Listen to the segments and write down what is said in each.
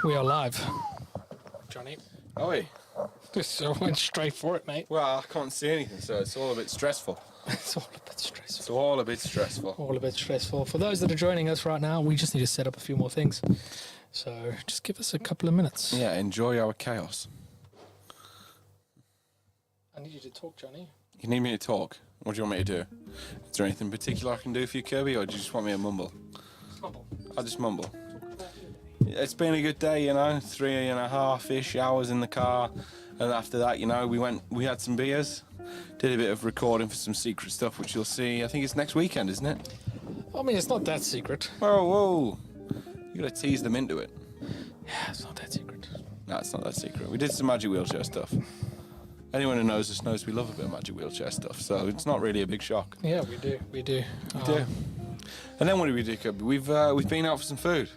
We are live. Johnny. Are we? Just went straight for it, mate. Well, I can't see anything, so it's all a bit stressful. It's all a bit stressful. It's all a bit stressful. All a bit stressful. For those that are joining us right now, we just need to set up a few more things. So just give us a couple of minutes. Yeah, enjoy our chaos. I need you to talk, Johnny. You need me to talk? What do you want me to do? Is there anything particular I can do for you, Kirby, or do you just want me to mumble? Mumble. I'll just mumble. It's been a good day, 3.5-ish hours in the car, and after that, we had some beers, did a bit of recording for some secret stuff, which you'll see. I think it's next weekend, isn't it? I mean, it's not that secret. Whoa! You gotta tease them into it. Yeah, it's not that secret. No, it's not that secret. We did some magic wheelchair stuff. Anyone who knows us knows we love a bit of magic wheelchair stuff, so it's not really a big shock. Yeah, we do. We do. We do. And then what did we do, Kirby? We've been out for some food.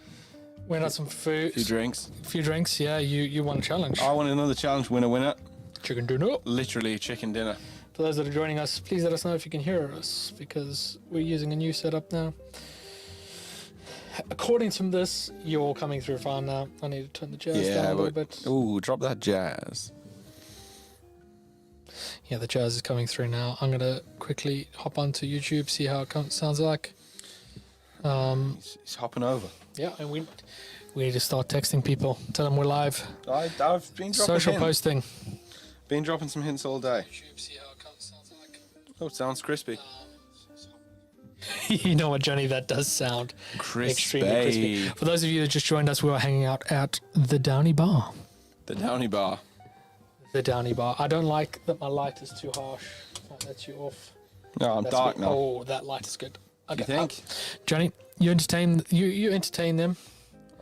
We had some food. A few drinks. A few drinks, yeah. You won a challenge. I won another challenge, winner. Chicken dinner. Literally chicken dinner. For those that are joining us, please let us know if you can hear us, because we're using a new setup now. According to this, you're all coming through fine now. I need to turn the jazz down a little bit. Ooh, drop that jazz. Yeah, the jazz is coming through now. I'm going to quickly hop onto YouTube, see how it sounds like. He's hopping over. Yeah, and we need to start texting people. Tell them we're live. I've been dropping Social hints. posting. Been dropping some hints all day. YouTube, see how it sounds like. Oh, it sounds crispy. You know what, Johnny? That does sound extremely crispy. For those of you that just joined us, we were hanging out at the Downey Bar. The Downey Bar. The Downey Bar. I don't like that my light is too harsh. That's you off. No, I'm dark now. Oh, that light is good. Okay. You think? Johnny, you entertain them.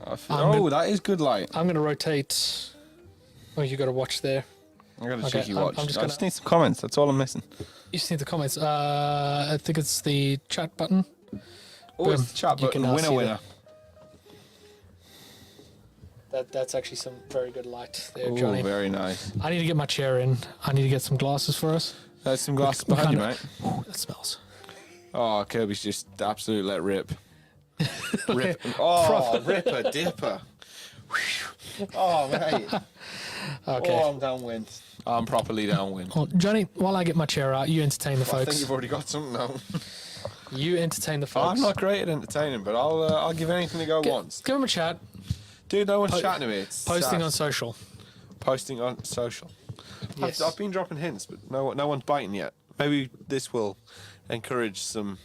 That is good light. I'm going to rotate. Oh, you got to watch there. I got a Okay, cheeky watch. I I just just need some comments. That's all I'm missing. You just need the comments. I think it's the chat button. Oh, it's the chat You can button. now see Winner. That's actually some very good light there, Oh, Johnny. very nice. I need to get my chair in. I need to get some glasses for us. There's some glasses We behind you, kinda- mate. Ooh, that smells. Oh, Kirby's just absolute let rip. Rip. Oh, ripper, dipper. Oh, mate. Okay. Oh, I'm downwind. I'm properly downwind. Well, Johnny, while I get my chair out, you entertain the I think folks. you've already got something now. You entertain the folks. I'm not great at entertaining, but I'll give anything a go once. Give them a chat. Dude, no one's chatting to me. It's Posting sad. on social. Posting on social. Yes. I've been dropping hints, but no one's biting yet. Maybe this will encourage some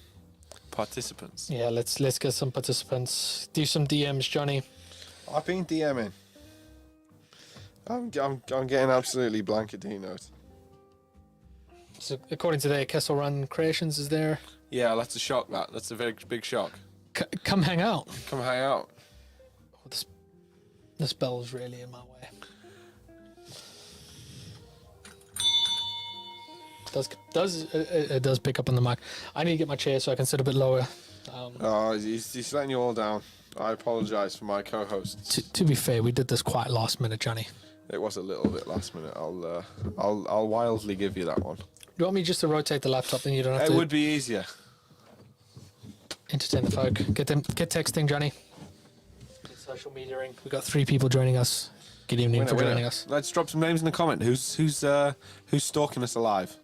participants. Yeah, let's get some participants. Do some DMs, Johnny. I've been DMing. I'm getting absolutely blankadinoed. So according to their Kessel Run Creations is there. Yeah, that's a shock. That's a very big shock. Come hang out. Come hang out. Oh, this bell is really in my way. It does pick up on the mic. I need to get my chair so I can sit a bit lower. He's letting you all down. I apologise for my co-hosts. To be fair, we did this quite last minute, Johnny. It was a little bit last minute. I'll wildly give you that one. Do you want me just to rotate the laptop, then you don't have It to would be easier. entertain the folk? Get texting, Johnny. Get social mediaing. We've got 3 people joining us. Good evening for joining us. Let's drop some names in the comment. Who's stalking us alive?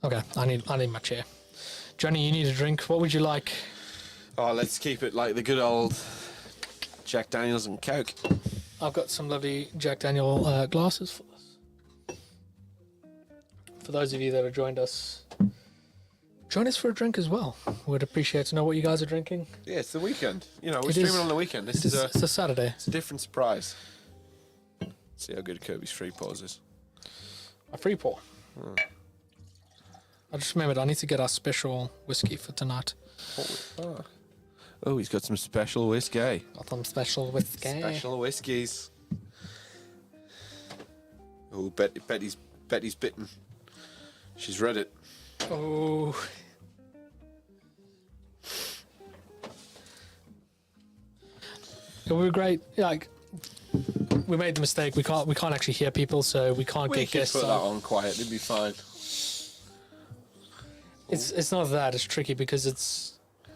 Okay, I need my chair. Johnny, you need a drink. What would you like? Oh, let's keep it like the good old Jack Daniels and Coke. I've got some lovely Jack Daniel glasses for this. For those of you that have joined us, join us for a drink as well. We'd appreciate to know what you guys are drinking. Yeah, it's the weekend. We're It streaming is- on the weekend. It's It's a Saturday. a different surprise. See how good Kirby's free pause is. A free pour. I just remembered I need to get our special whiskey for tonight. Oh, he's got some special whiskey. Got some special whiskey. Special whiskies. Oh, Betty's bitten. She's read it. Oh. It would be great. Like, we made the mistake. We can't actually hear people, so we can't We get could guests put that on. on quiet. It'd be fine. It's not that. It's tricky because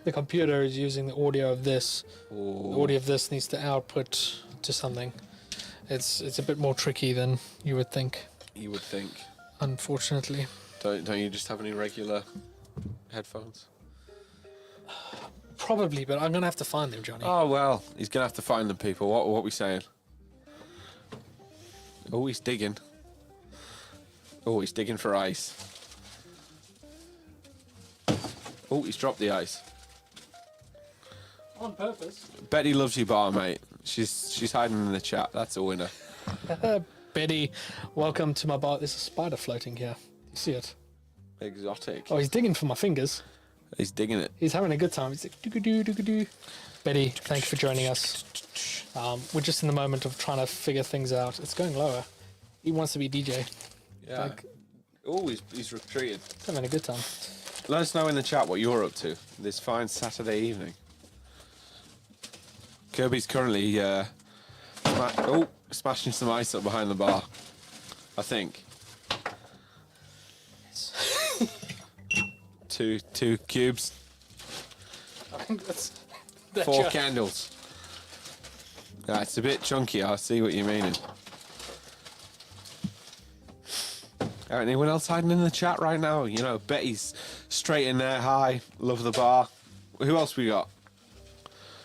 the computer is using the audio of this. Ooh. The audio of this needs to output to something. It's a bit more tricky than you would think, You would think. unfortunately. Don't you just have any regular headphones? Probably, but I'm gonna have to find them, Johnny. Oh well, he's gonna have to find them, people. What are we saying? Oh, he's digging. Oh, he's digging for ice. Oh, he's dropped the ice. On purpose. Betty loves you, bar mate. She's hiding in the chat. That's a winner. Betty, welcome to my bar. There's a spider floating here. You see it? Exotic. Oh, he's digging for my fingers. He's digging it. He's having a good time. He's like, doo-ga-doo, doo-ga-doo. Betty, thank you for joining us. We're just in the moment of trying to figure things out. It's going lower. He wants to be DJ. Yeah. Like, Oh, he's retreated. he's having a good time. Let us know in the chat what you're up to this fine Saturday evening. Kirby's currently smashing some ice up behind the bar. I think. two cubes, I think that's 4 candles. Yeah, it's a bit chunky. I see what you're meaning. Anyone else hiding in the chat right now? You know, Betty's straight in there. Hi, love the bar. Who else we got?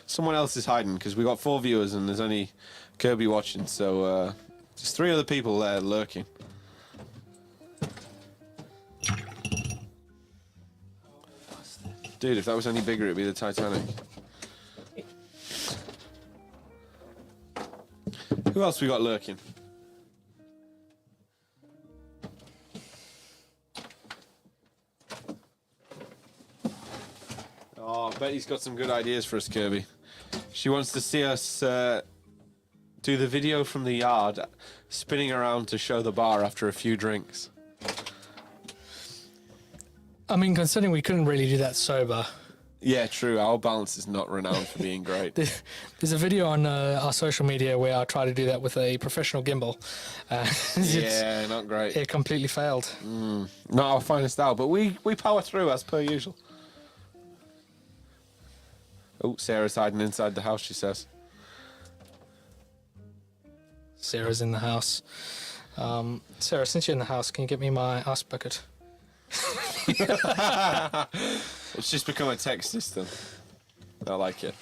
Someone else is hiding because we got 4 viewers and there's only Kirby watching. So there's 3 other people there lurking. Dude, if that was any bigger, it'd be the Titanic. Who else we got lurking? Oh, Betty's got some good ideas for us, Kirby. She wants to see us do the video from the yard, spinning around to show the bar after a few drinks. I mean, considering we couldn't really do that sober. Yeah, true. Our balance is not renowned for being great. There's a video on our social media where I try to do that with a professional gimbal. Yeah, not great. It completely failed. Not our finest hour, but we power through as per usual. Oh, Sarah's hiding inside the house, she says. Sarah's in the house. Sarah, since you're in the house, can you get me my ice bucket? It's just become a text system. I like it.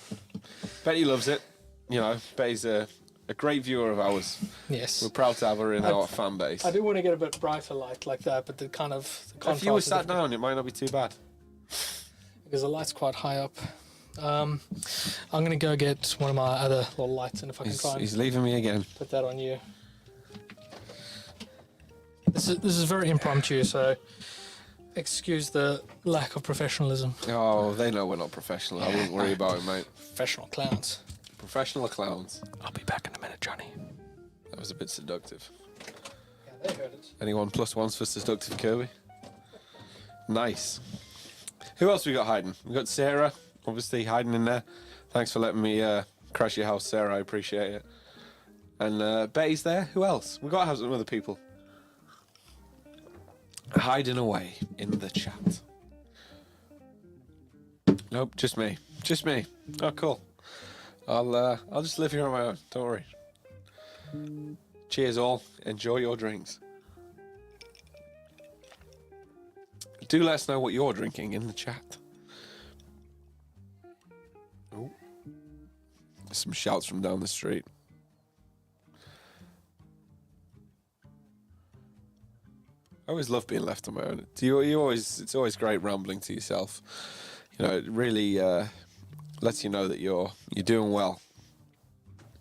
Betty loves it. You know, Betty's a great viewer of ours. Yes. We're proud to have her in our fan base. I do want to get a bit brighter light like that, but the kind of the If you were contrast sat is down, it might not be too bad. because the light's quite high up. I'm gonna go get one of my other little lights, and if I can try He's and leaving me again. put that on you. This is very impromptu, so excuse the lack of professionalism. Oh, they know we're not professional. I wouldn't worry about it, mate. Professional clowns. Professional clowns. I'll be back in a minute, Johnny. That was a bit seductive. Yeah, they heard it. Anyone +1s for seductive Kirby? Nice. Who else we got hiding? We got Sarah, obviously hiding in there. Thanks for letting me crash your house, Sarah. I appreciate it. And Betty's there. Who else? We got to have some other people hiding away in the chat. Nope, just me. Just me. Oh, cool. I'll just live here on my own. Don't worry. Cheers, all. Enjoy your drinks. Do let us know what you're drinking in the chat. Oh, some shouts from down the street. I always love being left on my own. It's always great rambling to yourself. You know, it really lets you know that you're doing well.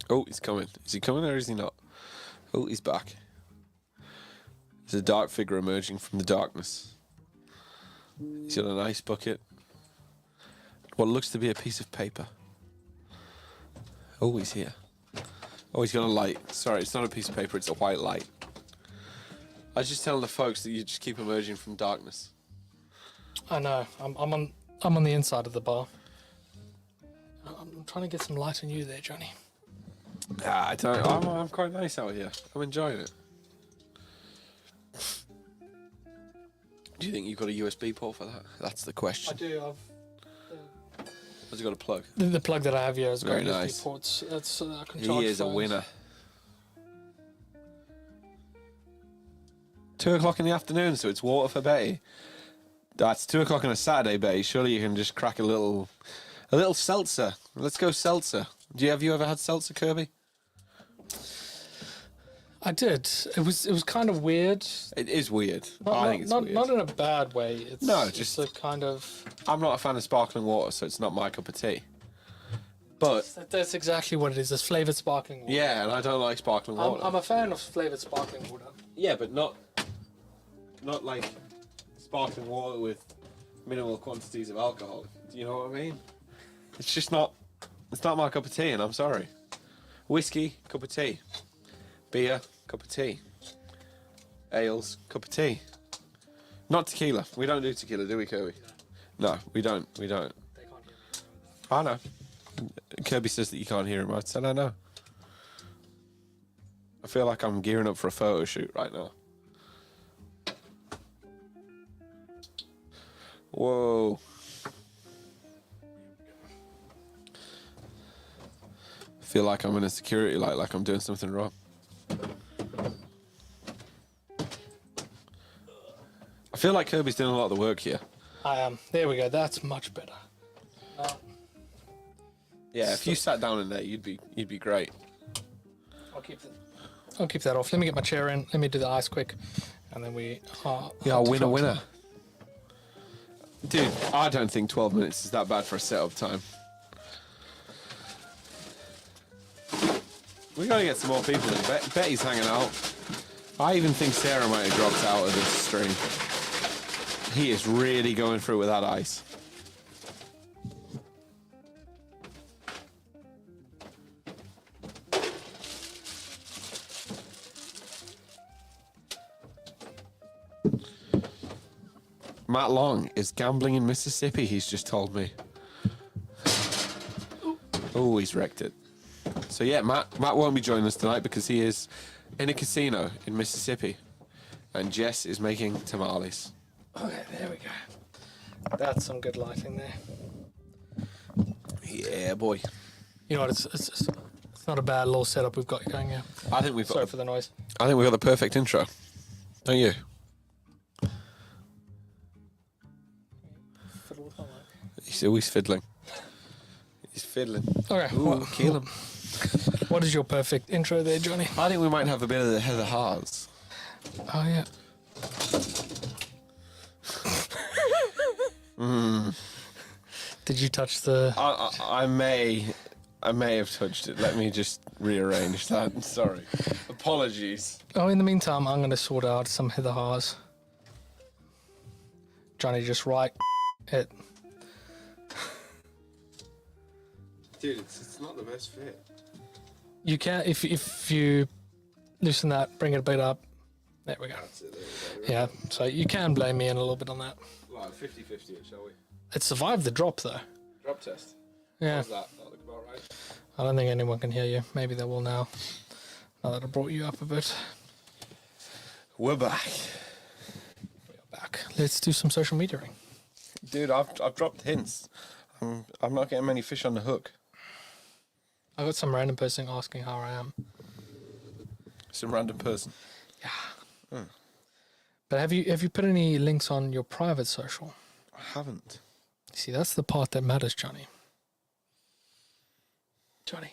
Oh, he's coming. Is he coming or is he not? Oh, he's back. There's a dark figure emerging from the darkness. He's got an ice bucket. What looks to be a piece of paper. Oh, he's here. Oh, he's got a light. Sorry, it's not a piece of paper, it's a white light. I was just telling the folks that you just keep emerging from darkness. I know. I'm on the inside of the bar. I'm trying to get some light on you there, Johnny. Ah, I don't. I'm quite nice out here. I'm enjoying it. Do you think you've got a USB port for that? That's the question. I do. Has he got a plug? The plug that I have here has got Very USB nice. ports. That's I can charge He is a phones. winner. 2 o'clock in the afternoon, so it's water for Betty. That's 2 o'clock on a Saturday, Betty. Surely you can just crack a little seltzer. Let's go seltzer. Have you ever had seltzer, Kirby? I did. It was kind of weird. It is weird. Not, I not, think it's not, weird. not in a bad way. It's, No, it's just- a kind of. I'm not a fan of sparkling water, so it's not my cup of tea. But That's exactly what it is. It's flavored sparkling water. yeah, and I don't like sparkling water. I'm a fan of flavored sparkling water. Yeah, but not like sparkling water with minimal quantities of alcohol. Do you know what I mean? It's just not. It's not my cup of tea, and I'm sorry. Whiskey, cup of tea. Beer, cup of tea. Ales, cup of tea. Not tequila. We don't do tequila, do we, Kirby? No, we don't. We don't. They can't hear me. I know. Kirby says that you can't hear him. I said I know. I feel like I'm gearing up for a photo shoot right now. Whoa. I feel like I'm in a security light, like I'm doing something wrong. I feel like Kirby's doing a lot of the work here. I am. There we go. That's much better. Yeah, if you sat down in there, you'd be great. I'll keep that off. Let me get my chair in. Let me do the ice quick, and then we. Yeah, winner. Dude, I don't think 12 minutes is that bad for a setup time. We gotta get some more people in. Betty's hanging out. I even think Sarah might have dropped out of this stream. He is really going through with that ice. Matt Long is gambling in Mississippi, he's just told me. Oh, he's wrecked it. So yeah, Matt won't be joining us tonight because he is in a casino in Mississippi. And Jess is making tamales. Okay, there we go. That's some good lighting there. Yeah, boy. You know what? It's not a bad little setup we've got going here. I think we've Sorry for the noise. got the perfect intro. Don't you? Fiddle with my mic. He's always fiddling. He's fiddling. Okay. Ooh, kill him. What is your perfect intro there, Johnny? I think we might have a bit of the Heather Haas. Oh yeah. Did you touch the? I may have touched it. Let me just rearrange that. Sorry. Apologies. Oh, in the meantime, I'm going to sort out some Heather Haas. Johnny just right it. Dude, it's not the best fit. You can if you loosen that, bring it a bit up. There we go. That's it. There we go. Yeah, so you can blame me in a little bit on that. Like 50-50, shall we? It survived the drop though. Drop test. Yeah, How's that? That look about right? I don't think anyone can hear you. Maybe they will now. Now that I brought you up a bit. We're back. We are back. Let's do some social metering. Dude, I've dropped hints. I'm not getting many fish on the hook. I got some random person asking how I am. Some random person. Yeah. But have you put any links on your private social? I haven't. See, that's the part that matters, Johnny. Johnny.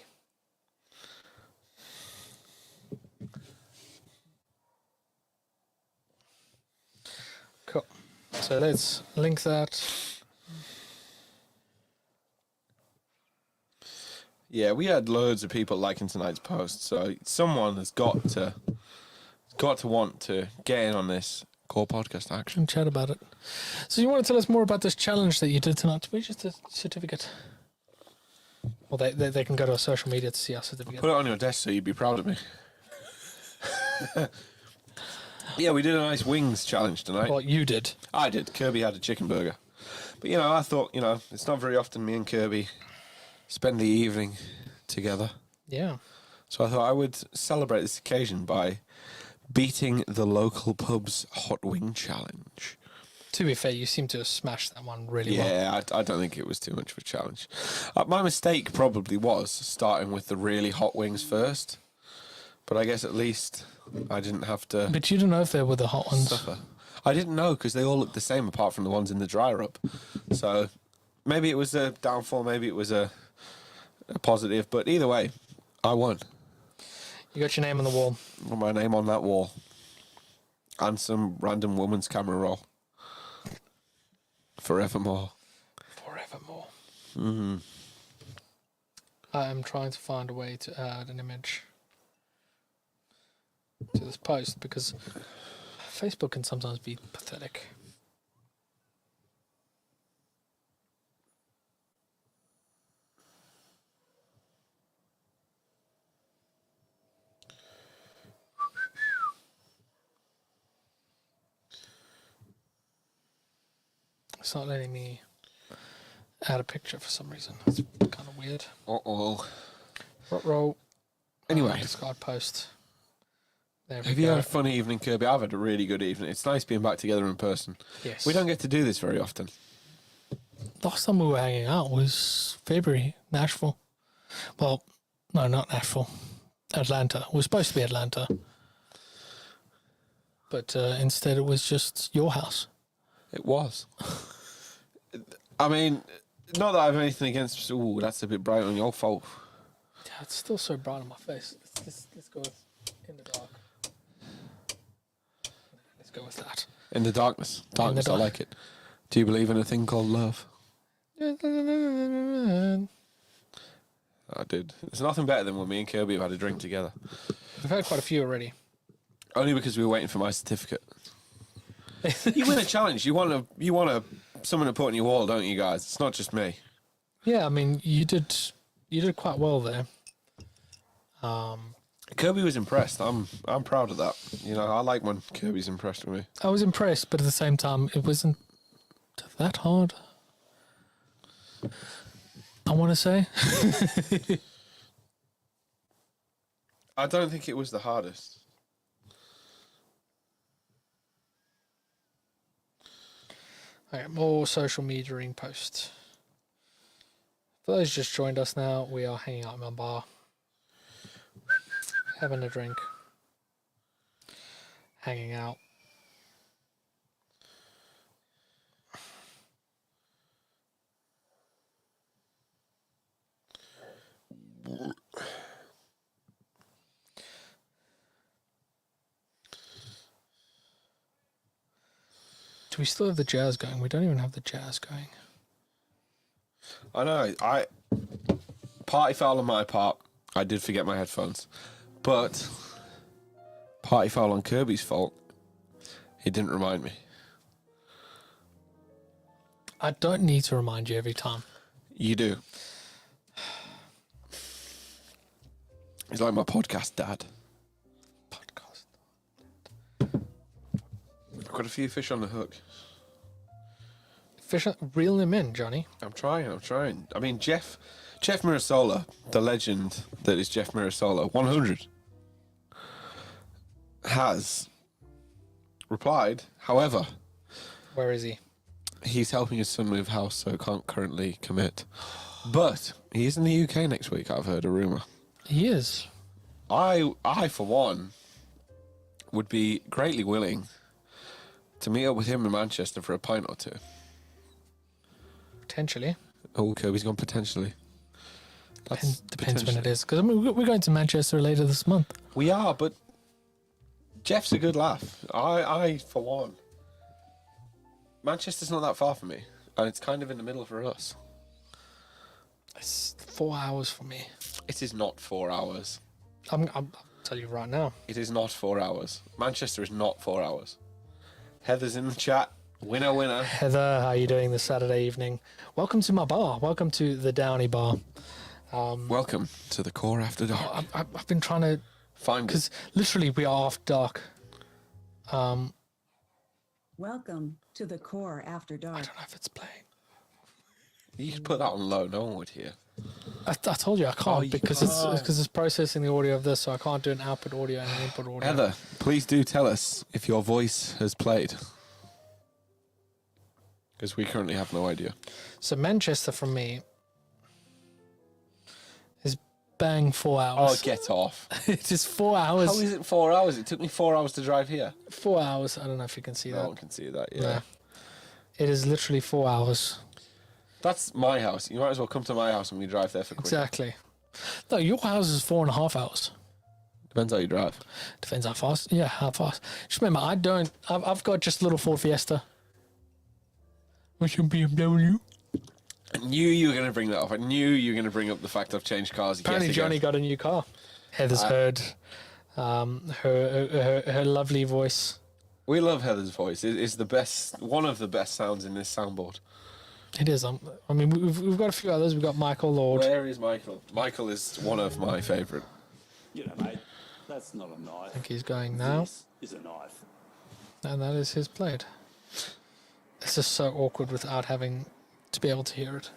Cool. So let's link that. Yeah, we had loads of people liking tonight's post, so someone has got to want to get in on this core podcast action. And chat about it. So you want to tell us more about this challenge that you did tonight? We just a certificate. Well, they can go to our social media to see our certificate. Put it on your desk so you'd be proud of me. Yeah, we did a nice wings challenge tonight. Well, you did. I did. Kirby had a chicken burger. But, I thought, it's not very often me and Kirby spend the evening together. Yeah. So I thought I would celebrate this occasion by beating the local pub's hot wing challenge. To be fair, you seem to have smashed that one really well. Yeah, I don't think it was too much of a challenge. My mistake probably was starting with the really hot wings first. But I guess at least I didn't have to But you don't know if they were the hot ones. suffer. I didn't know because they all looked the same apart from the ones in the dryer up. So maybe it was a downfall, maybe it was a positive. But either way, I won. You got your name on the wall. My name on that wall. And some random woman's camera roll. Forevermore. Forevermore. Mm-hmm. I am trying to find a way to add an image to this post because Facebook can sometimes be pathetic. It's not letting me add a picture for some reason. It's kind of weird. Uh-oh. Roll. Anyway. Discard post. There we Have go. you had a fun evening, Kirby? I've had a really good evening. It's nice being back together in person. Yes. We don't get to do this very often. Last time we were hanging out was February, Nashville. Well, no, not Nashville. Atlanta. It was supposed to be Atlanta. But instead it was just your house. It was. I mean, not that I have anything against... Ooh, that's a bit bright on your fault. Yeah, it's still so bright on my face. Let's go with in the dark. Let's go with that. In the darkness. Darkness, I dark. like it. Do you believe in a thing called love? I did. There's nothing better than when me and Kirby have had a drink together. We've had quite a few already. Only because we were waiting for my certificate. You win a challenge. You want someone to put on your wall, don't you guys? It's not just me. Yeah, I mean, you did quite well there. Kirby was impressed. I'm proud of that. You know, I like when Kirby's impressed with me. I was impressed, but at the same time, it wasn't that hard. I want to say. I don't think it was the hardest. Okay, more social mediaing posts. For those who just joined us now, we are hanging out in my bar, having a drink, hanging out. Do we still have the jazz going? We don't even have the jazz going. I know. Party foul on my part. I did forget my headphones. But party foul on Kirby's fault. He didn't remind me. I don't need to remind you every time. You do. He's like my podcast dad. Podcast. I've got a few fish on the hook. Fish, reel them in, Johnny. I'm trying. I mean, Jeff Mirasola, the legend that is Jeff Mirasola, 100, has replied. However, Where is he? he's helping his son move house, so can't currently commit. But he is in the UK next week, I've heard a rumour. He is. I, for one, would be greatly willing to meet up with him in Manchester for a pint or two. Potentially. Oh, Kirby's gone potentially. Depends when it is. Because I mean, we're going to Manchester later this month. We are, but Jeff's a good laugh. I, for one. Manchester's not that far from me, and it's kind of in the middle for us. It's 4 hours for me. It is not 4 hours. I'll tell you right now. It is not 4 hours. Manchester is not 4 hours. Heather's in the chat. Winner, winner. Heather, how are you doing this Saturday evening? Welcome to my bar. Welcome to the Downey bar. Welcome to the Core After Dark. I've been trying to... Find Because literally we are after dark. Welcome to the Core After I Dark. don't know if it's playing. You could put that on low. No one would hear. I told you I can't you because it's processing the audio of this, so I can't do an output audio and an input audio. Heather, please do tell us if your voice has played. Because we currently have no idea. So Manchester from me is bang 4 Oh, hours. get off. It is 4 hours. How is it 4 hours? It took me 4 hours to drive here. 4 hours. I don't know if you can see No that. one can see that, yeah. No. It is literally 4 hours. That's my house. You might as well come to my house and we drive there for quick. Exactly. No, your house is 4.5 hours. Depends how you drive. Depends how fast. Yeah, how fast. Just remember, I've got just a little Ford Fiesta. What's your BMW? I knew you were going to bring that up. I knew you were going to bring up the fact I've changed cars. Apparently, yet again. Johnny got a new car. Heather's heard her lovely voice. We love Heather's voice. It's the best, one of the best sounds in this soundboard. It is. I mean, we've got a few others. We've got Michael Lord. Where is Michael? Michael is one of my favourite. You know, mate, that's not a knife. I think he's going now. This is a knife. And that is his blade. This is so awkward without having to be able to hear it.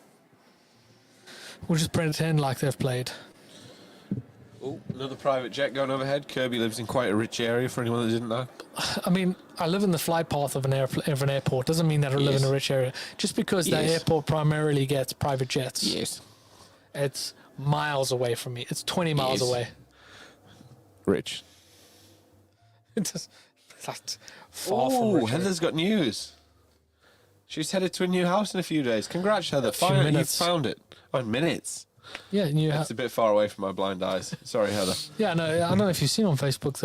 We'll just pretend like they've played. Oh, another private jet going overhead. Kirby lives in quite a rich area for anyone that didn't know. I mean, I live in the flight path of an airport. Doesn't mean that I live in a rich area. Just because the Yes. airport primarily gets private jets. Yes. It's miles away from me. It's 20 miles Yes. away. Rich. It's that's far from Oh, rich. Heather's got news. She's headed to a new house in a few days. Congrats, Heather. few Finally, you minutes. found it. Oh, in minutes. Yeah, and you It's a bit far away from my blind eyes. Sorry, Heather. yeah, no, I don't know if you've seen on Facebook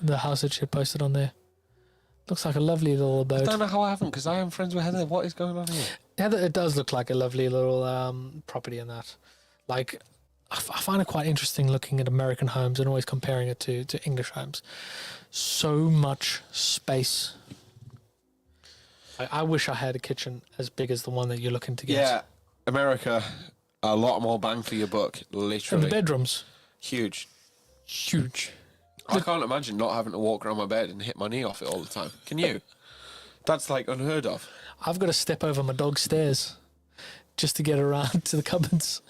the house that she posted on there. Looks like a lovely little I abode. don't know how I haven't, because I am friends with Heather. What is going on here? Yeah, it does look like a lovely little property in that. Like, I find it quite interesting looking at American homes and always comparing it to English homes. So much space. I wish I had a kitchen as big as the one that you're looking to get. Yeah, America, a lot more bang for your buck, And literally. the bedrooms, Huge. huge. I can't imagine not having to walk around my bed and hit my knee off it all the time. Can you? That's like unheard of. I've got to step over my dog's stairs just to get around to the cupboards.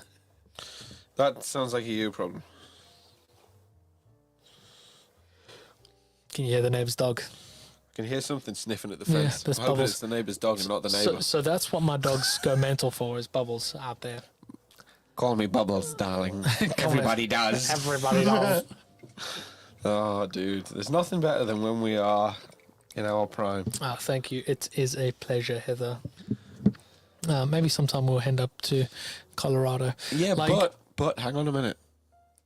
That sounds like a you problem. Can you hear the neighbour's dog? I can hear something sniffing at the Yeah, fence. there's I'm hoping bubbles. it's the neighbour's dog and not the neighbour. So that's what my dogs go mental for, is bubbles out there. Call me Bubbles, darling. Everybody does. Everybody knows. Oh, dude. There's nothing better than when we are in our prime. Oh, thank you. It is a pleasure, Heather. Maybe sometime we'll end up to Colorado. Yeah, Like- but hang on a minute.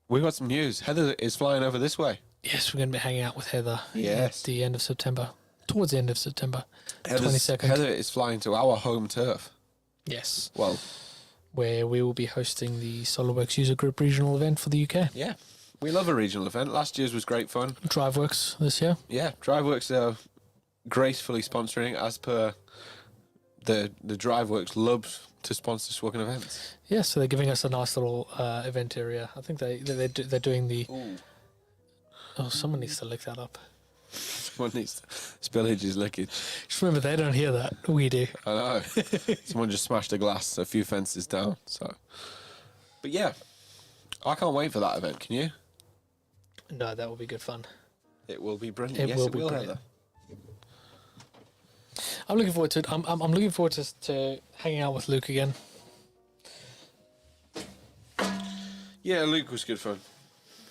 We got some news. Heather is flying over this way. Yes, we're going to be hanging out with Heather Yes. at the end of September. Towards the end of September. Heather's- 22nd. Heather is flying to our home turf. Yes. Well, Where we will be hosting the Solidworks user group regional event for the UK. yeah. We love a regional event. Last year's was great fun. DriveWorks this year. Yeah, DriveWorks are gracefully sponsoring as per the DriveWorks loves to sponsor Swogan events. Yeah, so they're giving us a nice little event area. I think they're doing the... Ooh. Oh, someone needs to lick that up. Someone needs to spillage is lickage. Just remember, they don't hear that. We do. I know. Someone just smashed a glass a few fences down. So, but yeah, I can't wait for that event. Can you? No, that will be good fun. It will be brilliant. It Yes, will it be will, brilliant. Heather. I'm looking forward to it. I'm looking forward to hanging out with Luke again. Yeah, Luke was good fun.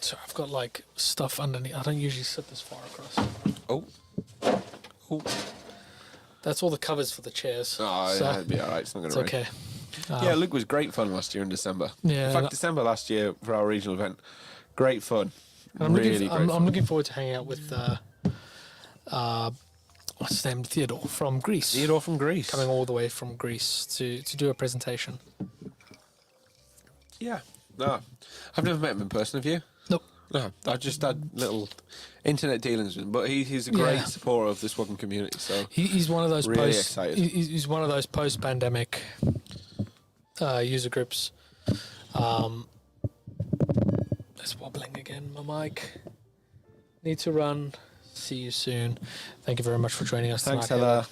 So I've got like stuff underneath. I don't usually sit this far across. Oh, oh, That's all the covers for the chairs. oh so yeah, it'd be all right. It's not going it's to rain. okay. Yeah, Luke was great fun last year in December. Yeah, in fact, December last year for our regional event, great fun. And I'm, Really looking, great I'm fun. looking forward to hanging out with what's his name, Theodore from Greece. Theodore from Greece. Coming all the way from Greece to do a presentation. Yeah. No, I've never met him in person. Have you? Nope. No, I just had little internet dealings with him, but he's a great Yeah. supporter of the Swogan community. So He's one of those Really post. excited. He's one of those post-pandemic user groups. It's wobbling again. My mic. Need to run. See you soon. Thank you very much for joining us thanks, tonight. Heather.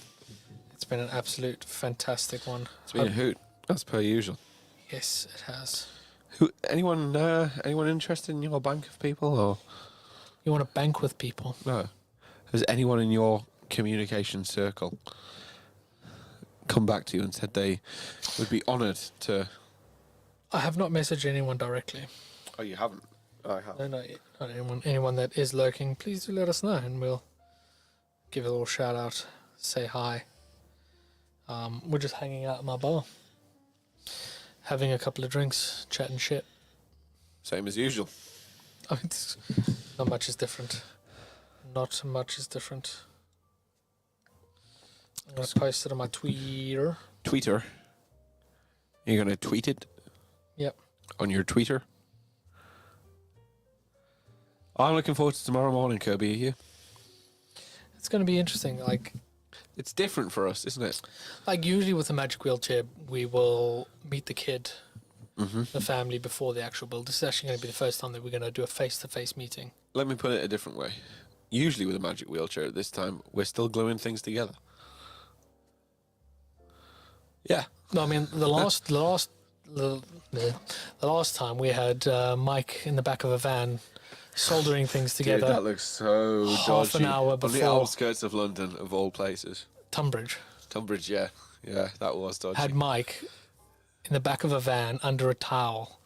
It's been an absolute fantastic one. It's been a hoot, as per usual. Yes, it has. Anyone interested in your bank of people, or You want to bank with people? no? Has anyone in your communication circle come back to you and said they would be honoured to... I have not messaged anyone directly. Oh, you haven't? I have. No, not anyone. Anyone that is lurking, please do let us know, and we'll give a little shout out, say hi. We're just hanging out at my bar, having a couple of drinks, chatting shit. Same as usual. I mean, not much is different. Not much is different. I'm going to post it on my Twitter. Tweeter? You're going to tweet it? Yep. On your Twitter? I'm looking forward to tomorrow morning, Kirby. Are you? It's going to be interesting. It's different for us, isn't it? Like usually with the magic wheelchair, we will meet the kid, Mm-hmm. the family before the actual build. This is actually going to be the first time that we're going to do a face-to-face meeting. Let me put it a different way. Usually with a magic wheelchair at this time, we're still gluing things together. Yeah. No, I mean the last time we had Mike in the back of a van soldering things together. Dude, that looks so Half dodgy. an hour On the before- outskirts of London, of all places. Tunbridge Tunbridge, yeah. Yeah, that was dodgy. had Mike in the back of a van under a towel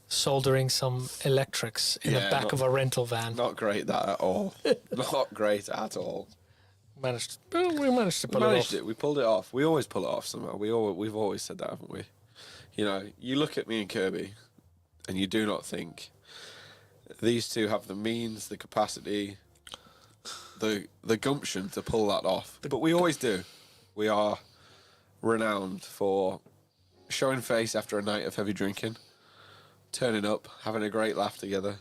soldering some electrics in the Yeah, back of a rental van. Not great, that at all. Not great at all. We managed to pull Managed it off. it. We pulled it off. We always pull it off somehow. We've always said that, haven't we? You know, you look at me and Kirby, and you do not think these two have the means, the capacity, the gumption to pull that off. But we always do. We are renowned for showing face after a night of heavy drinking, turning up, having a great laugh together,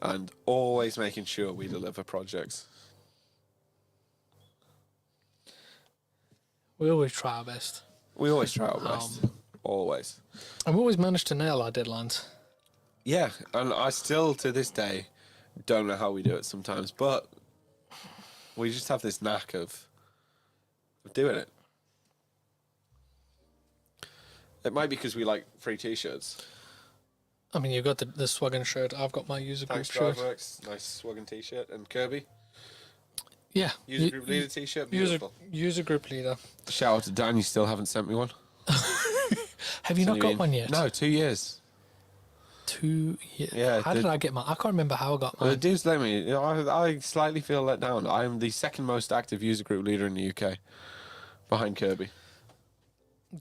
and always making sure we deliver projects. We always try our best. We always try our best. Always. And we always manage to nail our deadlines. Yeah, and I still, to this day, don't know how we do it sometimes, but we just have this knack of doing it. It might be because we like free t-shirts. I mean, you've got the Swaggin shirt. I've got my user group Thanks, shirt. Solidworks. Nice swagging t-shirt. And Kirby, Yeah. user group leader t-shirt. User, Beautiful. user group leader. Shout out to Dan, you still haven't sent me one. Have you not got one yet? No, 2 years. 2 years. Yeah, How did I get mine? I can't remember how I got Well, mine. dudes let me. You know, I slightly feel let down. I am the second most active user group leader in the UK, behind Kirby.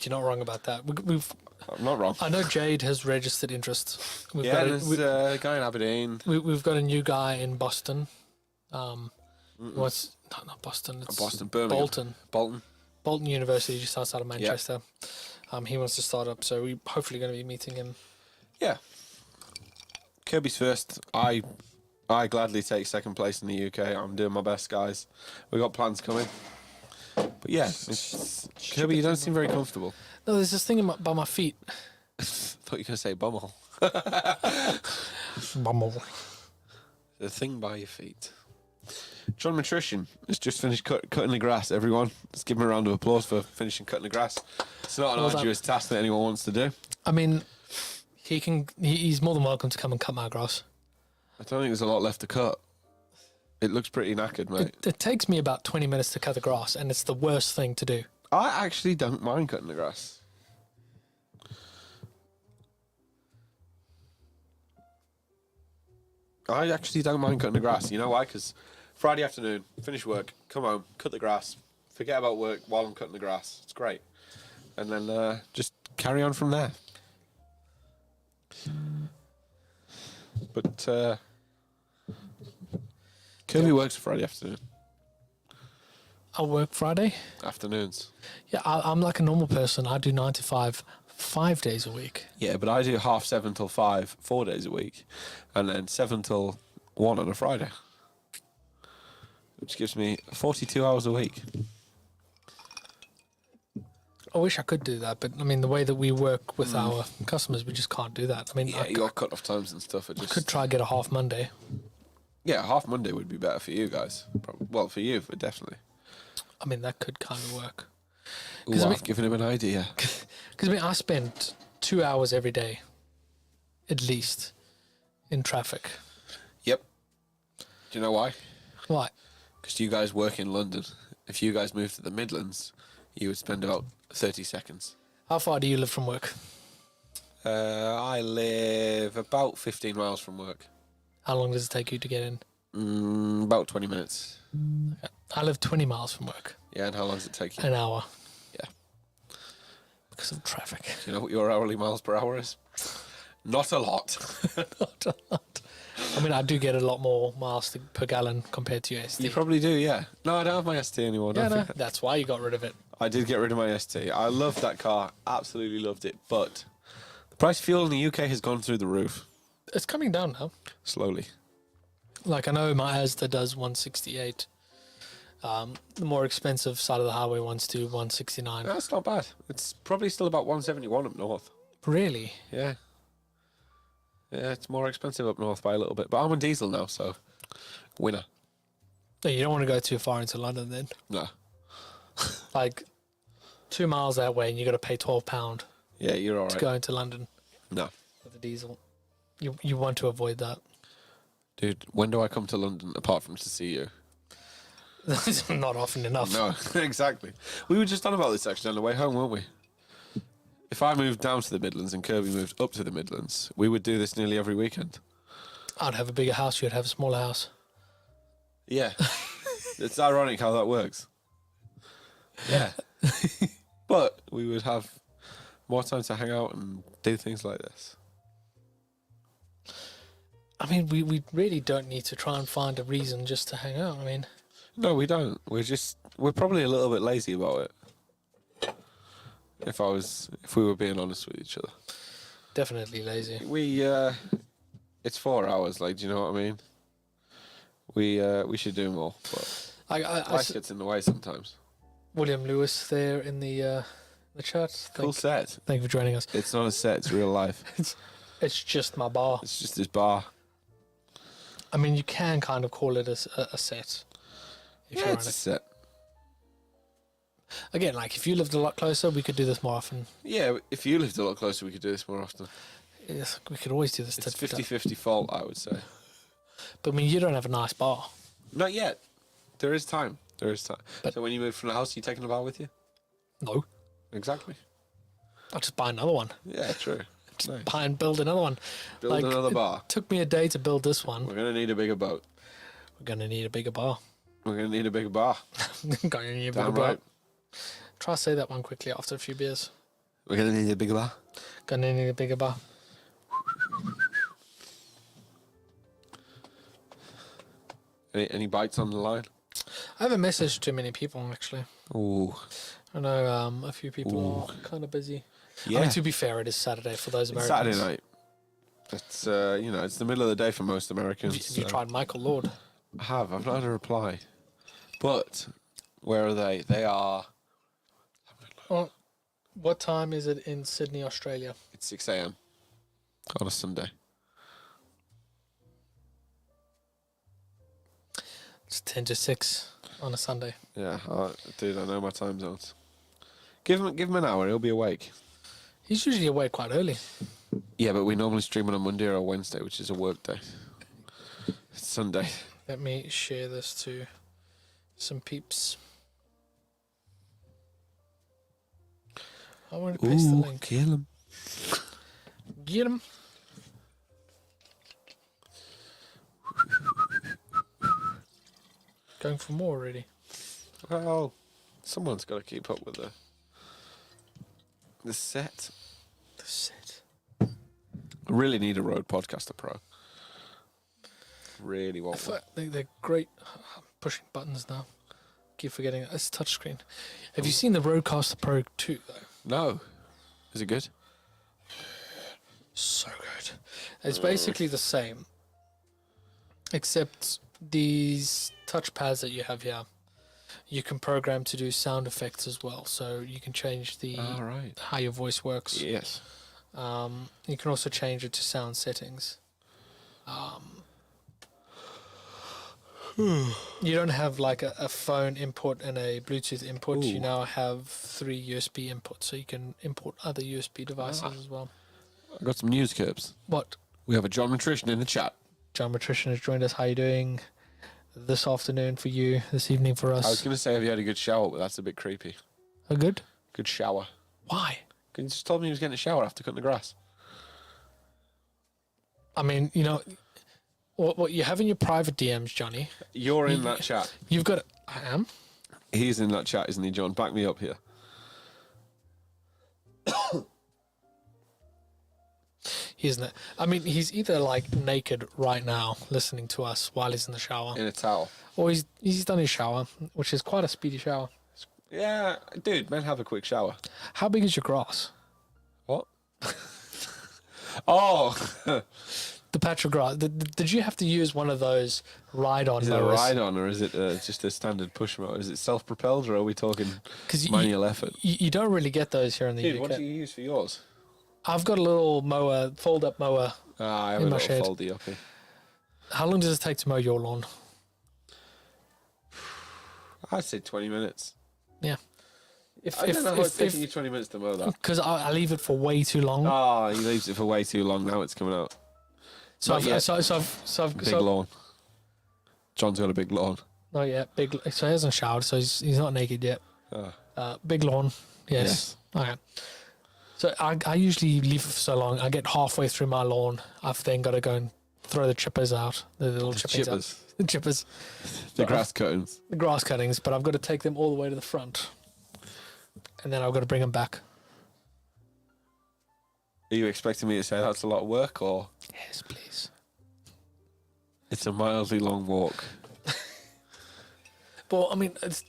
You're not wrong about that. We've. I'm not wrong. I know Jade has registered interest. We've Yeah, got there's a guy in Aberdeen. we've got a new guy in Boston. What's not Boston? It's Boston, Birmingham. Bolton University, just outside of Manchester. He wants to start up, so we're hopefully going to be meeting him. Yeah. Kirby's first. I gladly take second place in the UK. I'm doing my best, guys. We got plans coming. But yeah, Kirby, you don't seem very comfortable. No, there's this thing by my feet. Thought you were going to say bumhole. Bumble. The thing by your feet. John Nutrition has just finished cutting the grass, everyone. Let's give him a round of applause for finishing cutting the grass. It's not an Well done. arduous task that anyone wants to do. I mean, he's more than welcome to come and cut my grass. I don't think there's a lot left to cut. It looks pretty knackered, mate. It takes me about 20 minutes to cut the grass, and it's the worst thing to do. I actually don't mind cutting the grass. I actually don't mind cutting the grass. You know why? Because Friday afternoon, finish work, come home, cut the grass, forget about work while I'm cutting the grass. It's great. And then just carry on from there. But Kirby works Friday afternoon. I work Friday. Afternoons. Yeah, I'm like a normal person. I do 9 to 5, 5 days a week. Yeah, but I do 7:30 till 5, 4 days a week, and then 7 till 1 on a Friday, which gives me 42 hours a week. I wish I could do that, but I mean, the way that we work with our customers, we just can't do that. I mean, Yeah, your cut-off times and stuff are I just... could try get a half Monday. Yeah, half Monday would be better for you guys. Well, for you, but definitely. I mean, that could kind of work. Ooh, I mean- I've given him an idea. Because I mean, I spend 2 hours every day, at least, in traffic. Yep. Do you know why? Why? Because you guys work in London. If you guys move to the Midlands, you would spend about 30 seconds. How far do you live from work? I live about 15 miles from work. How long does it take you to get in? About 20 minutes. Okay. I live 20 miles from work. Yeah, and how long does it take you? An hour. Yeah. Because of traffic. Do you know what your hourly miles per hour is? Not a lot. Not a lot. I mean, I do get a lot more miles per gallon compared to your ST. You probably do, yeah. No, I don't have my ST anymore. Yeah, Don't no, forget. that's why you got rid of it. I did get rid of my ST. I loved that car. Absolutely loved it. But the price of fuel in the UK has gone through the roof. It's coming down now. Slowly. Like, I know my Asda does 168. The more expensive side of the highway ones do 169. That's not bad. It's probably still about 171 up north. Really? Yeah. Yeah, it's more expensive up north by a little bit. But I'm on diesel now, so winner. No, you don't want to go too far into London then. No. Like, 2 miles that way and you got to pay £12 Yeah, you're all to right. go into London No. with a diesel. You want to avoid that. Dude, when do I come to London apart from to see you? Not often enough. No, exactly. We were just on about this actually on the way home, weren't we? If I moved down to the Midlands and Kirby moved up to the Midlands, we would do this nearly every weekend. I'd have a bigger house, you'd have a smaller house. Yeah. It's ironic how that works. Yeah. But we would have more time to hang out and do things like this. I mean, we really don't need to try and find a reason just to hang out. I mean, No, we don't. We're probably a little bit lazy about it. If we were being honest with each other. definitely lazy. It's 4 hours, like, do you know what I mean? We should do more, but life gets in the way sometimes. William Lewis there in the chat. Cool set. Thank you for joining us. It's not a set, it's real life. It's just my bar. It's just this bar. I mean, you can kind of call it a set. If Yeah, you're it's a honest. set. Again, like, if you lived a lot closer, we could do this more often. Yeah, if you lived a lot closer, we could do this more often. Yes, we could always do this. It's 50-50 fault, I would say. But I mean, you don't have a nice bar. Not yet. There is time. But- So when you move from the house, are you taking a bar with you? No. Exactly. I'll just buy another one. Yeah, true. Nice. Buy and build another one. Build another bar. Took me a day to build this one. We're going to need a bigger boat. We're going to need a bigger bar. We're going to need a bigger bar. Going to need a bigger Damn bar. right. Try to say that one quickly after a few beers. We're going to need a bigger bar. Going to need a bigger bar. Any bites on the line? I haven't messaged too many people, actually. Ooh. I know a few people are kind of busy. Yeah. I mean, to be fair, it is Saturday for those It's Americans. Saturday night. It's it's the middle of the day for most Americans. Have you tried Michael Lord? I have. I've not had a reply. But where are they? They are. Well, what time is it in Sydney, Australia? It's 6 a.m. on a Sunday. It's 10 to 6 on a Sunday. Yeah, dude, I know my time zones. Give him an hour. He'll be awake. He's usually awake quite early. Yeah, but we normally stream on a Monday or a Wednesday, which is a work day. It's Sunday. Let me share this to some peeps. I want to paste the link. Kill him. Get him. Going for more already. Well, someone's got to keep up with the set. The set. I really need a Rode Podcaster Pro. Really want one. They're great. I'm pushing buttons now. Keep forgetting it. It's touchscreen. Have you seen the Rodecaster Pro 2 though? No. Is it good? So good. It's basically the same, except these touchpads that you have here, you can program to do sound effects as well. So you can change the All right. how your voice works. Yes. You can also change it to sound settings. You don't have like a phone input and a Bluetooth input. You Ooh. now have 3 USB inputs, so you can import other USB devices as well. I got some news, Kirbs. What? We have a John Nutrition in the chat. John Matrician has joined us. How you doing this afternoon for you, this evening for I was us? going to say, have you had a good shower, but that's a bit creepy. A good? Good shower. Why? He just told me he was getting a shower after cutting the grass. I mean, what you have in your private DMs, Johnny. You're in that chat. You've got. I am. He's in that chat, isn't he, John? Back me up here. He's not. I mean, he's either like naked right now, listening to us while he's in the shower, In a towel. or he's done his shower, which is quite a speedy shower. Yeah, dude, men have a quick shower. How big is your grass? What? Oh! The patch of grass. Did you have to use one of those ride-on Is it a mowers? ride-on or is it just a standard push mower? Is it self-propelled or are we talking 'Cause manual effort? You don't really get those here in the Dude, UK. what do you use for yours? I've got a little mower, fold-up mower. I have In a my little shed. foldy up here. How long does it take to mow your lawn? I'd say 20 minutes. Yeah. If I don't know how it's taking you 20 minutes to mow that. because I leave it for way too long. Oh, he leaves it for way too long. Now it's coming out. so not I've, yet. so I've Big lawn. John's got a big lawn. not yet. Big. So he hasn't showered, so he's not naked yet. Oh. Big lawn. Yes. Okay. So I usually leave it for so long. I get halfway through my lawn. I've then got to go and throw the chippers out. The little chippers. Out. Chippers. The chippers. The grass cuttings. The grass cuttings. But I've got to take them all the way to the front. And then I've got to bring them back. Are you expecting me to say that's a lot of work or Yes, please. it's a mildly long walk? But I mean, it's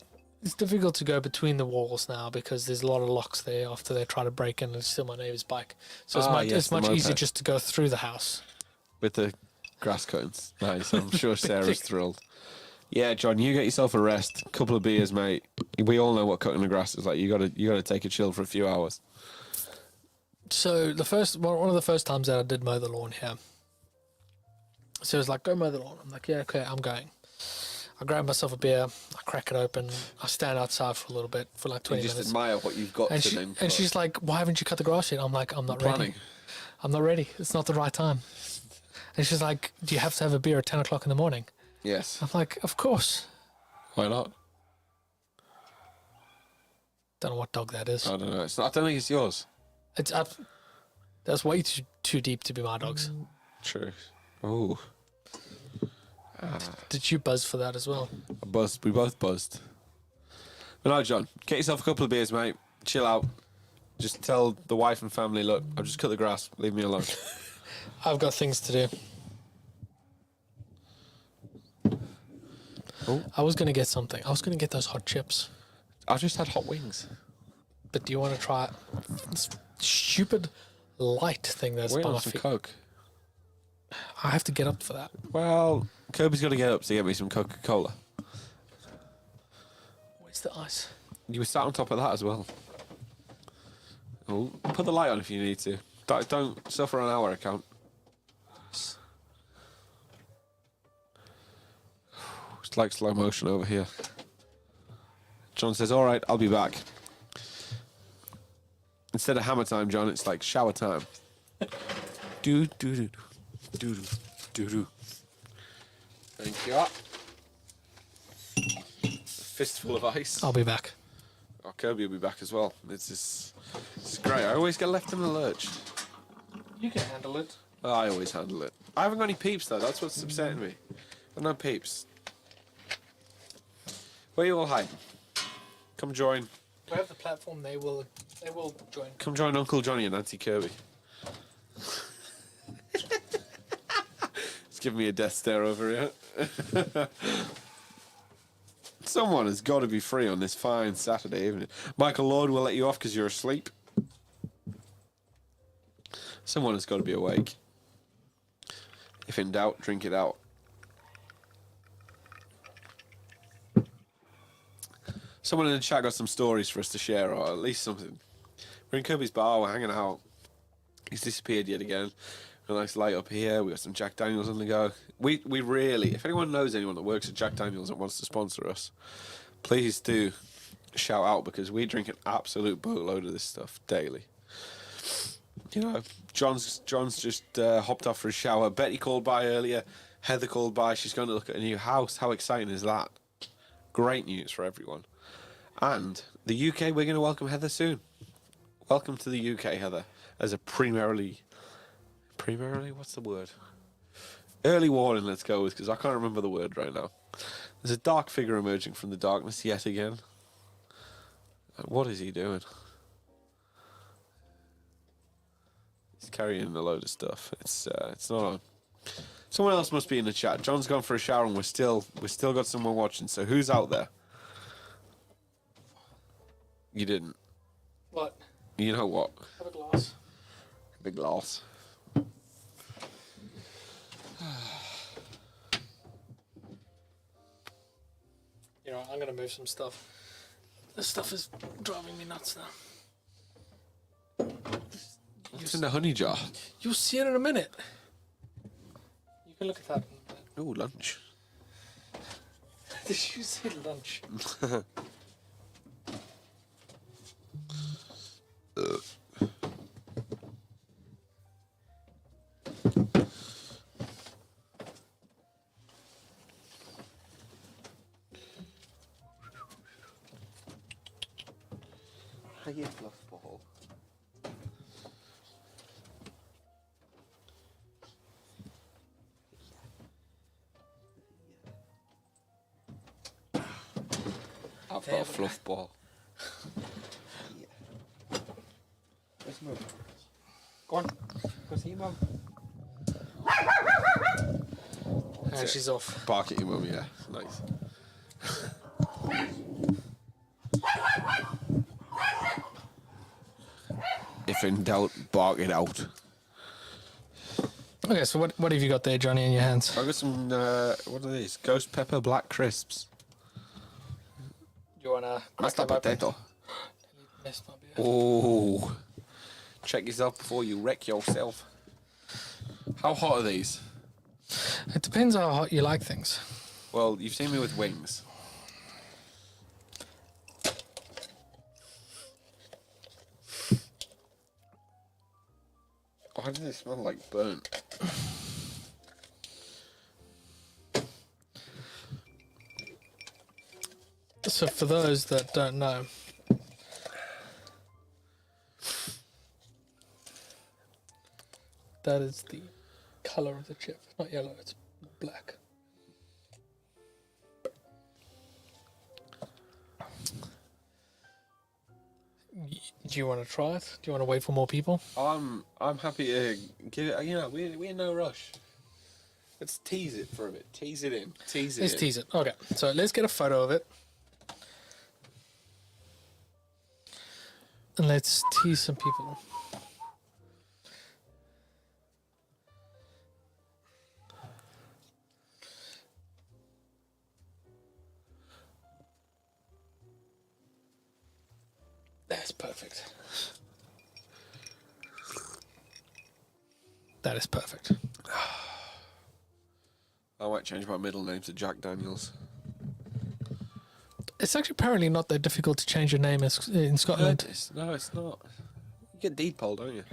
difficult to go between the walls now because there's a lot of locks there after they try to break in and steal my neighbour's bike. So it's the much easier moped. just to go through the house. With the grass cuttings. Nice. I'm sure Sarah's thrilled. Yeah, John, you get yourself a rest. A couple of beers, mate. We all know what cutting the grass is like. You gotta take a chill for a few hours. So one of the first times that I did mow the lawn here. So it was like, go mow the lawn. I'm like, yeah, okay, I'm going. I grab myself a beer, I crack it open, I stand outside for a little bit, for like 20 You just minutes. admire what you've got And, to then. and she's like, why haven't you cut the grass yet? I'm like, I'm not ready. planning. I'm not ready. It's not the right time. And she's like, do you have to have a beer at 10 o'clock in the morning? Yes. I'm like, of course. Why not? Don't know what dog that is. I don't know. I don't think it's yours. It's up. That's way too deep to be my dog's. True. Oh. Did you buzz for that as well? I buzzed. We both buzzed. But no, John, get yourself a couple of beers, mate. Chill out. Just tell the wife and family, look, I've just cut the grass. Leave me alone. I've got things to do. Oh. I was going to get something. I was going to get those hot chips. I just had hot wings. But do you want to try this stupid light thing that's Wait by on my some feet? Coke. I have to get up for that. Well, Kirby's got to get up to get me some Coca-Cola. Where's the ice? You were sat on top of that as well. Oh, put the light on if you need to. Don't suffer on our account. It's like slow motion over here. John says, all right, I'll be back. Instead of hammer time, John, it's like shower time. Do, do, do, do, do, do, do. Thank you. A fistful of ice. I'll be back. Oh, Kirby will be back as well. This is great. I always get left in the lurch. You can handle it. Oh, I always handle it. I haven't got any peeps though. That's what's upsetting me. I've no peeps. Where are you all hiding? Come join. We have the platform. They will join. Come join Uncle Johnny and Auntie Kirby. It's giving me a death stare over here. Someone has got to be free on this fine Saturday evening. Michael Lord will let you off because you're asleep. Someone has got to be awake. If in doubt, drink it out. Someone in the chat got some stories for us to share, or at least something. We're in Kirby's bar, we're hanging out. He's disappeared yet again. A nice light up here. We got some Jack Daniels on the go. We really, if anyone knows anyone that works at Jack Daniels and wants to sponsor us, please do shout out because we drink an absolute boatload of this stuff daily. You know, John's just hopped off for a shower. Betty called by earlier. Heather called by. She's going to look at a new house. How exciting is that? Great news for everyone. And The UK, we're going to welcome Heather soon. Welcome to the UK, Heather, as a primarily, what's the word? Early warning, let's go with, because I can't remember the word right now. There's a dark figure emerging from the darkness yet again. What is he doing? He's carrying a load of stuff. It's not on. Someone else must be in the chat. John's gone for a shower and we're still got someone watching. So who's out there? You didn't. What? You know what? Have a glass. Big glass. You know, I'm gonna move some stuff. This stuff is driving me nuts now. What's in the honey jar? You'll see it in a minute. You can look at that. Oh, lunch. Did you say lunch? Hiya, fluff ball. I've got a fluff ball. Let's move. Go on. Go see your mum. And she's off. Bark at your mum, yeah. Nice. If in doubt, bark it out. Okay, so what have you got there, Johnny, in your hands? I got some, what are these? Ghost pepper black crisps. You wanna Mashed potato. Missed my beer. Oh. Check yourself before you wreck yourself. How hot are these? It depends how hot you like things. Well, you've seen me with wings. Why do they smell like burnt? So for those that don't know, that is the color of the chip. Not yellow, it's black. Do you want to try it? Do you want to wait for more people? I'm happy to give it. You know, we're in no rush. Let's tease it for a bit. Tease it in. Tease it. Let's in. tease it. Okay, so let's get a photo of it. And let's tease some people. That's perfect. That is perfect. I might change my middle name to Jack Daniels. It's actually apparently not that difficult to change your name in Scotland. No, it's not. You get deed poll, don't you?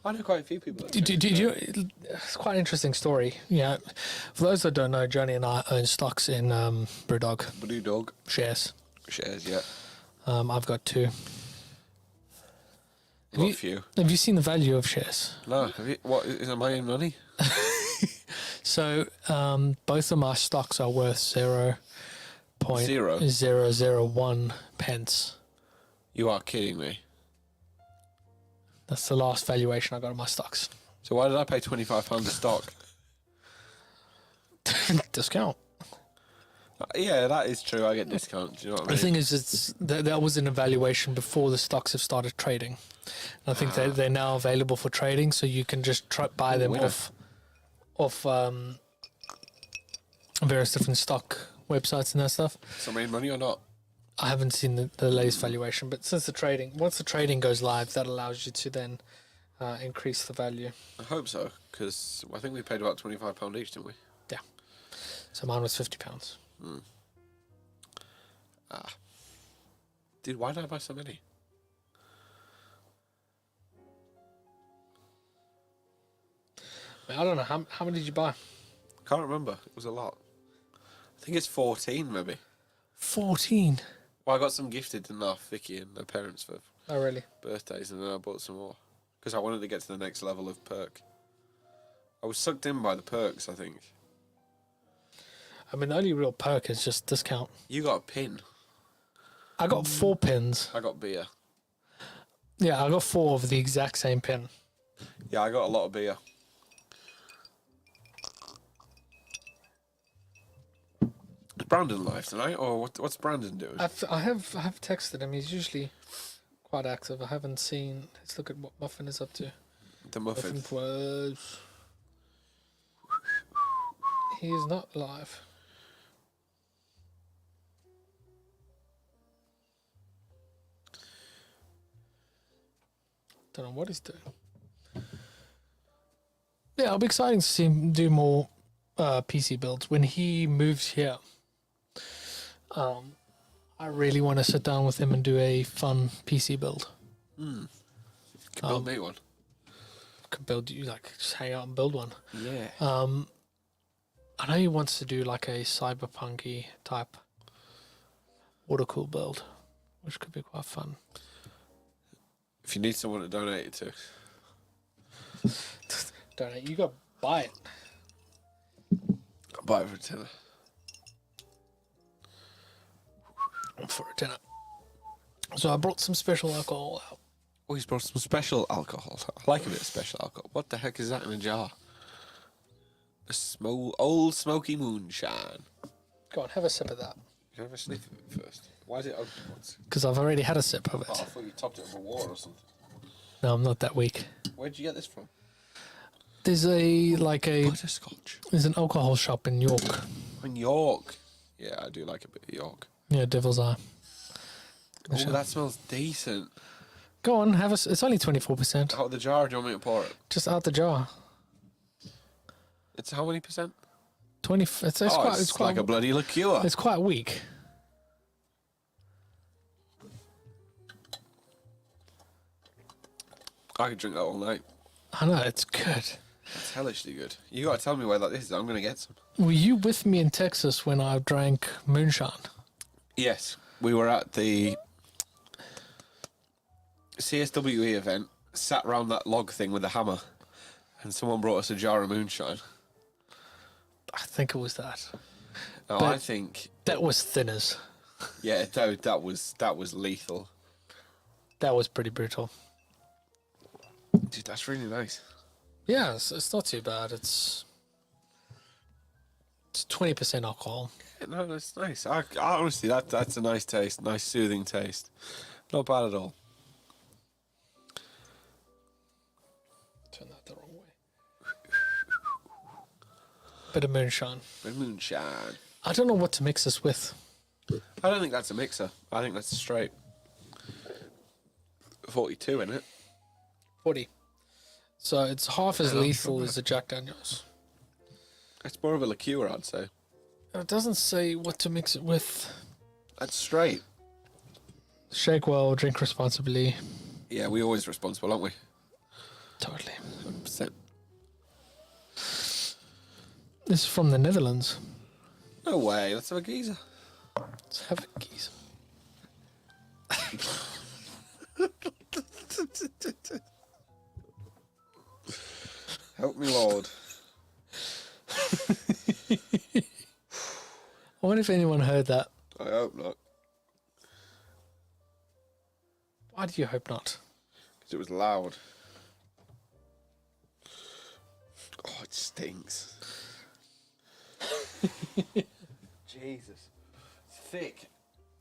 I know quite a few people. Did you? It's quite an interesting story. Yeah, for those that don't know, Johnny and I own stocks in Brewdog Blue Dog shares. shares, yeah. I've got two. Got a few. Have you seen the value of shares? No, have you? What is it? My own money? So both of my stocks are worth 0.001 pence. You are kidding me. That's the last valuation I got of my stocks. So why did I pay £25 a stock? Discount. Yeah, that is true. I get discounts. Do you know what I mean? The thing is, that was an evaluation before the stocks have started trading. And I think they're now available for trading, so you can just buy them Winner. off various different stock websites and that stuff. So I made money or not? I haven't seen the latest valuation, but once the trading goes live, that allows you to then increase the value. I hope so, because I think we paid about £25 each, didn't we? Yeah. So mine was £50. Dude, why did I buy so many? I don't know how many did you buy? Can't remember. It was a lot. I think it's 14, maybe. 14. Well, I got some gifted to off Vicky and her parents for Oh, really? birthdays, and then I bought some more because I wanted to get to the next level of perk. I was sucked in by the perks, I think. I mean, the only real perk is just discount. You got a pin. I got 4 pins. I got beer. Yeah, I got 4 of the exact same pin. Yeah, I got a lot of beer. Is Brandon live tonight, or what's Brandon doing? I have texted him. He's usually quite active. I haven't seen. Let's look at what Muffin is up to. The muffin. Muffin was. He is not live. Don't know what he's doing. Yeah, it'll be exciting to see him do more PC builds when he moves here. I really want to sit down with him and do a fun PC build. Can build me one. Could build you like just hang out and build one. Yeah. I know he wants to do like a cyberpunky type water cool build, which could be quite fun. If you need someone to donate it to, Don't you got buy it. I'll buy it for a tenner. For a dinner. So I brought some special alcohol out. Oh, he's brought some special alcohol. I like a bit of special alcohol. What the heck is that in a jar? A old smoky moonshine. Go on, have a sip of that. You can have a sniff of it first. Why is it open once? Because I've already had a sip of Oh, I it. thought you topped it with water or something. No, I'm not that weak. Where'd you get this from? There's Butterscotch. there's an alcohol shop in York. In York. Yeah, I do like a bit of York. Yeah, Devil's Eye. Oh, that smells decent. Go on, have a. It's only 24%. Out of the jar, do you want me to pour it? Just out the jar. It's how many percent? 20. It's quite like a bloody liqueur. It's quite weak. I could drink that all night. I know it's good. It's hellishly good. You gotta tell me where that is. I'm gonna get some. Were you with me in Texas when I drank moonshine? Yes, we were at the CSWE event, sat round that log thing with a hammer, and someone brought us a jar of moonshine. I think it was that. Now, But- I think, That was thinners. yeah, that was lethal. That was pretty brutal. Dude, that's really nice. Yeah, it's not too bad. It's 20% alcohol. Yeah, no, that's nice. I honestly, that's a nice taste, nice soothing taste. Not bad at all. Turn that the wrong way. Bit of moonshine. Red moonshine. I don't know what to mix this with. I don't think that's a mixer. I think that's straight. 42 in it. 40. So it's half as Yeah, that's lethal not as the Jack Daniels. It's more of a liqueur, I'd say. It doesn't say what to mix it with. That's straight. Shake well, drink responsibly. Yeah, we're always responsible, aren't we? Totally. 100%. This is from the Netherlands. No way. Let's have a geezer. Let's have a geese. Help me, Lord. I wonder if anyone heard that. I hope not. Why do you hope not? Because it was loud. Oh, it stinks. Jesus. It's thick.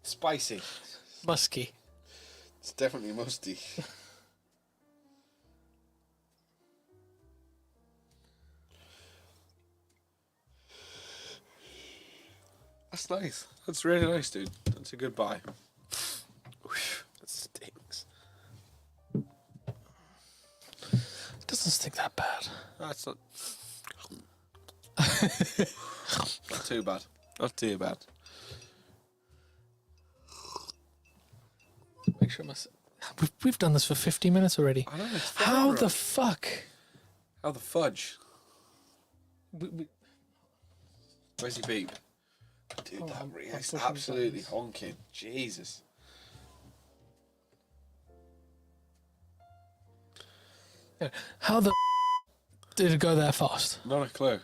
Spicy. Musky. It's definitely musty. That's nice. That's really nice, dude. That's a good buy. That stinks. It doesn't stink that bad. That's not. Not too bad. Not too bad. Make sure we've done this for 50 minutes already. I know. It's How fine, the bro. fuck? How the fudge? We, Where's your beep? Dude, Oh, that I'm is pushing absolutely buttons. honking. Jesus. How the did it go that fast? Not a clue.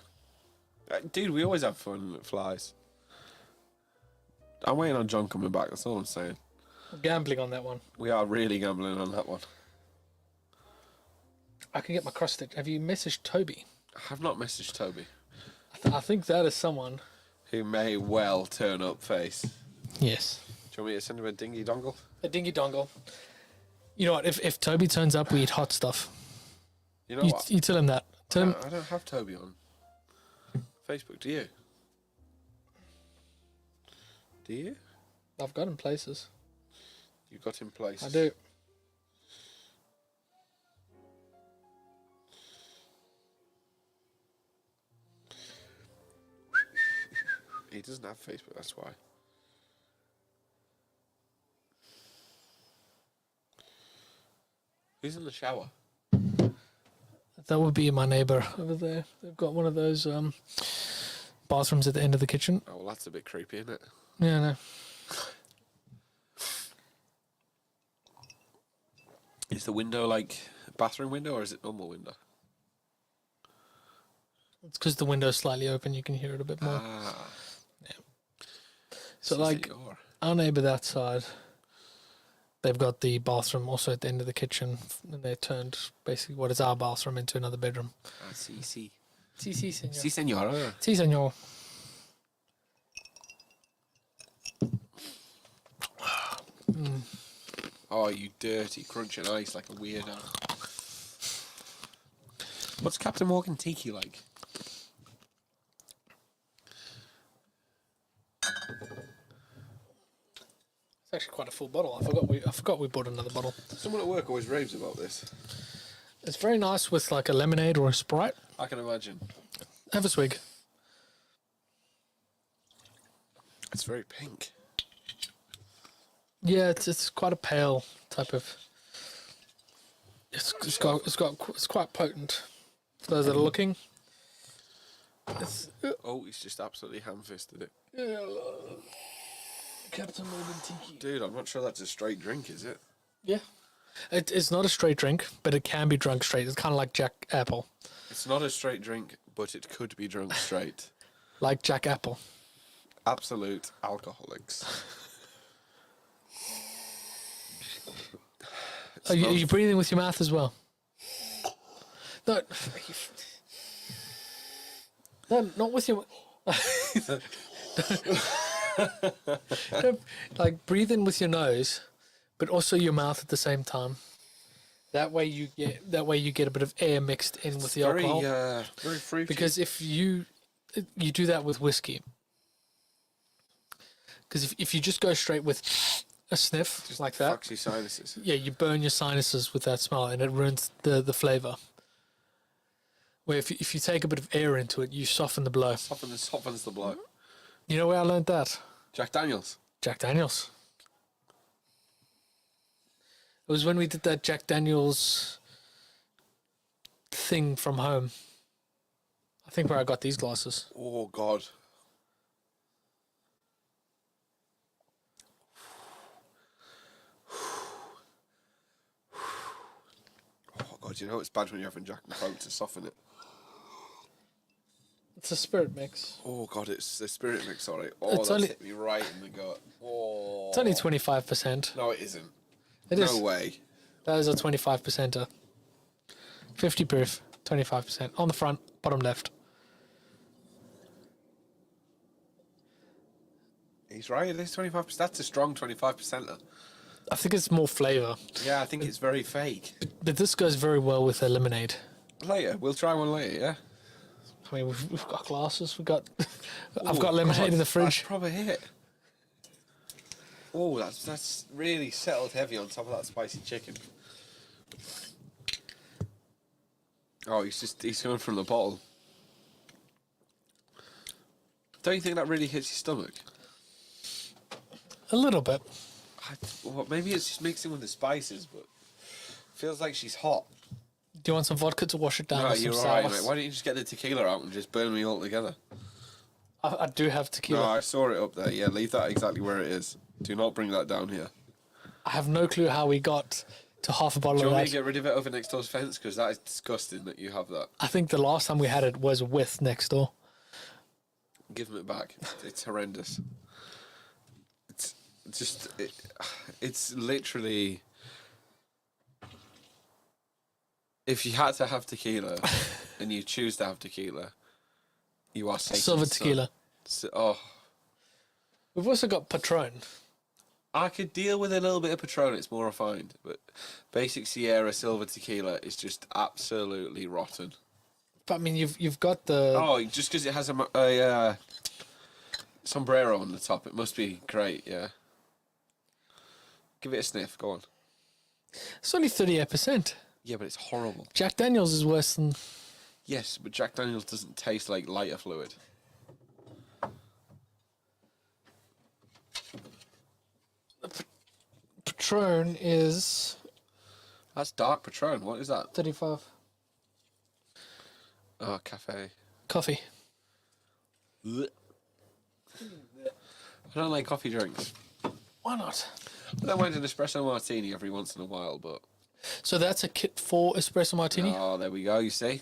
Dude, we always have fun when it flies. I'm waiting on John coming back, that's all I'm saying. Gambling on that one. We are really gambling on that one. I can get my cross stitch. Have you messaged Toby? I have not messaged Toby, I think that is someone. who may well turn up face. Yes. Do you want me to send him a dingy dongle? A dingy dongle. You know what? If Toby turns up, we eat hot stuff. You know You, what? you tell him that. Tell him. I don't have Toby on Facebook, do you? Do you? I've got him places. You got him placed. I do. He doesn't have Facebook, that's why. Who's in the shower? That would be my neighbour over there. They've got one of those bathrooms at the end of the kitchen. Oh, well, that's a bit creepy, isn't it? Yeah, no. Is the window like a bathroom window or is it normal window? It's because the window's slightly open. You can hear it a bit more. Ah. So, Says like, that you are. our neighbour that side, they've got the bathroom also at the end of the kitchen, and they turned basically what is our bathroom into another bedroom. Ah, sí, sí. Si, si, senor. Sí, señora. Si, senor. Oh, you dirty, crunching ice like a weirdo. What's Captain Morgan Tiki like? It's actually quite a full bottle. I forgot we bought another bottle. Someone at work always raves about this. It's very nice with like a lemonade or a Sprite. I can imagine. Have a swig. It's very pink. Yeah, it's quite a pale type of. It's quite potent. For those that are looking. It's, Oh, he's just absolutely ham-fisted it. Captain Morgan Tiki. Dude, I'm not sure that's a straight drink, is it? Yeah. It's not a straight drink, but it can be drunk straight. It's kind of like Jack Apple. It's not a straight drink, but it could be drunk straight. Like Jack Apple. Absolute alcoholics. Are you breathing with your mouth as well? No. No, not with your... No, like, breathe in with your nose, but also your mouth at the same time. That way you get a bit of air mixed in with the alcohol. Very fruity. Because if you do that with whiskey, because if you just go straight with a sniff just like that, fucks your sinuses. yeah, you burn your sinuses with that smell, and it ruins the flavor. Where if you take a bit of air into it, you soften the blow. Softens the blow. You know where I learned that? Jack Daniels. Jack Daniels. It was when we did that Jack Daniels thing from home. I think where I got these glasses. Oh, God. Oh, God, you know it's bad when you're having Jack and Coke to soften it. It's a spirit mix. Oh, God, it's the spirit mix, sorry. Oh, It's that's only- hit me right in the gut. Oh. It's only 25%. No, it isn't. It is. No way. That is a 25%er. 50 proof, 25%. On the front, bottom left. He's right, it is 25%. That's a strong 25%er. I think it's more flavour. Yeah, I think it's very fake. But this goes very well with a lemonade. Later, we'll try one later, yeah? I mean, we've got glasses. I've Oh, got lemonade God, in the That's fridge. proper hit. Oh, that's really settled heavy on top of that spicy chicken. Oh, he's coming from the bottle. Don't you think that really hits your stomach? A little bit. Well, maybe it's just mixing with the spices, but feels like she's hot. Do you want some vodka to wash it down? No, with some you're alright, sours? mate. Why don't you just get the tequila out and just burn me all together? I do have No, tequila. I saw it up there. Yeah, leave that exactly where it is. Do not bring that down here. I have no clue how we got to half a bottle Do you of want me that. to get rid of it over next door's fence? Because that is disgusting that you have that. I think the last time we had it was with next door. Give them it back. It's horrendous. It's just... it's literally... If you had to have tequila, and you choose to have tequila, you are Satan's Silver son. tequila. Oh, We've also got Patron. I could deal with a little bit of Patron. It's more refined, but basic Sierra Silver tequila is just absolutely rotten. But I mean, you've got the Oh, just because it has a sombrero on the top, it must be great. Yeah. Give it a sniff. Go on. it's only 38%. Yeah, but it's horrible. Jack Daniels is worse than. Yes, but Jack Daniels doesn't taste like lighter fluid. Patron is That's dark Patron. What is that? 35. Oh, cafe. Coffee. I don't like coffee drinks. Why not? I don't mind an espresso martini every once in a while, but... So that's a kit for espresso martini. Oh, there we go, you see?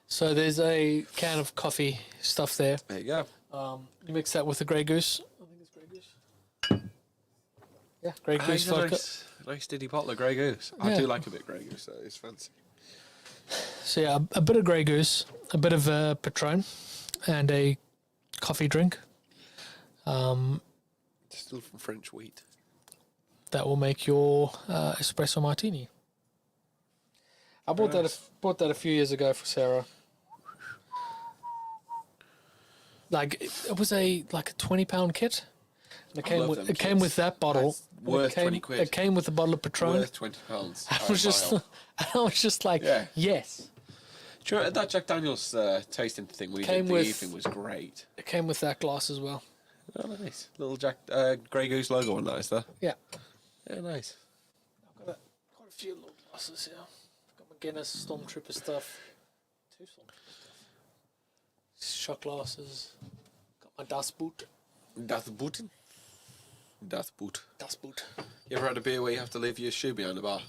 So there's a can of coffee stuff there. There you go. You mix that with the Grey Goose. I think it's Grey Goose. Yeah, Grey Goose vodka. Nice diddy bottle of Grey Goose. I Yeah. do like a bit of Grey Goose, though. It's fancy. So yeah, a bit of Grey Goose, a bit of Patron, and a coffee drink. Still from French wheat. That will make your espresso martini. I bought that a few years ago for Sarah. Like it was a £20 kit. And it came love with them it came kits. with that bottle. That's worth it came, 20 quid. It came with a bottle of Patron. Worth £20. I was just like, Yeah. yes. Do you know that Jack Daniels tasting thing we Came did the with- evening was great. It came with that glass as well. Oh, nice. Little Jack Grey Goose logo on that, is there? Yeah. Yeah, nice. I've got quite a few little glasses here. I've got my Guinness Stormtrooper stuff. 2 Stormtrooper stuff. Shot glasses. Got my Das Boot. Das Booten? Das Boot. Das Boot. You ever had a beer where you have to leave your shoe behind the bar?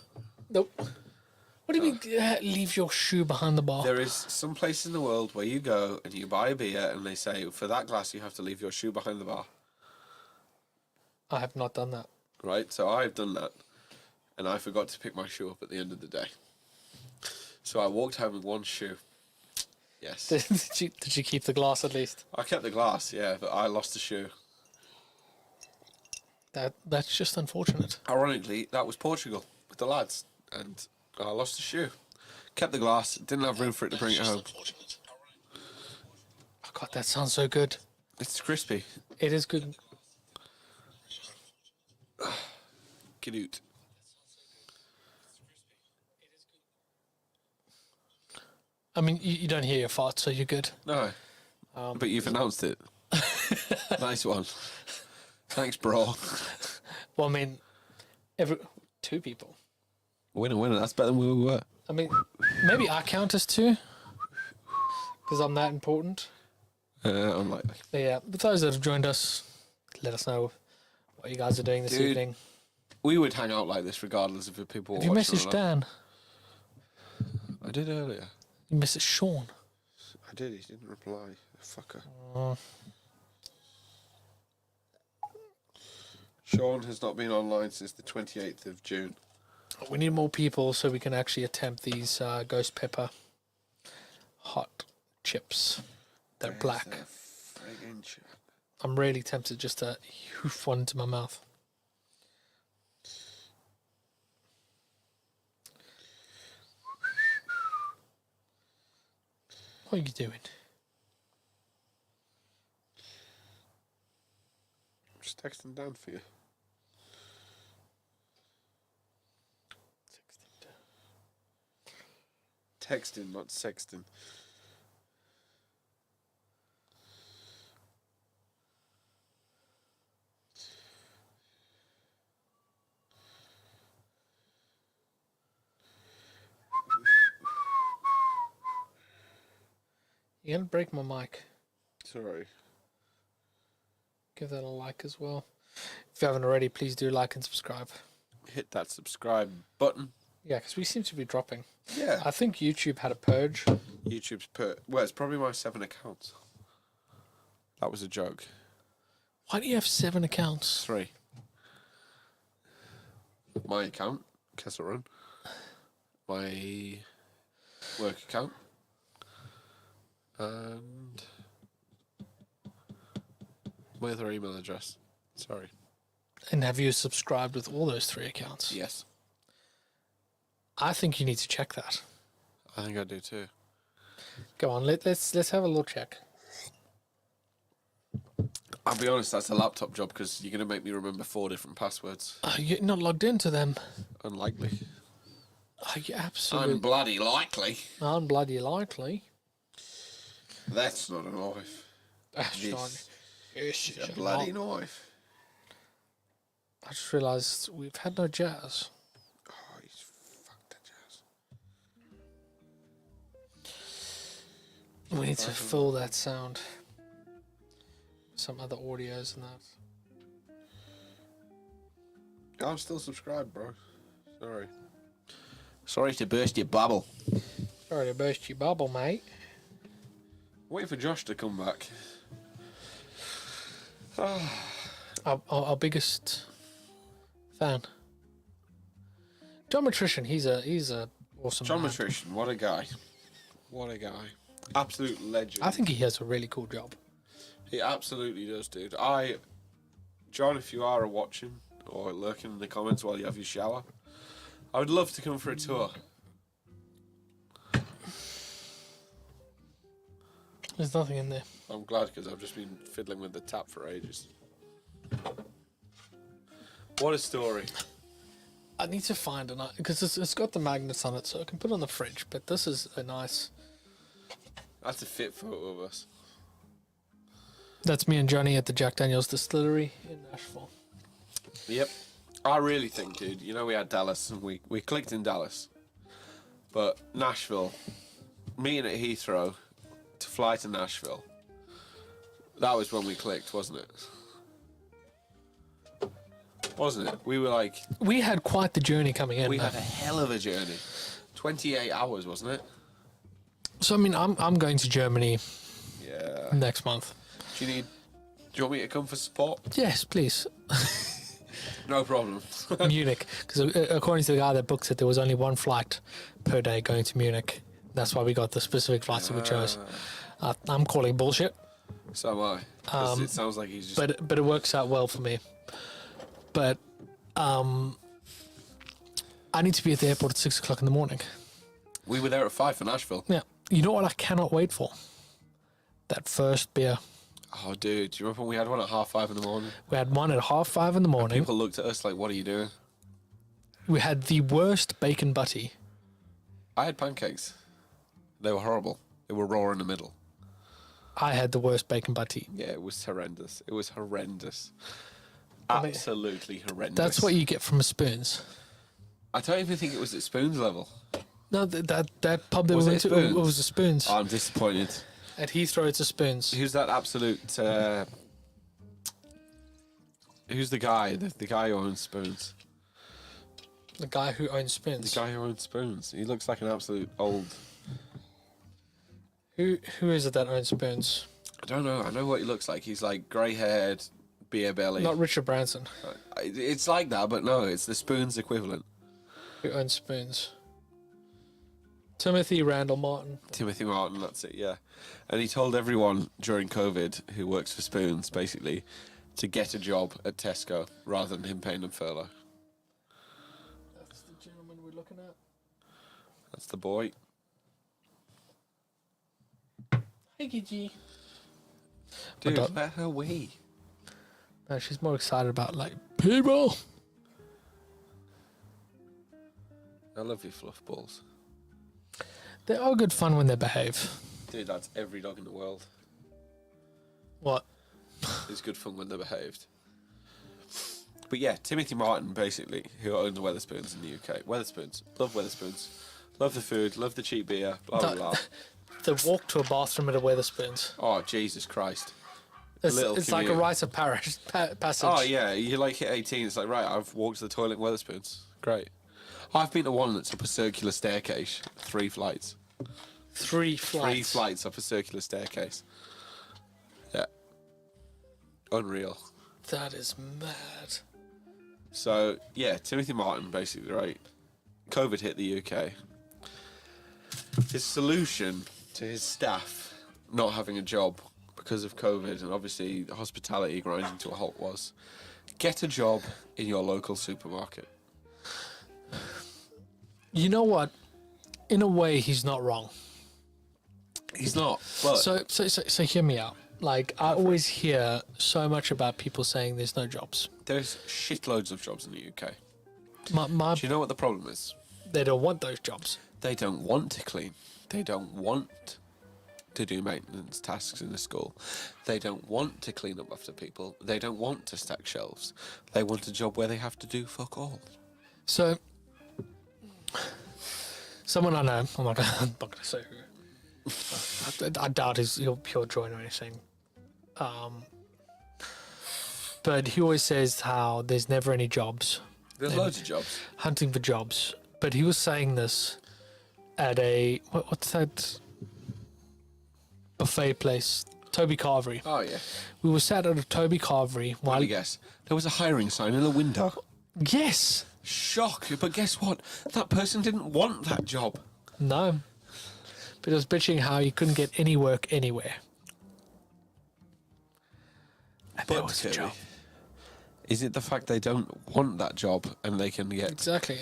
Nope. What do you mean leave your shoe behind the bar? There is some place in the world where you go and you buy a beer and they say, for that glass you have to leave your shoe behind the bar. I have not done that. Right, so I've done that. And I forgot to pick my shoe up at the end of the day. So I walked home with one shoe. Yes. Did you keep the glass at least? I kept the glass, yeah, but I lost the shoe. That's just unfortunate. Ironically, that was Portugal with the lads. And I lost the shoe. Kept the glass, didn't have room for it to bring it home. Oh God, that sounds so good. It's crispy. It is good. Canute. I mean, you don't hear your farts, so you're good. No. But you've announced it. Nice one. Thanks, bro. Well, I mean, 2 people. Winner, winner. That's better than we were. I mean, maybe I count as 2 because I'm that important. Unlikely. But yeah, but those that have joined us, let us know what you guys are doing this Dude, evening. We would hang out like this regardless of if people were Have you watching or messaged not. Dan? I did earlier. You messaged Sean. I did. He didn't reply. Fucker. Sean has not been online since the 28th of June. We need more people so we can actually attempt these ghost pepper hot chips. They're black. Friggin' chip. I'm really tempted just to hoof one into my mouth. What are you doing? I'm just texting down for you. Texting, not sexting. You're gonna break my mic. Sorry. Give that a like as well. If you haven't already, please do like and subscribe. Hit that subscribe button. Yeah, because we seem to be dropping. Yeah. I think YouTube had a purge. YouTube's well, it's probably my 7 accounts. That was a joke. Why do you have 7 accounts? 3. My account, Kessel Run. My work account. And my other email address. Sorry. And have you subscribed with all those 3 accounts? Yes. I think you need to check that. I think I do too. Go on, let's have a little check. I'll be honest, that's a laptop job because you're going to make me remember 4 different passwords. You're not logged into them. Unlikely. You absolutely Unbloody likely. unbloody likely. That's not a knife. That's This not. This is is a bloody not. knife. I just realised we've had no jazz. Oh, he's fucked the jazz. We need to fill that sound. Some other audios and that. I'm still subscribed, bro. Sorry. Sorry to burst your bubble. Sorry to burst your bubble, mate. Waiting for Josh to come back. Our biggest fan. John Matrician, he's a awesome John man. Matrician, what a guy. What a guy. Absolute legend. I think he has a really cool job. He absolutely does, dude. John, if you are watching or lurking in the comments while you have your shower, I would love to come for a tour. There's nothing in there. I'm glad because I've just been fiddling with the tap for ages. What a story. I need to find a because it's got the magnets on it, so I can put it on the fridge. But this is a nice. That's a fit photo of us. That's me and Johnny at the Jack Daniel's distillery in Nashville. Yep. I really think, dude, you know we had Dallas and we clicked in Dallas. But Nashville, meeting at Heathrow to fly to Nashville, that was when we clicked, wasn't it? Wasn't it? We were like... We had quite the journey coming in. We though. had a hell of a journey. 28 hours, wasn't it? So I mean, I'm going to Germany Yeah. next month. Do you want me to come for support? Yes, please. No problem. Munich, because according to the guy that booked it, there was only 1 flight per day going to Munich. That's why we got the specific flights that we chose. I'm calling bullshit, So am I. 'Cause it sounds like he's just... but it works out well for me. But I need to be at the airport at 6 o'clock in the morning. We were there at 5 for Nashville. Yeah, you know what I cannot wait for? That first beer. Oh, dude, do you remember when we had one at 5:30 in the morning? We had one at 5:30 in the morning. People looked at us like, what are you doing? We had the worst bacon butty. I had pancakes. They were horrible. They were raw in the middle. I had the worst bacon butty. Yeah, it was horrendous. It was horrendous. I mean, Absolutely horrendous. That's what you get from a Spoons. I don't even think it was at Spoon's level. No, that pub that Was we it went to, Spoons? it was a Spoons. I'm disappointed. At Heathrow, it's a Spoons. Who's that absolute... who's the guy? The guy who owns Spoons. The guy who owns Spoons. The guy who owns Spoons. He looks like an absolute old... Who is it that owns Spoons? I don't know. I know what he looks like. He's like grey-haired, beer belly. Not Richard Branson. It's like that, but no, it's the Spoons equivalent. Who owns Spoons? Timothy Randall Martin. Timothy Martin, that's it, yeah. And he told everyone during COVID who works for Spoons, basically, to get a job at Tesco rather than him paying them furlough. That's the gentleman we're looking at. That's the boy. Hey, Gigi. Dude, dog- let her wee. No, she's more excited about, like, people. I love your fluff balls. They are good fun when they behave. Dude, that's every dog in the world. What? It's good fun when they're behaved. But yeah, Timothy Martin, basically, who owns Wetherspoons in the UK. Wetherspoons. Love Wetherspoons. Love the food, love the cheap beer, blah, blah, blah. The walk to a bathroom at a Wetherspoons. Oh, Jesus Christ. It's like a commute. rite of passage. Oh yeah, you like hit 18. It's like right, I've walked to the toilet in Wetherspoons. Great. I've been to one that's up a circular staircase, 3 flights. 3 flights. 3 flights up a circular staircase. Yeah. Unreal. That is mad. So yeah, Timothy Martin basically right. COVID hit the UK. His solution to his staff not having a job because of COVID and obviously hospitality grinding to a halt was get a job in your local supermarket. You know what? In a way, he's not wrong. He's not. But So hear me out. Like, I always hear so much about people saying there's no jobs. there's shitloads of jobs in the UK. My, Do you know what the problem is? they don't want those jobs. They don't want to clean. They don't want to do maintenance tasks in the school. They don't want to clean up after people. They don't want to stack shelves. They want a job where they have to do fuck all. So, someone I know, I'm not gonna say who. I doubt he'll join or anything. But he always says how there's never any jobs. There's And loads of jobs. hunting for jobs. But he was saying this at a what's that buffet place? Toby Carvery. Oh yeah. We were sat at a Toby Carvery Well, while I guess there was a hiring sign in the window. yes, Shock. But guess what? That person didn't want that job. no, but he was bitching how he couldn't get any work anywhere. And there But was a Kirby, job. is it the fact they don't want that job and they can get Exactly.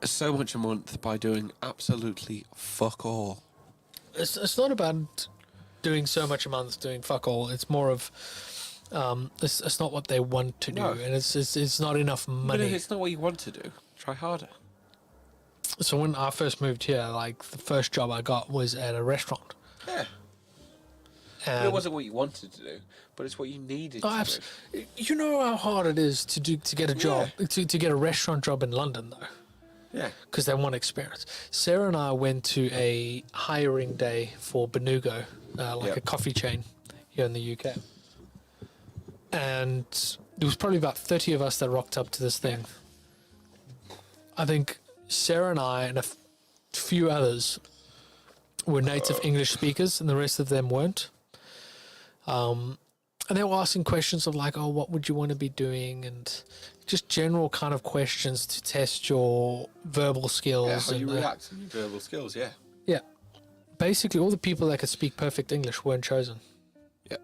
so much a month by doing absolutely fuck all? It's not about doing so much a month doing fuck all. It's more of it's not what they want to do, No. and it's not enough But money. if it's not what you want to do, try harder. So when I first moved here, like the first job I got was at a restaurant. Yeah. And It wasn't what you wanted to do, but it's what you needed oh, to do. you know how hard it is to get a job to get a restaurant job in London though, Yeah. because they want experience. Sarah and I went to a hiring day for Benugo, like Yep. a coffee chain here in the UK, and there was probably about 30 of us that rocked up to this thing. I think Sarah and I and a few others were native English speakers, and the rest of them weren't. And they were asking questions of like, oh, what would you want to be doing? And just general kind of questions to test your verbal Yeah, skills. how and you react and your verbal skills, yeah. yeah. Basically, all the people that could speak perfect English weren't chosen. Yeah.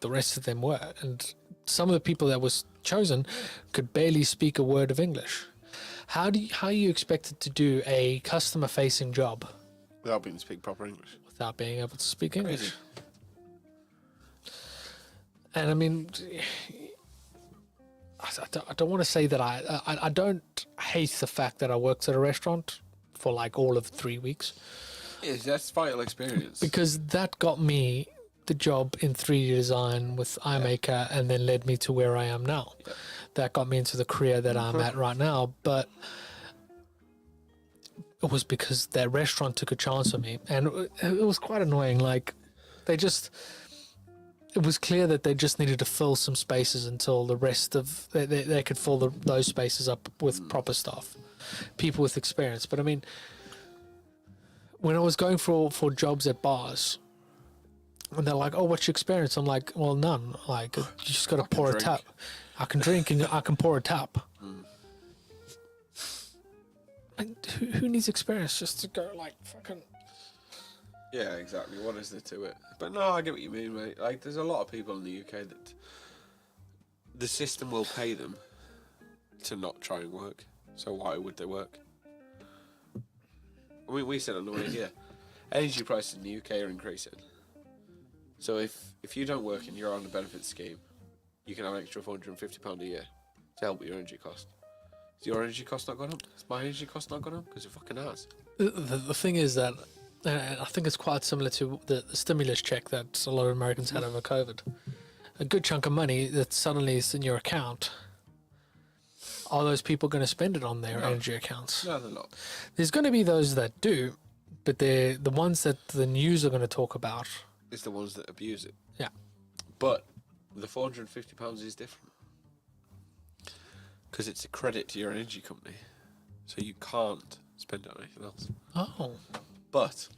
The rest of them were. And some of the people that was chosen could barely speak a word of English. How are you expected to do a customer-facing job Without being to speak proper English. without being able to speak English? Crazy. And I mean, I don't want to say that I don't hate the fact that I worked at a restaurant for like all of 3 weeks, Yeah, that's vital experience. because that got me the job in 3D design with iMaker and then led me to where I am now. Yeah. That got me into the career that I'm at right now. But it was because that restaurant took a chance on me, and it was quite annoying. Like it was clear that they just needed to fill some spaces until the rest of they could fill those spaces up with proper staff, people with experience. But I mean, when I was going for jobs at bars, and they're like, "Oh, what's your experience?" I'm like, "Well, none. Like, you just got to pour a drink. tap. I can drink and I can pour a tap." And who needs experience just to go like fucking? Yeah, exactly. What is there to it? But no, I get what you mean, mate. Like, there's a lot of people in the UK that the system will pay them to not try and work. So why would they work? I mean, we said on the way here, energy prices in the UK are increasing. So if you don't work and you're on the benefit scheme, you can have an extra £450 a year to help with your energy cost. Is your energy cost not gone up? Is my energy cost not gone up? Because it fucking has. The thing is that, and I think it's quite similar to the stimulus check that a lot of Americans had over COVID. A good chunk of money that suddenly is in your account. Are those people going to spend it on their energy accounts? No, they're not. There's going to be those that do, but they're the ones that the news are going to talk about is the ones that abuse it. Yeah. But the £450 is different. Because it's a credit to your energy company. So you can't spend it on anything else. Oh. But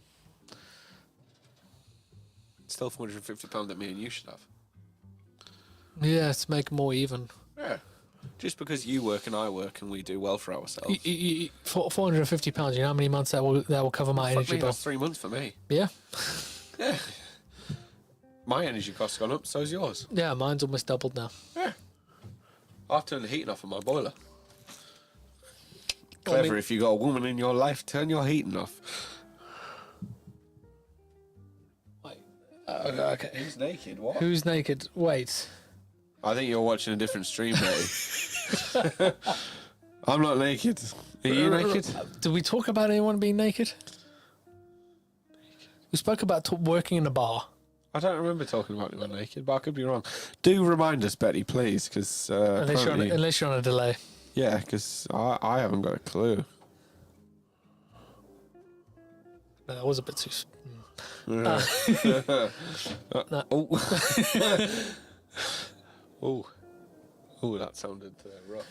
it's still £450 that me and you should have. Yeah, let's make more even. Yeah. Just because you work and I work and we do well for ourselves. For £450, you know how many months that will cover my Fuck energy me, bill? that's 3 months for me. Yeah. Yeah. My energy costs gone up, so's yours. Yeah, mine's almost doubled now. Yeah. I've turned the heating off on my boiler. Well, I Clever mean- if you got a woman in your life, turn your heating off. Okay. Who's naked? What? Who's naked? Wait. I think you're watching a different stream, mate. I'm not naked. Are you naked? Did we talk about anyone being naked? We spoke about working in a bar. I don't remember talking about anyone naked, but I could be wrong. Do remind us, Betty, please, because Unless you're on a delay. yeah, because I haven't got a clue. No, that was a bit too. Oh, oh, that sounded rough.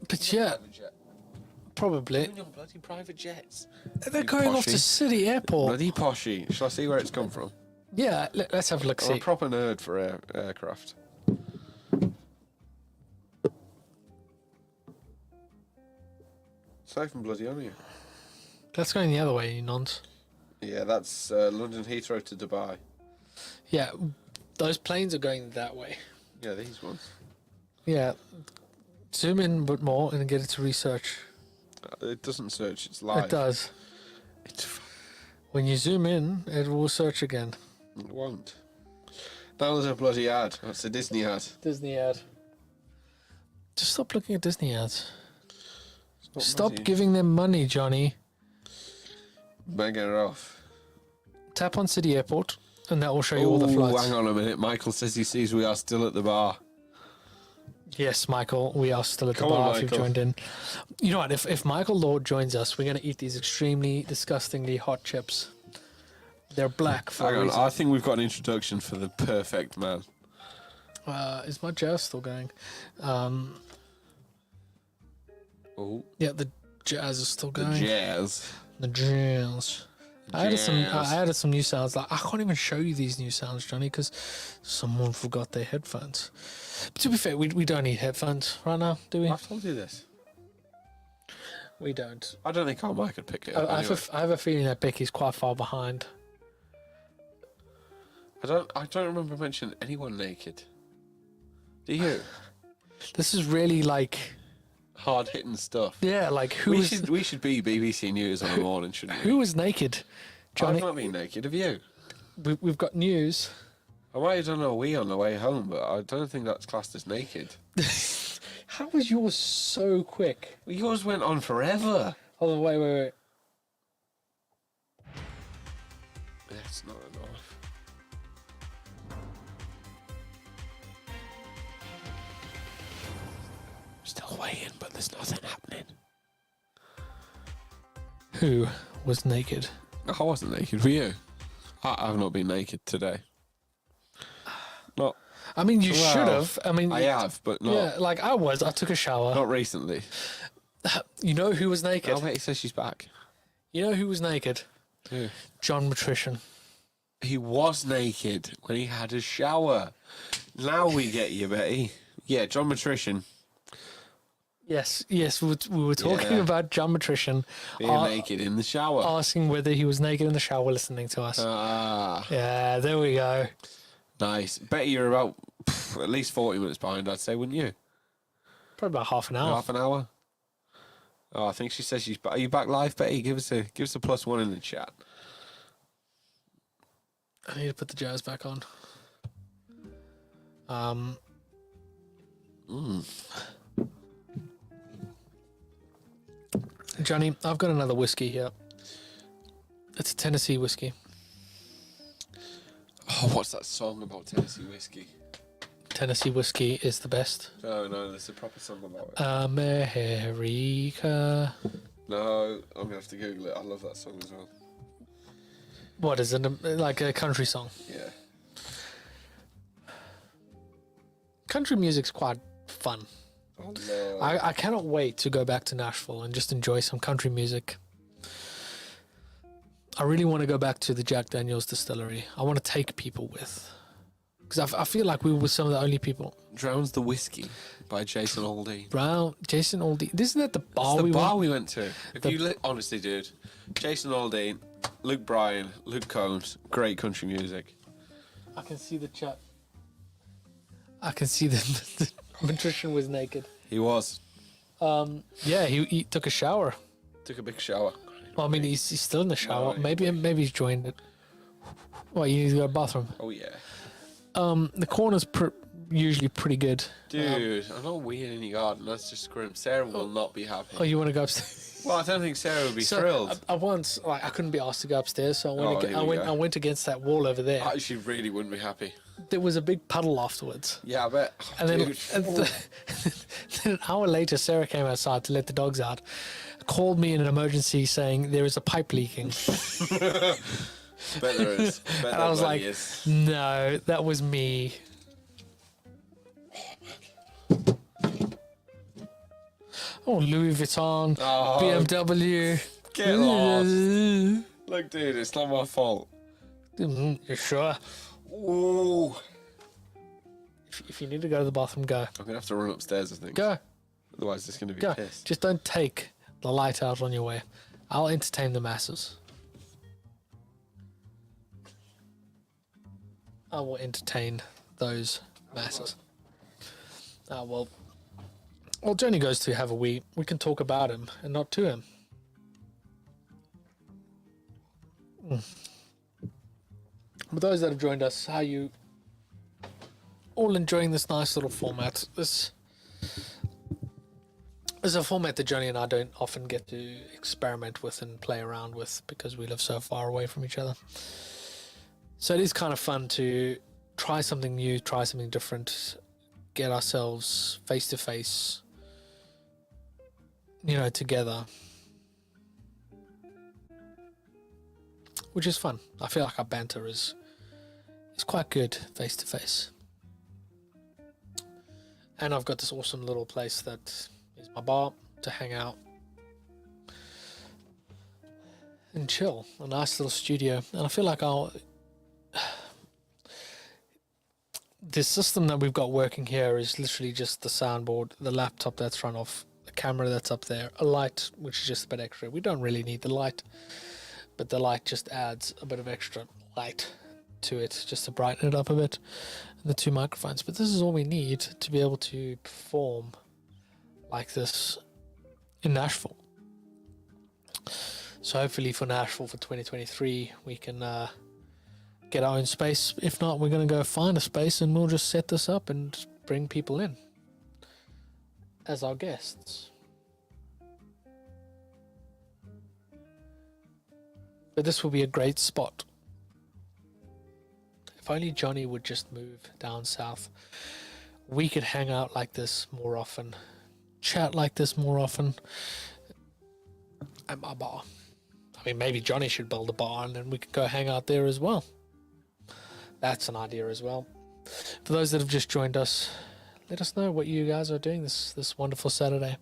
But yeah, probably. Doing your bloody private jets. They're going off to poshy. City Airport. Bloody poshy. Shall I see where it's come from? Yeah, let's have a look. I'm a See. proper nerd for aircraft. Safe and bloody on you. That's going the other way, you nonce. Yeah, that's London Heathrow to Dubai. Yeah, those planes are going that way. Yeah, these ones. Yeah. Zoom in a bit more and get it to research. It doesn't search, it's live. It does. It When you zoom in, it will search again. won't. That was a bloody ad. That's a Disney ad. Disney ad. Just stop looking at Disney ads. It's not Stop bloody- giving them money, Johnny. Better get it off. Tap on City Airport, and that will show you all the Ooh, flights. hang on a minute. Michael says he sees we are still at the bar. Yes, Michael, we are still at the Come on, bar if you've Michael. joined in. You know what? If Michael Lord joins us, we're going to eat these extremely disgustingly hot chips. They're black for Hang a on, reason. I think we've got an introduction for the perfect man. Is my jazz still going? Oh, Yeah, the jazz is still the going. jazz. The jazz. I added Jazz. some new sounds. Like I can't even show you these new sounds, Johnny, because someone forgot their headphones. But to be fair, we don't need headphones right now, do we? I've told you this. We don't. I don't think our mic could pick it I, up. I, Anyway. have a feeling that Becky's quite far behind. I don't remember mentioning anyone naked. Do you? This is really like, Hard hitting stuff. yeah, like who We was should be BBC News on the morning, shouldn't we? who was naked, Johnny? I've not been naked, have you? We've got news. I might have done a wee on the way home, but I don't think that's classed as naked. How was yours so quick? Well, yours went on forever. Hold on, wait. That's not enough. Still waiting, but there's nothing happening. Who was naked? I wasn't naked, were you? I've not been naked today. Not. I mean, you Well, should have. I mean, I have, but not. yeah, like I was. I took a shower. Not recently. You know who was naked? Oh wait, it says she's back. You know who was naked? Who? John Matrician. He was naked when he had a shower. Now we get you, Betty. Yeah, John Matrician Yes, we were talking Yeah. about John Matrician being naked in the shower. asking whether he was naked in the shower listening to us. Ah, Yeah, there we go. nice. Betty, you're about at least 40 minutes behind, I'd say, wouldn't you? Probably about half an hour. Half an hour. Oh, I think she says she's back. Are you back live, Betty? Give us a +1 in the chat. I need to put the jazz back on. Johnny, I've got another whiskey here. It's a Tennessee whiskey. Oh, what's that song about Tennessee whiskey? Tennessee whiskey is the best. No, there's a proper song about it. America. No, I'm gonna have to Google it. I love that song as well. What is it? Like a country song? Yeah. Country music's quite fun. Oh no. I cannot wait to go back to Nashville and just enjoy some country music. I really want to go back to the Jack Daniels distillery. I want to take people with. Because I feel like we were some of the only people. Drowns the Whiskey by Jason Aldean. Brown, Jason Aldean. Isn't that the bar It's the we bar went? we went to. If you honestly, dude, Jason Aldean, Luke Bryan, Luke Combs, great country music. I can see the chat. I can see the Patrician was naked. He was. Yeah, he took a shower. Took a big shower. Well, I mean, he's still in the shower. No, maybe he's joined it. Well, you need to go to the bathroom. Oh yeah. The corner's usually pretty good. Dude, I'm not weeing in your garden. That's just grim. Sarah will not be happy. Oh, you want to go upstairs? Well, I don't think Sarah would be So, thrilled. I once, like, I couldn't be asked to go upstairs, so here we go. I went against that wall over there. She really wouldn't be happy. There was a big puddle afterwards. Yeah, I bet. And then, Dude. then an hour later, Sarah came outside to let the dogs out, called me in an emergency saying there is a pipe leaking. Bet there is. Bet And I was like, is. no, that was me. Oh, Louis Vuitton, Oh, BMW. get lost. Look, dude, it's not my fault. You sure? Ooh. If you need to go to the bathroom, go. I'm gonna have to run upstairs, I think. Go. Otherwise, it's gonna be Go. pissed. Just don't take the light out on your way. I'll entertain the masses. I will entertain those masses. Well, Johnny goes to have a wee. We can talk about him and not to him. For those that have joined us, how you all enjoying this nice little format? This is a format that Johnny and I don't often get to experiment with and play around with because we live so far away from each other. So it is kind of fun to try something new, try something different, get ourselves face to face, together. Which is fun. I feel like our banter is quite good face to face. And I've got this awesome little place that is my bar to hang out and chill. A nice little studio. And I feel like this system that we've got working here is literally just the soundboard, the laptop that's run off, the camera that's up there, a light, which is just a bit extra. We don't really need the light, but the light just adds a bit of extra light to it, just to brighten it up a bit. And the two microphones. But this is all we need to be able to perform like this in Nashville. So hopefully for Nashville for 2023, we can get our own space. If not, we're going to go find a space and we'll just set this up and bring people in as our guests. But this will be a great spot. If only Johnny would just move down south, we could hang out like this more often, chat like this more often at my bar. I mean, maybe Johnny should build a bar and then we could go hang out there as well. That's an idea as well. For those that have just joined us, let us know what you guys are doing this wonderful Saturday.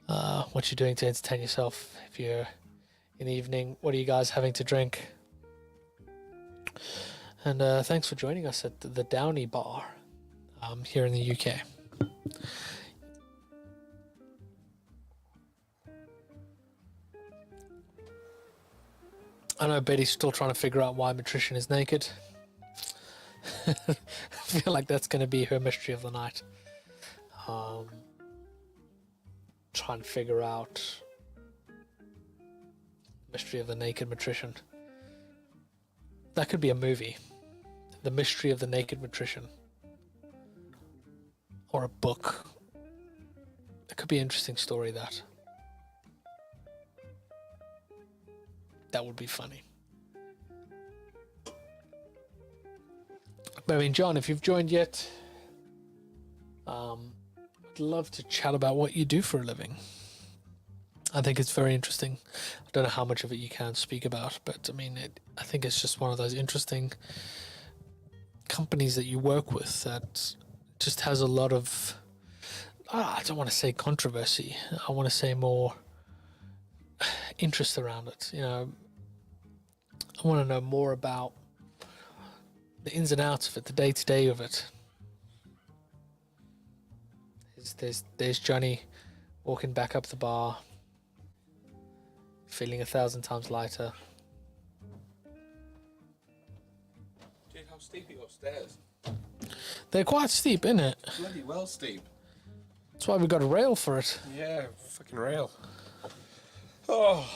What you're doing to entertain yourself. If you're in the evening, what are you guys having to drink? And thanks for joining us at the Downey Bar here in the UK. I know Betty's still trying to figure out why Matrician is naked. I feel like that's going to be her mystery of the night. Trying to figure out mystery of the naked Matrician. That could be a movie. The Mystery of the Naked Matrician. Or a book. That could be an interesting story, that. That would be funny. But I mean, John, if you've joined yet, I'd love to chat about what you do for a living. I think it's very interesting. I don't know how much of it you can speak about, but I mean, I think it's just one of those interesting companies that you work with that just has a lot of, I don't want to say controversy. I want to say more interest around it. You know, I want to know more about the ins and outs of it, the day-to-day of it. There's Johnny walking back up the bar, feeling 1,000 times lighter. Dude, how steep are your stairs? They're quite steep, isn't it? Bloody well steep. That's why we got a rail for it. Yeah, fucking rail. Oh.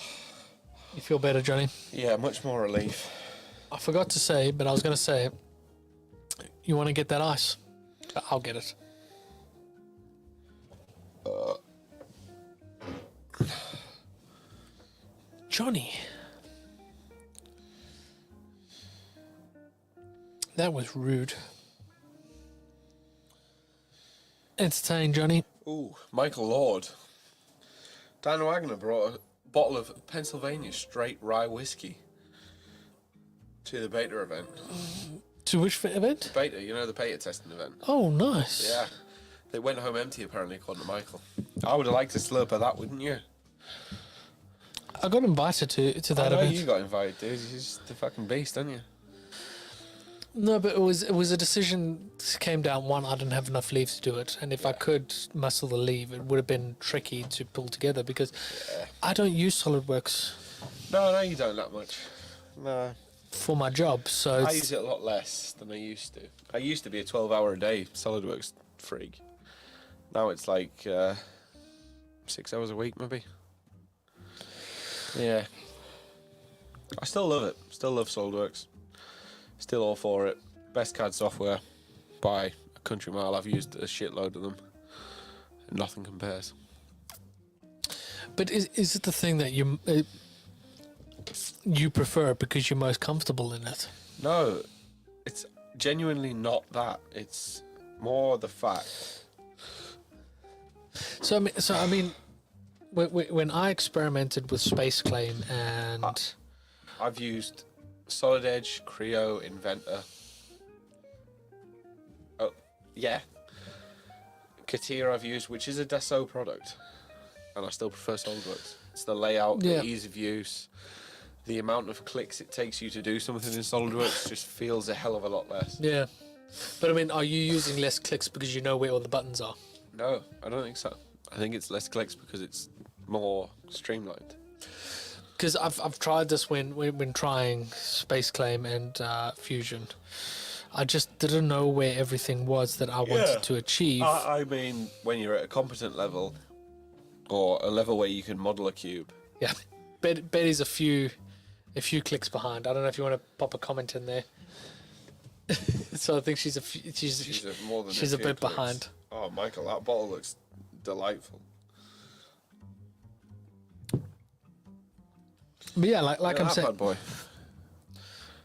You feel better, Johnny? Yeah, much more relief. I forgot to say, but I was going to say, you want to get that ice? I'll get it. Johnny. That was rude. Entertain, Johnny. Ooh, Michael Lord. Dan Wagner brought a bottle of Pennsylvania straight rye whiskey to the beta event. To which event? Beta, you know, the beta testing event. Oh, nice. Yeah. They went home empty, apparently, according to Michael. I would have liked to slurp of that, wouldn't you? I got invited to that I know event. you got invited, dude. You're just the fucking beast, aren't you? No, but it was a decision that came down. One, I didn't have enough leave to do it, and if I could muscle the leave, it would have been tricky to pull together because I don't use Solidworks No, you don't that much. No. for my job. So I it's- use it a lot less than I used to. I used to be a 12-hour-a-day Solidworks freak. Now it's like 6 hours a week, maybe. Yeah. I still love it. Still love SolidWorks. Still all for it. Best CAD software by a country mile. I've used a shitload of them. Nothing compares. But is it the thing that you prefer because you're most comfortable in it? No, it's genuinely not that. It's more the fact. So I mean, when I experimented with Space Claim and I've used Solid Edge, Creo, Inventor. Oh, yeah. Katia I've used, which is a Dassault product. And I still prefer SolidWorks. It's the layout, Yeah. the ease of use. The amount of clicks it takes you to do something in SolidWorks just feels a hell of a lot less. yeah, but I mean, are you using less clicks because you know where all the buttons are? No, I don't think so. I think it's less clicks because it's more streamlined. Because I've tried this when trying Space Claim and Fusion. I just didn't know where everything was that I wanted to achieve. I mean, when you're at a competent level, or a level where you can model a cube. Yeah, Betty's a few clicks behind. I don't know if you want to pop a comment in there. So I think she's More than she's a few bit clicks. behind. Oh, Michael, that bottle looks delightful. But yeah, like I'm That saying, bad boy.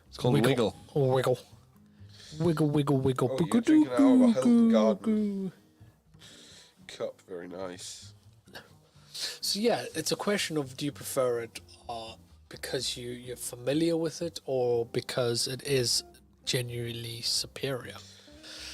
It's called Wiggle. Wiggle. Wiggle, wiggle, wiggle. Oh, you're drinking out of a Hilton Garden cup. Very nice. So yeah, it's a question of do you prefer it because you're familiar with it or because it is genuinely superior?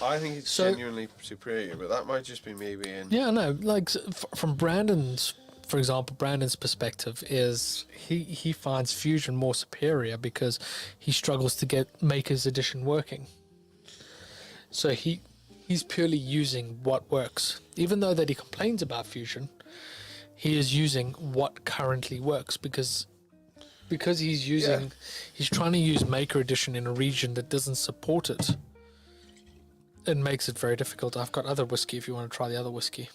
I think it's So- genuinely superior, but that might just be me being... Yeah, no, like from Brandon's, for example, Brandon's perspective is he finds Fusion more superior because he struggles to get Maker's Edition working. So he's purely using what works. Even though that he complains about Fusion, he is using what currently works because he's using he's trying to use Maker Edition in a region that doesn't support it. It makes it very difficult. I've got other whiskey if you want to try the other whiskey.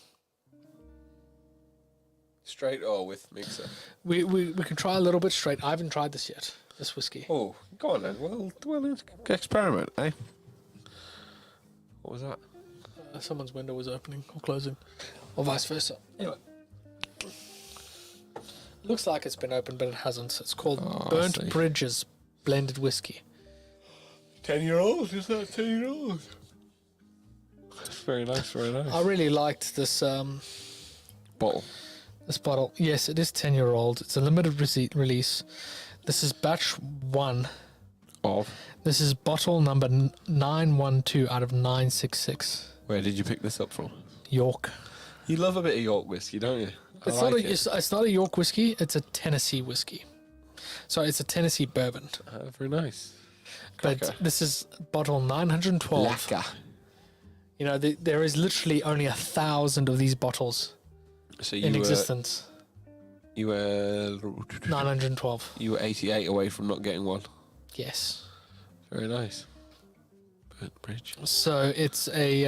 Straight or with mixer? We can try a little bit straight. I haven't tried this yet. This whiskey. Oh, go on then. Well, let's experiment, eh? What was that? Someone's window was opening or closing, or vice versa. Anyway, looks like it's been opened, but it hasn't. It's called I Burnt see. Bridges Blended Whiskey. 10-year-old? Is that 10-year-old? Very nice, very nice. I really liked this Bottle. This bottle, yes, it is 10-year-old. It's a limited release. This is batch 1. Of? This is bottle number 912 out of 966. Where did you pick this up from? York. You love a bit of York whiskey, don't you? It's not a York whiskey. It's a Tennessee whiskey. So it's a Tennessee bourbon. Very nice. But Cracker. this is bottle 912. Lacquer. You know, there is literally only 1,000 of these bottles So in existence. You were 912. You were 88 away from not getting one. Yes. Very nice. Burnt Bridge. So it's a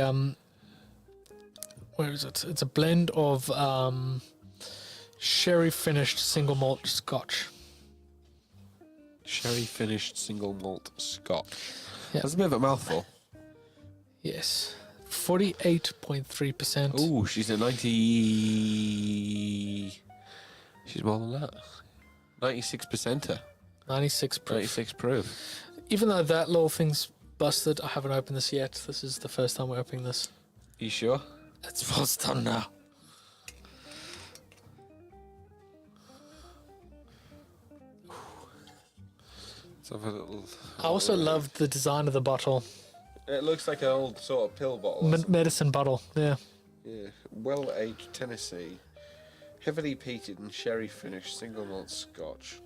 where is it? It's a blend of sherry finished single malt scotch. Sherry finished single malt Scotch. Yeah. That's a bit of a mouthful. Yes. 48.3%. Ooh, she's a 90. She's more than that. 96%er. 96 proof. 96 proof. Even though that little thing's busted, I haven't opened this yet. This is the first time we're opening this. You sure? It's almost done now. Let's have a little. I also love the design of the bottle. It looks like an old sort of pill bottle. Medicine bottle, yeah. Yeah. Well aged Tennessee. Heavily peated and sherry finished single malt Scotch.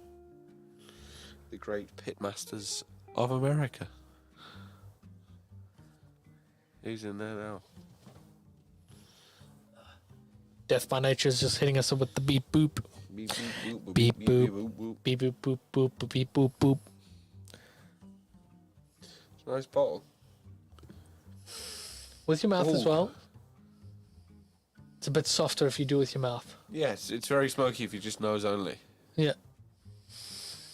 The great pitmasters of America. Who's in there now? Death by Nature is just hitting us with the beep boop. Beep boop boop Beep boop boop. boop boop. Beep boop boop boop boop beep boop boop. It's a nice bottle. With your mouth as Ooh. well. It's a bit softer if you do with your mouth. Yes, it's very smoky if you just nose only. Yeah.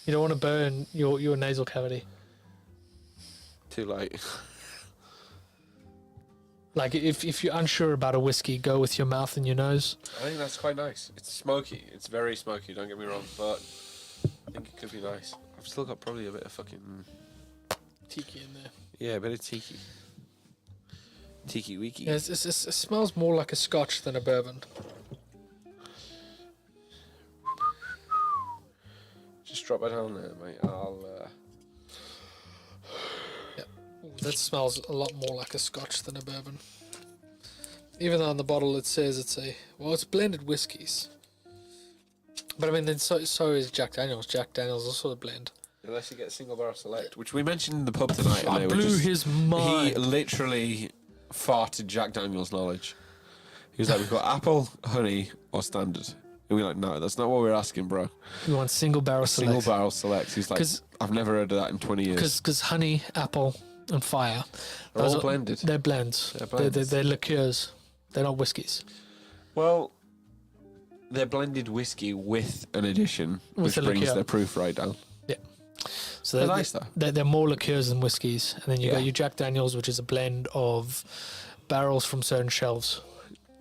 You don't want to burn your nasal cavity. Too late. Like if you're unsure about a whiskey, go with your mouth and your nose. I think that's quite nice. It's smoky. It's very smoky, don't get me wrong, but I think it could be nice. I've still got probably a bit of fucking... Tiki in there. Yeah, a bit of tiki. Tiki wiki. Yeah, it smells more like a scotch than a bourbon. Just drop it down there, mate. I'll... That smells a lot more like a scotch than a bourbon. Even though on the bottle it says it's blended whiskies. But I mean, then so is Jack Daniels. Jack Daniels is also a blend. Unless you get single barrel select, which we mentioned in the pub tonight. and I they were blew just- his mind. He literally farted Jack Daniels knowledge. He was like, we've got apple, honey, or standard. And we were like, no, that's not what we're asking, bro. We want single barrel select. Single barrel select. He's like, 'Cause- I've never heard of that in 20 years. Because honey, apple, and fire. They're those all are- blended. They're blends. They're blends. They're liqueurs. They're not whiskies. Well, they're blended whiskey with an addition, With which a brings liqueur. their proof right down. So They're nice, though. They're more liqueurs than whiskies. And then you Yeah. got your Jack Daniels, which is a blend of barrels from certain shelves.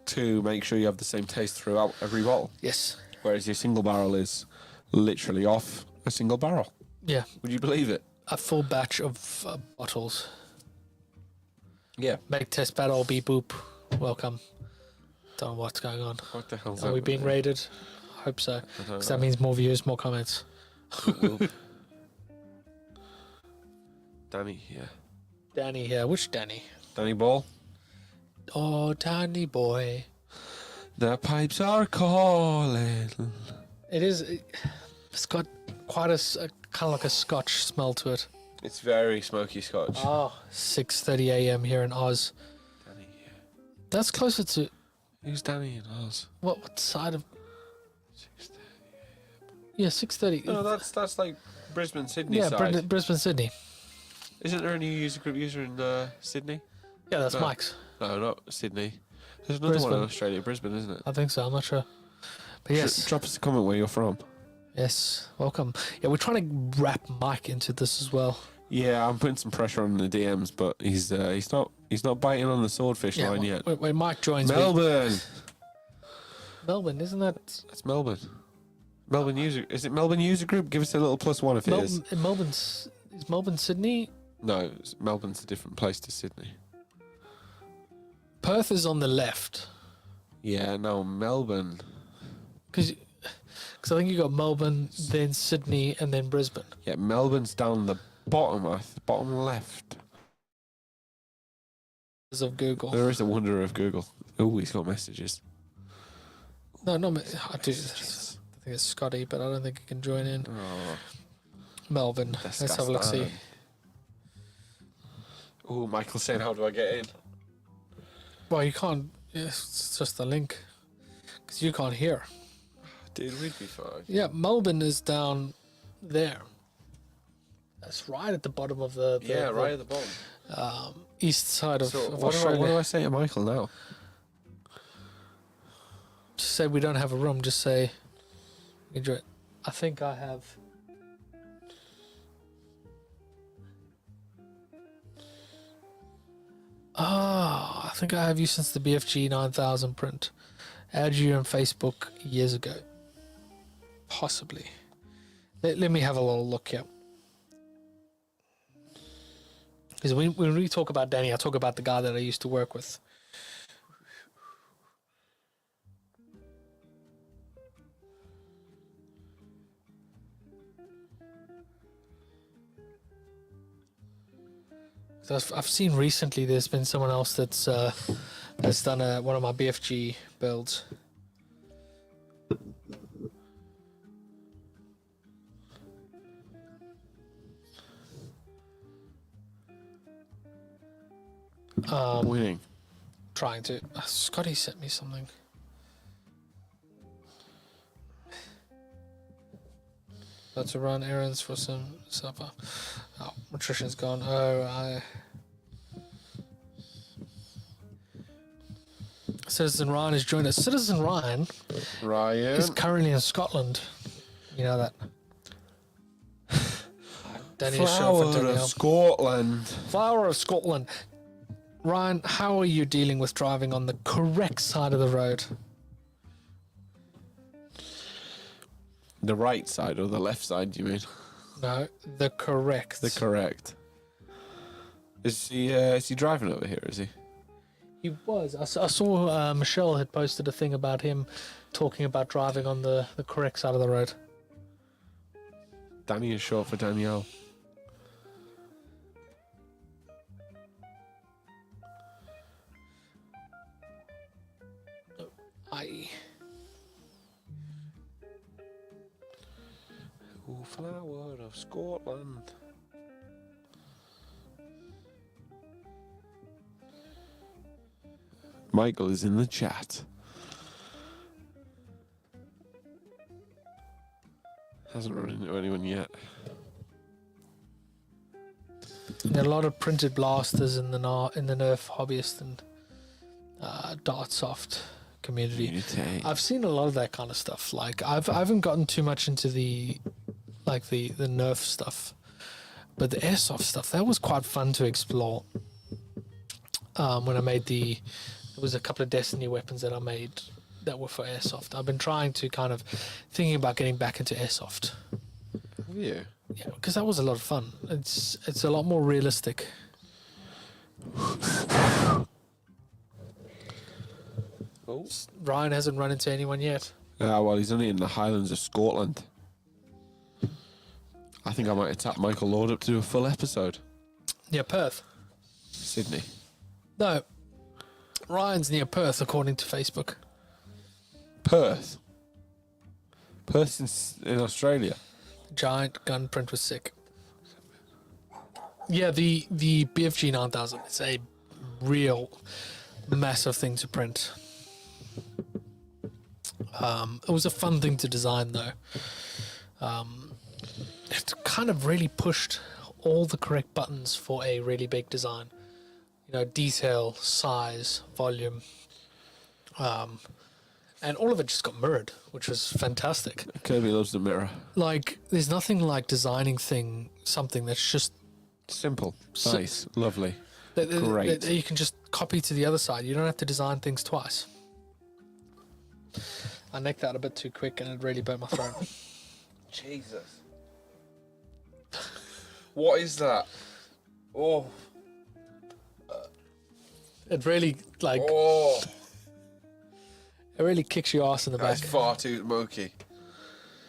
To make sure you have the same taste throughout every bottle. Yes. Whereas your single barrel is literally off a single barrel. Yeah. Would you believe it? A full batch of bottles. Yeah. Make test battle, beep boop. Welcome. Don't know what's going on. What the hell's Are we being rated? I hope so. Because that means more views, more comments. Danny, yeah. Danny here. Which Danny? Danny Ball. Oh, Danny boy. The pipes are calling. It is. It's got quite a kind of like a Scotch smell to it. It's very smoky Scotch. Oh, 6:30 a.m. here in Oz. Danny, yeah. That's closer to Who's Danny and Oz? what side of? Yeah, 6:30. No, that's like Brisbane, Sydney yeah, side. Brisbane, Sydney. Isn't there a new user group user in Sydney? Yeah, that's No. Mike's. No, not Sydney. There's another one Brisbane. in Australia, Brisbane, isn't it? I think so. I'm not sure. But yes, Drop us a comment where you're from. yes, welcome. Yeah, we're trying to wrap Mike into this as well. Yeah, I'm putting some pressure on the DMs, but he's not biting on the swordfish line yet. When Mike joins, Melbourne. Melbourne, isn't that That's Melbourne. Melbourne user. Is it Melbourne user group? Give us a little +1 if it is. Melbourne's? Is Melbourne Sydney? No, Melbourne's a different place to Sydney. Perth is on the left Yeah, no, Melbourne. Because I think you got Melbourne, then Sydney, and then Brisbane. Yeah, Melbourne's down the bottom, bottom left. As of Google. There is a wonder of Google. Oh, he's got messages. No, not me. I do. I think it's Scotty, but I don't think he can join in. Oh, Melbourne. Let's have a look. See. Oh, Michael's saying, how do I get in? Well, you can't. It's just the link. Because you can't hear. Dude, we'd be fine. Yeah, Melbourne is down there. That's right at the bottom of the right at the bottom. east side of, So of what Australia. do I say to Michael now? Just say we don't have a room. Just say enjoy it. I think I have. I think I have you since the BFG 9000 print. Add you on Facebook years ago. Possibly. Let me have a little look here. Because when we talk about Danny, I talk about the guy that I used to work with. I've seen recently there's been someone else that's done one of my BFG builds. Winning. Trying to. Scotty sent me something. Got to run errands for some supper. Oh, nutrition's gone. Citizen Ryan has joined us. Citizen Ryan is currently in Scotland. You know that. Danny Flower of Scotland. Flower of Scotland. Ryan, how are you dealing with driving on the correct side of the road? The right side or the left side, you mean? No, the correct. The correct. Is he driving over here, is he? He was. I saw Michelle had posted a thing about him talking about driving on the correct side of the road. Danny is short for Danielle. Oh, flower of Scotland. Michael is in the chat. Hasn't run into anyone yet. There are a lot of printed blasters in the Nerf hobbyist and Dartsoft community. I've seen a lot of that kind of stuff. Like I haven't gotten too much into the Nerf stuff, but the airsoft stuff, that was quite fun to explore. When I made there was a couple of Destiny weapons that I made that were for airsoft. I've been trying to kind of thinking about getting back into airsoft. Yeah. Yeah, because that was a lot of fun. It's a lot more realistic. Oh. Ryan hasn't run into anyone yet. Well, he's only in the Highlands of Scotland. I think I might have tapped Michael Lord up to do a full episode. Yeah, Perth. Sydney. No, Ryan's near Perth, according to Facebook. Perth. Perth's in Australia. Giant gun print was sick. Yeah, the BFG 9000 is a real massive thing to print. It was a fun thing to design, though. It kind of really pushed all the correct buttons for a really big design. You know, detail, size, volume. And all of it just got mirrored, which was fantastic. Kirby loves the mirror. Like, there's nothing like designing something that's just Simple, nice, lovely, that great. you can just copy to the other side. You don't have to design things twice. I nicked that a bit too quick and it really burnt my throat. Jesus. What is that? Oh. It really, like... Oh. It really kicks your ass in the back. That's far too smoky.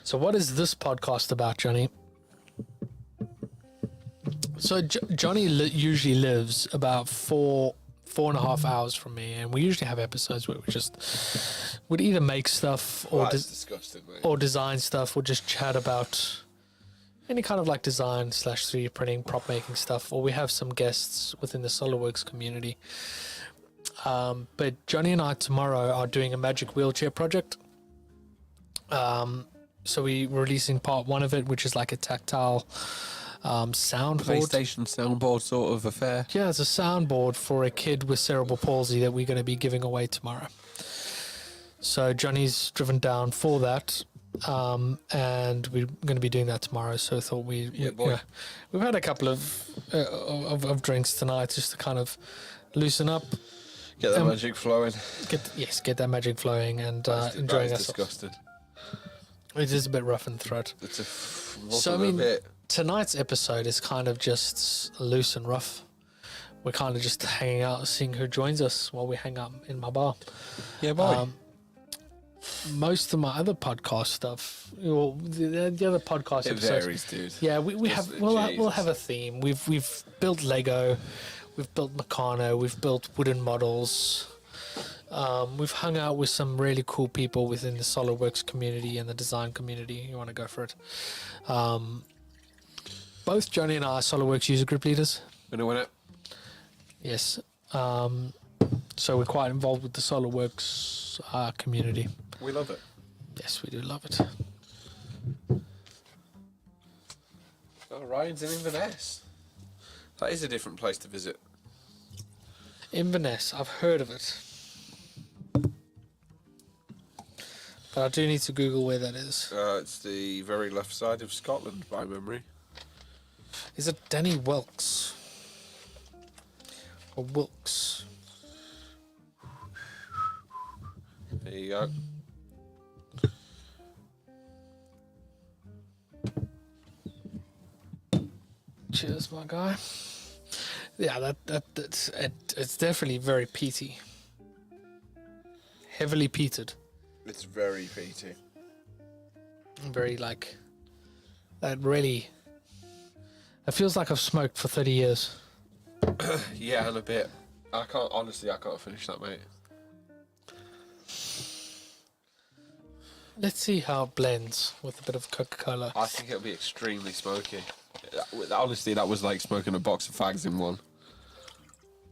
So what is this podcast about, Johnny? So Johnny usually lives about four and a half hours from me, and we usually have episodes where we'd either make stuff or That's disgusting, mate. or design stuff, or just chat about any kind of like design / 3D printing, prop making stuff, or we have some guests within the Solidworks community. But Johnny and I tomorrow are doing a magic wheelchair project. So we're releasing part 1 of it, which is like a tactile soundboard. PlayStation soundboard sort of affair. Yeah, it's a soundboard for a kid with cerebral palsy that we're going to be giving away tomorrow. So Johnny's driven down for that, and we're going to be doing that tomorrow. So I thought we've had a couple of drinks tonight just to kind of loosen up, Get that magic flowing. get that magic flowing, and enjoying That is ourselves. disgusting. It is a bit rough in the throat. It's So, I a mean, bit. tonight's episode is kind of just loose and rough. We're kind of just hanging out, seeing who joins us while we hang out in my bar. Yeah, boy. Most of my other podcast stuff, well, the other podcast It episodes, varies, dude. yeah, we Just have the we'll Jesus. have a theme. We've built Lego, we've built Meccano, we've built wooden models. We've hung out with some really cool people within the SolidWorks community and the design community. You want to go for it? Both Johnny and I are SolidWorks user group leaders. Gonna win it. Yes. So we're quite involved with the SolidWorks community. We love it. Yes, we do love it. Oh, Ryan's in Inverness. That is a different place to visit. Inverness, I've heard of it. But I do need to Google where that is. It's the very left side of Scotland, by memory. Is it Danny Wilkes? Or Wilkes? There you go. Cheers, my guy. Yeah, it's definitely very peaty. Heavily peated. It's very peaty. Very like that really. It feels like I've smoked for 30 years. Yeah, and a bit. I can't finish that, mate. Let's see how it blends with a bit of Coca-Cola. I think it'll be extremely smoky. Honestly, that was like smoking a box of fags in one.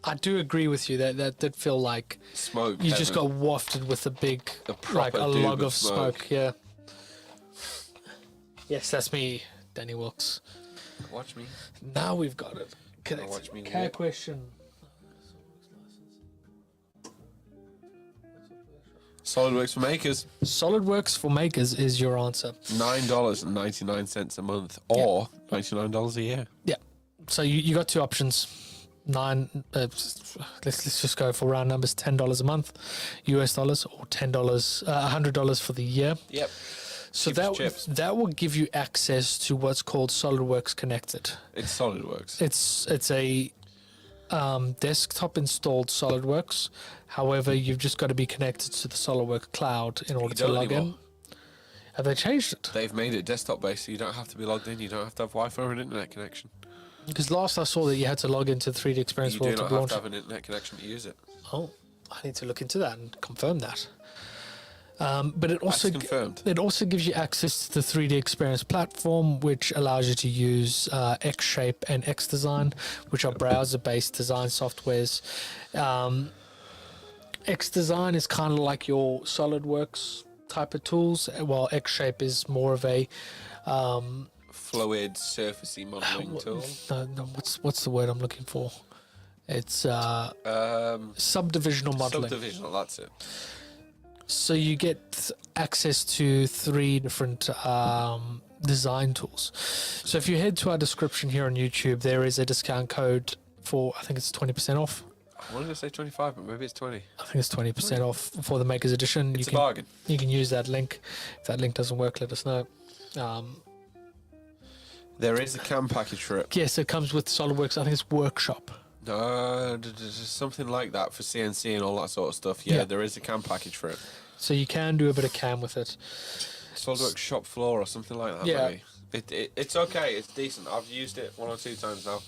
I do agree with you that did feel like Smoke. you just got heaven. wafted with a big, like proper a doob log of of smoke. Yeah. Yes, that's me, Danny Wilkes. Watch me. Now we've got it. Now watch me Care whip. question. SolidWorks for makers. SolidWorks for makers is your answer. $9.99 a month, or $99 a year. Yeah. So you got two options. Let's just go for round numbers. $10 a month, US dollars, or $100 for the year. Yep. So Cheap as chips. that will give you access to what's called SolidWorks Connected. It's SolidWorks. It's a desktop installed SolidWorks. However, you've just got to be connected to the SolidWorks cloud in order to don't log in. anymore. Have they changed it? They've made it desktop based, so you don't have to be logged in. You don't have to have Wi-Fi or an internet connection. Because last I saw that you had to log into 3D Experience You do World not to have launch to it. have an internet connection to use it. Oh, I need to look into that and confirm that. But it also That's confirmed. it also gives you access to the 3D Experience platform, which allows you to use Xshape and Xdesign, which are browser-based design softwares. Xdesign is kind of like your SolidWorks type of tools, while Xshape is more of a Fluid, surfacey modeling tool. no, what's the word I'm looking for? It's subdivisional modeling. Subdivisional, that's it. So you get access to 3 different design tools. So if you head to our description here on YouTube, there is a discount code for, I think it's 20% off. I wanted to say 25, but maybe it's 20. I think it's 20% off for the Makers Edition. It's a bargain. You can use that link. If that link doesn't work, let us know. There is a CAM package for it. Yes, it comes with SolidWorks. I think it's Workshop. No, something like that for CNC and all that sort of stuff. Yeah, Yeah. there is a CAM package for it. so you can do a bit of cam with it. Solidworks shop floor or something like that. Yeah. Maybe. It's okay. It's decent. I've used it 1 or 2 times now.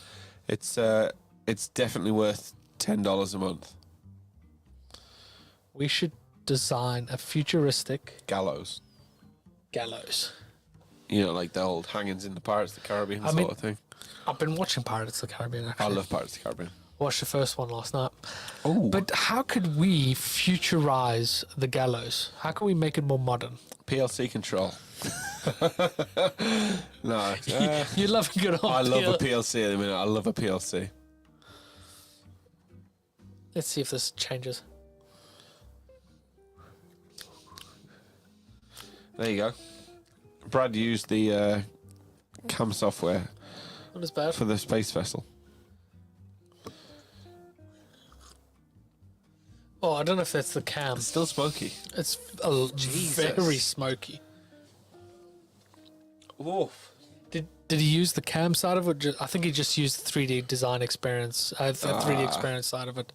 It's definitely worth $10 a month. We should design a futuristic Gallows. gallows. You know, like the old hangings in the Pirates of the Caribbean I mean- sort of thing. I've been watching Pirates of the Caribbean, actually. I love Pirates of the Caribbean. Watched the first one last night. Oh, But how could we futurize the gallows? How can we make it more modern? PLC control. No, You love a good old I love a deal. PLC at the minute. I love a PLC. Let's see if this changes. There you go. Brad used the cam software Not as bad. for the space vessel. Oh, I don't know if that's the cam. It's still smoky. It's Jesus. very smoky. Oof. Did he use the cam side of it? I think he just used the 3D design experience, 3D experience side of it.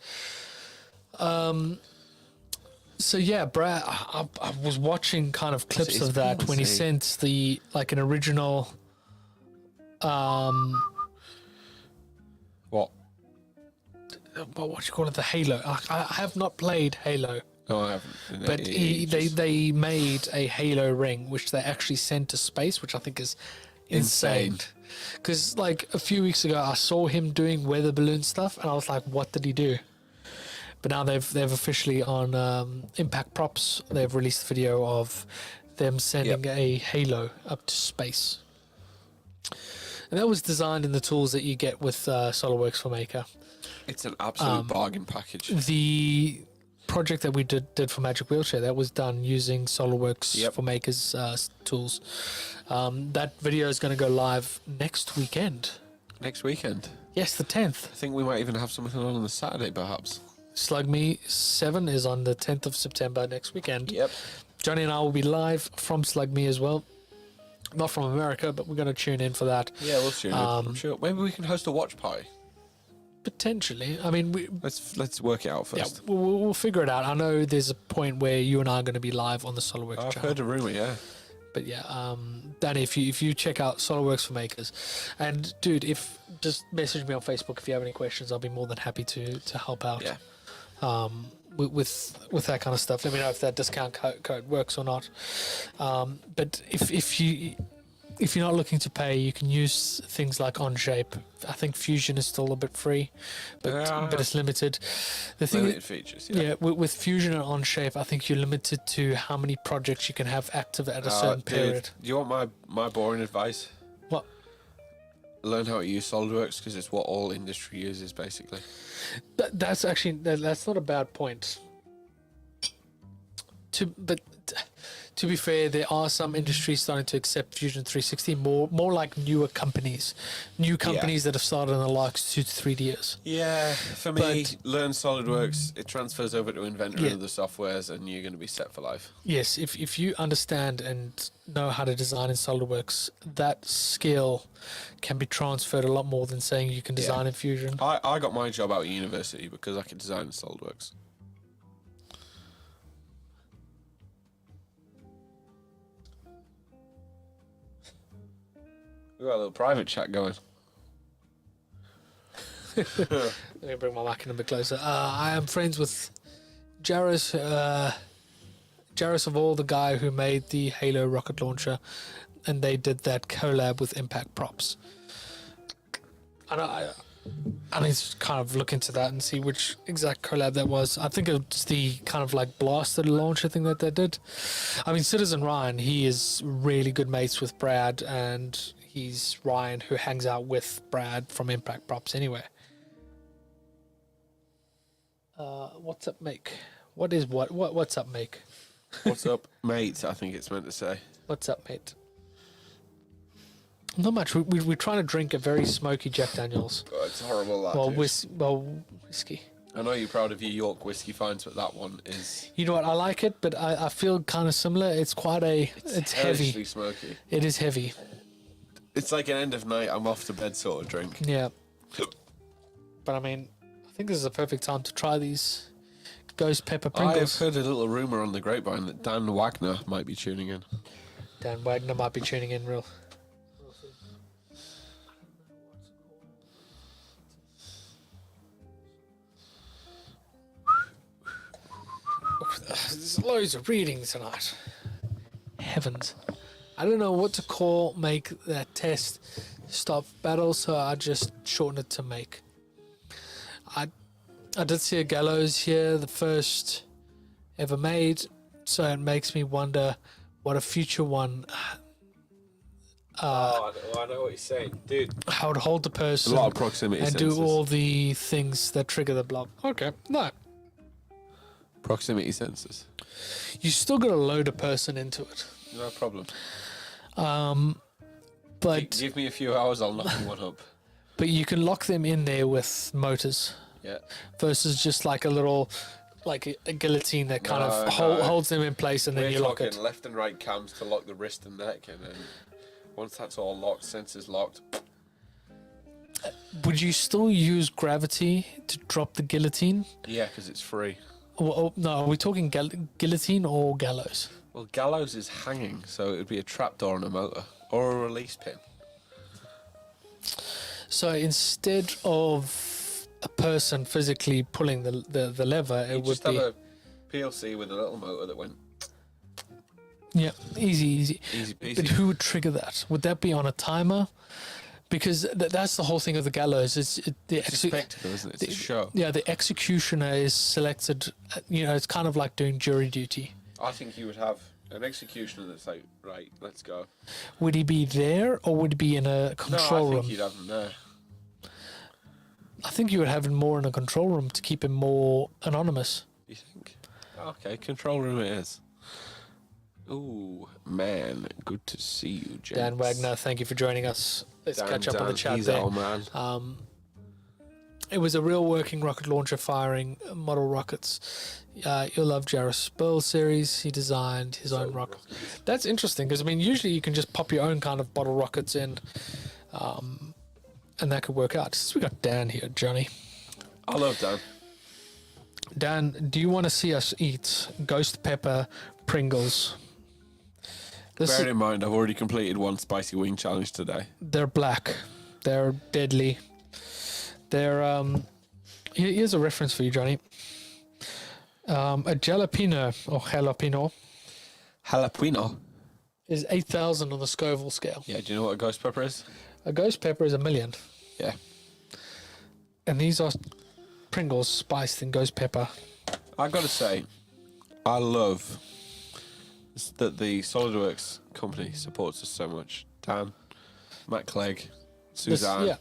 So yeah, Brad, I was watching kind of clips It's of that when he PLC. sent an original. What? What you call it? The Halo. I have not played Halo, No, I haven't. but they made a Halo ring, which they actually sent to space, which I think is insane. Because like a few weeks ago, I saw him doing weather balloon stuff, and I was like, "What did he do?" But now they've officially on Impact Props. They've released a video of them sending a Halo up to space, and that was designed in the tools that you get with SolidWorks for Maker. It's an absolute bargain package. The project that we did for Magic Wheelchair, that was done using SolidWorks for Maker's tools. That video is going to go live next weekend. Next weekend. Yes, the 10th. I think we might even have something on the Saturday, perhaps. Slug Me 7 is on the 10th of September next weekend. Yep. Johnny and I will be live from Slug Me as well. Not from America, but we're going to tune in for that. Yeah, we'll tune in. I'm sure. Maybe we can host a watch party. Potentially. I mean, Let's work it out yeah, first. we'll figure it out. I know there's a point where you and I are going to be live on the SolidWorks I've channel. heard a rumor, yeah. But yeah, Danny, if you check out SolidWorks for Makers, and dude, if just message me on Facebook if you have any questions, I'll be more than happy to help out. Yeah. With that kind of stuff. Let me know if that discount code works or not. But if you're not looking to pay, you can use things like OnShape. I think Fusion is still a bit free, but it's limited. The thing, Limited features, yeah. yeah, with Fusion and OnShape, I think you're limited to how many projects you can have active at a certain Dude, period. do you want my boring advice? What? Learn how to use SolidWorks because it's what all industry uses, basically. That's actually that's not a bad point. To be fair, there are some industries starting to accept Fusion 360 more like newer companies, that have started in the last 2 to 3 years. Yeah, for me, But- learn SolidWorks. It transfers over to Inventor Yeah. and other softwares, and you're going to be set for life. Yes, if you understand and know how to design in SolidWorks, that skill can be transferred a lot more than saying you can design in Fusion. I got my job out of university because I could design in SolidWorks. We got a little private chat going. Let me bring my mic in a bit closer. I am friends with Jairus. Jairus of all, the guy who made the Halo rocket launcher, and they did that collab with Impact Props. I need to kind of look into that and see which exact collab that was. I think it's the kind of like blasted launcher thing that they did. I mean, Citizen Ryan, he is really good mates with Brad, and he's Ryan who hangs out with Brad from Impact Props anyway. What's up, Mike? What's up, Mike? What's up, mate? I think it's meant to say. What's up, mate? Not much. We're trying to drink a very smoky Jack Daniels. God, it's horrible. That Well, is. whiskey. I know you're proud of your York whiskey finds, but that one is You know what? I like it, but I feel kind of similar. It's quite it's heavy. hellishly smoky. It is heavy. It's like an end of night, I'm off to bed sort of drink. Yeah. But I mean, I think this is a perfect time to try these ghost pepper I have Pringles. heard a little rumor on the grapevine that Dan Wagner might be tuning in. Dan Wagner might be tuning in real. There's loads of reading tonight. Heavens. I don't know what to make that test stop battle, so I just shortened it to make. I did see a gallows here, the first ever made, so it makes me wonder what a future one I know what you're saying, dude. how to hold the A person lot of proximity and sensors. do all the things that trigger the blob. Okay, no. Proximity sensors. You still got to load a person into it. No problem. But Give me a few hours, I'll knock you one up. but you can lock them in there with motors Yeah. versus just like a little like a guillotine that kind of No. holds them in place and then We're you lock talking it. left and right cams to lock the wrist and neck, and then once that's all locked, sensors locked. Would you still use gravity to drop the guillotine? Yeah, because it's free. No, are we talking guillotine or gallows? Well, gallows is hanging, so it would be a trapdoor on a motor or a release pin. So instead of a person physically pulling the lever, You it would just be have a PLC with a little motor that went yeah, easy. easy But peasy. who would trigger that? Would that be on a timer? Because that's the whole thing of the gallows. It's It's a spectacle, isn't it? It's a show. yeah, the executioner is selected. It's kind of like doing jury duty. I think you would have an executioner that's like, right, let's go. Would he be there or would he be in a control no, I room? think you'd have them there. I think you would have him more in a control room to keep him more anonymous. You think? Okay, control room it is. Ooh, man, good to see you, gents. Dan Wagner, thank you for joining us. Let's catch up on the chat he's there. our man. It was a real working rocket launcher firing model rockets. You'll love Jarrah's Pearl series. He designed his own rocket. That's interesting because, I mean, usually you can just pop your own kind of bottle rockets in and that could work out. Since we got Dan here, Johnny. I love Dan. Dan, do you want to see us eat ghost pepper Pringles? Bear in mind, I've already completed one spicy wing challenge today. They're black. They're deadly. They're here's a reference for you, Johnny. A jalapeno or Jalapeno. is 8,000 on the Scoville scale. Yeah, do you know what a ghost pepper is? A ghost pepper is 1,000,000. Yeah. And these are Pringles spiced in ghost pepper. I gotta say, I love that the Solidworks company supports us so much. Dan, Matt Clegg, Suzanne. Yeah.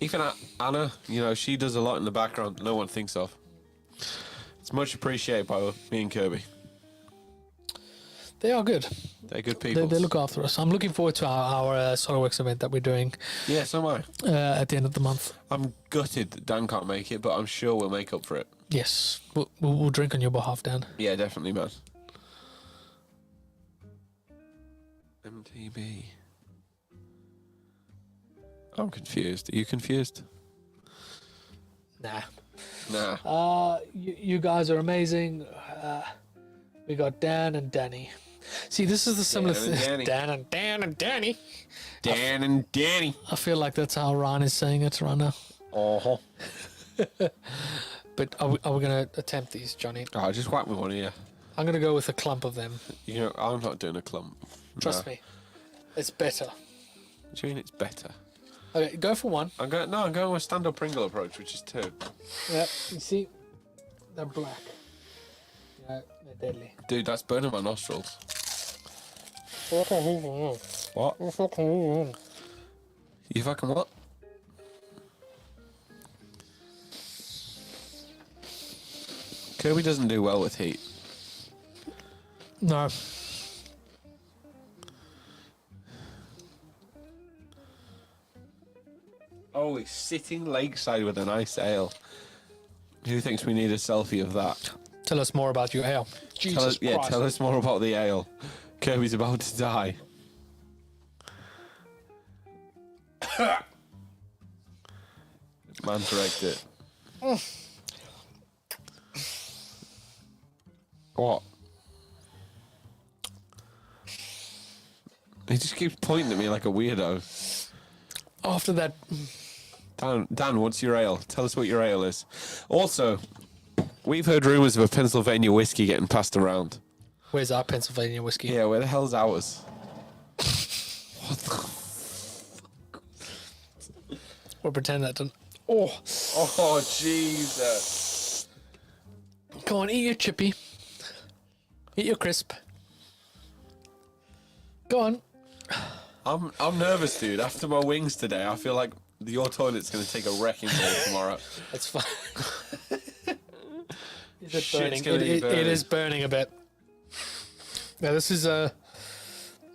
Even Anna, she does a lot in the background that no one thinks of. It's much appreciated by me and Kirby. They are good. They're good people. They look after us. I'm looking forward to our Solidworks event that we're doing Yeah, so am I. at the end of the month. I'm gutted that Dan can't make it, but I'm sure we'll make up for it. Yes. We'll drink on your behalf, Dan. Yeah, definitely, man. MTB. I'm confused. Are you confused? Nah. Nah. You guys are amazing. We got Dan and Danny. See, this is the similar Dan and thing. Danny. Dan and Danny. Dan and Danny. I feel like that's how Ryan is saying it right now. Uh-huh. But are we going to attempt these, Johnny? Oh, just whack me one here. I'm going to go with a clump of them. I'm not doing a clump. Trust me. It's better. What do you mean it's better? Okay, go for one. I'm going with stand-up Pringle approach, which is 2. Yeah, you see? They're black. Yeah, they're deadly. Dude, that's burning my nostrils. What? What? You fucking what? Kirby doesn't do well with heat. No. Oh, he's sitting lakeside with a nice ale. Who thinks we need a selfie of that? Tell us more about your ale. Jesus Christ. Tell us more about the ale. Kirby's about to die. Man's wrecked it. What? He just keeps pointing at me like a weirdo. After that, Dan, what's your ale? Tell us what your ale is. Also, we've heard rumours of a Pennsylvania whiskey getting passed around. where's our Pennsylvania whiskey? Yeah, where the hell's ours? What the? We'll pretend that didn't. Oh, Oh, Jesus. come on, eat your chippy. Eat your crisp. Go on. I'm nervous, dude. After my wings today, I feel like your toilet's going to take a wrecking ball tomorrow. That's fine. Is it Shit's burning? gonna be It burning. is burning a bit. Now this is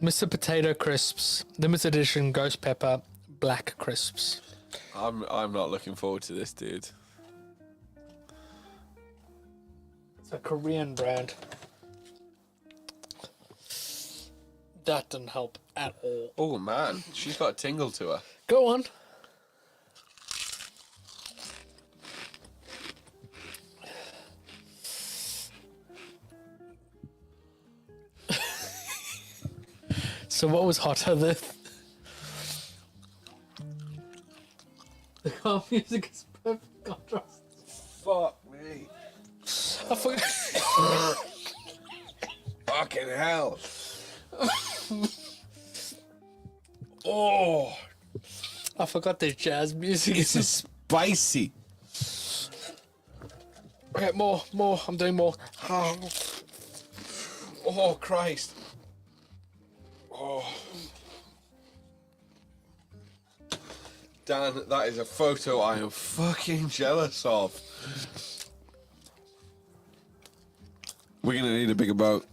Mr. Potato Crisps, limited edition ghost pepper black crisps. I'm not looking forward to this, dude. It's a Korean brand. That didn't help at all. Oh, man. She's got a tingle to her. Go on. So what was hotter, the calm music is perfect contrast. Fuck me. I forgot. Fucking hell. Oh, I forgot there's jazz music. this is spicy. Okay, more. I'm doing more. Oh, Christ. Oh. Dan, that is a photo I am fucking jealous of. We're gonna need a bigger boat.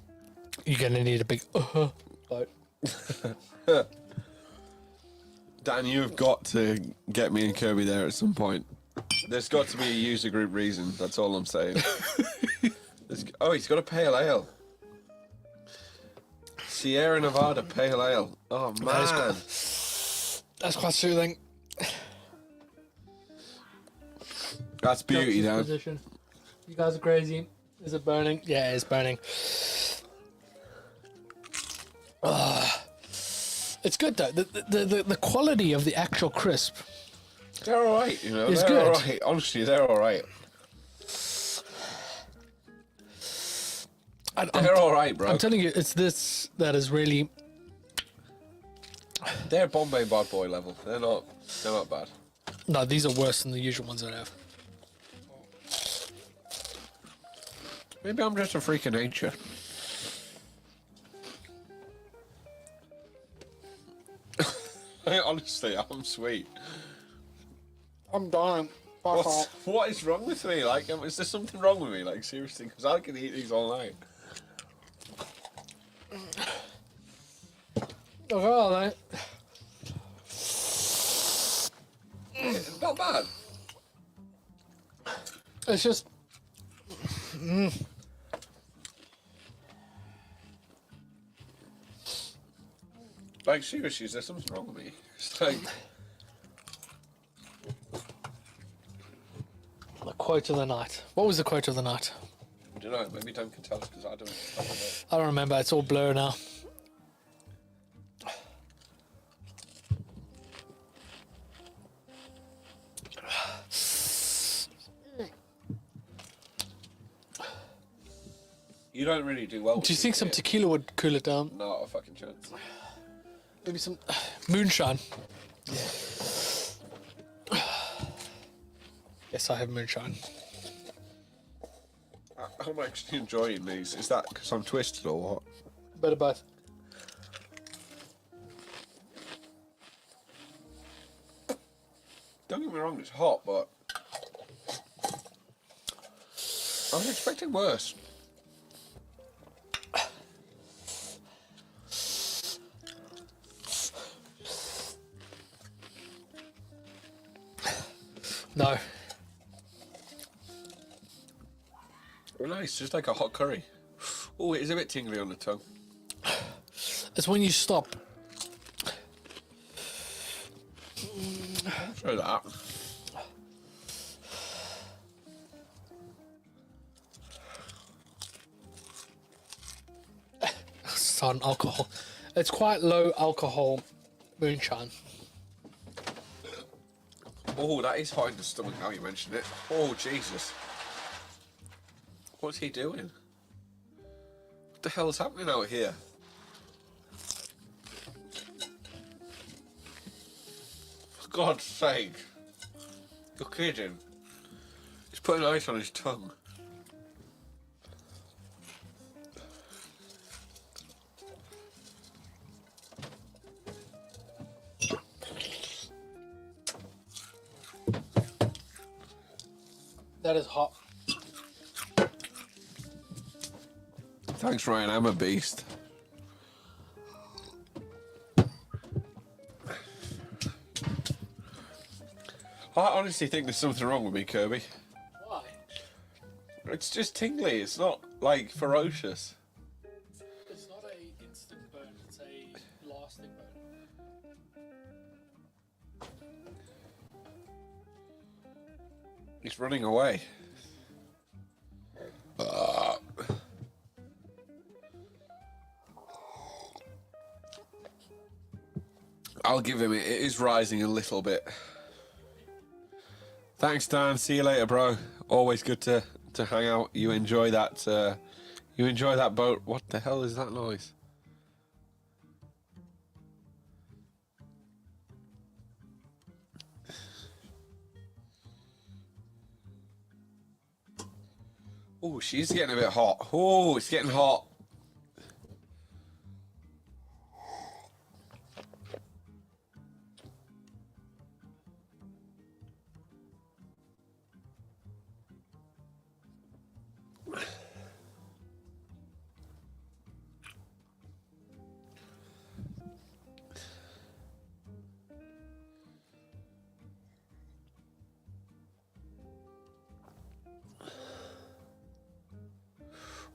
You're gonna need a big boat. Dan, you've got to get me and Kirby there at some point. There's got to be a user group reason. That's all I'm saying. Oh, he's got a pale ale. Sierra Nevada pale ale. Oh man, That's quite soothing. that's beauty, Dan. Position. You guys are crazy. Is it burning? Yeah, it's burning. It's good though. The quality of the actual crisp. They're all right, you know. It's they're good. all right. Honestly, they're all right. They're all right, bro. I'm telling you, it's this that is really. They're Bombay Bad Boy level. They're not bad. No, these are worse than the usual ones I have. Maybe I'm just a freak of nature. Honestly, I'm sweet. I'm dying. What is wrong with me? Like, is there something wrong with me? Like, seriously, because I can eat these all night. Oh, mate. Not bad. It's just. Like, seriously, is there something wrong with me? It's like, The quote of the night. What was the quote of the night? I don't know. Maybe Dan can tell us because I don't know. I don't remember. It's all blur now. You don't really do well. Do you think some tequila would cool it down? Not a fucking chance. Maybe some moonshine. Yes, I have moonshine. I'm actually enjoying these. Is that because I'm twisted or what? Bit of both. Don't get me wrong, it's hot, but I was expecting worse. No. Nice, just like a hot curry. Oh, it is a bit tingly on the tongue. It's when you stop. Try that. emphasis on alcohol. It's quite low alcohol moonshine. Oh, that is hot in the stomach now you mention it. Oh, Jesus. What's he doing? What the hell is happening out here? For God's sake. You're kidding. He's putting ice on his tongue. That is hot. Thanks, Ryan. I'm a beast. I honestly think there's something wrong with me, Kirby. Why? It's just tingly. It's not, like, ferocious. It's not a instant burn, it's a lasting burn. He's running away. I'll give him it. It is rising a little bit. Thanks, Dan. See you later, bro. Always good to hang out. You enjoy that. You enjoy that boat. What the hell is that noise? Oh, she's getting a bit hot. Oh, it's getting hot.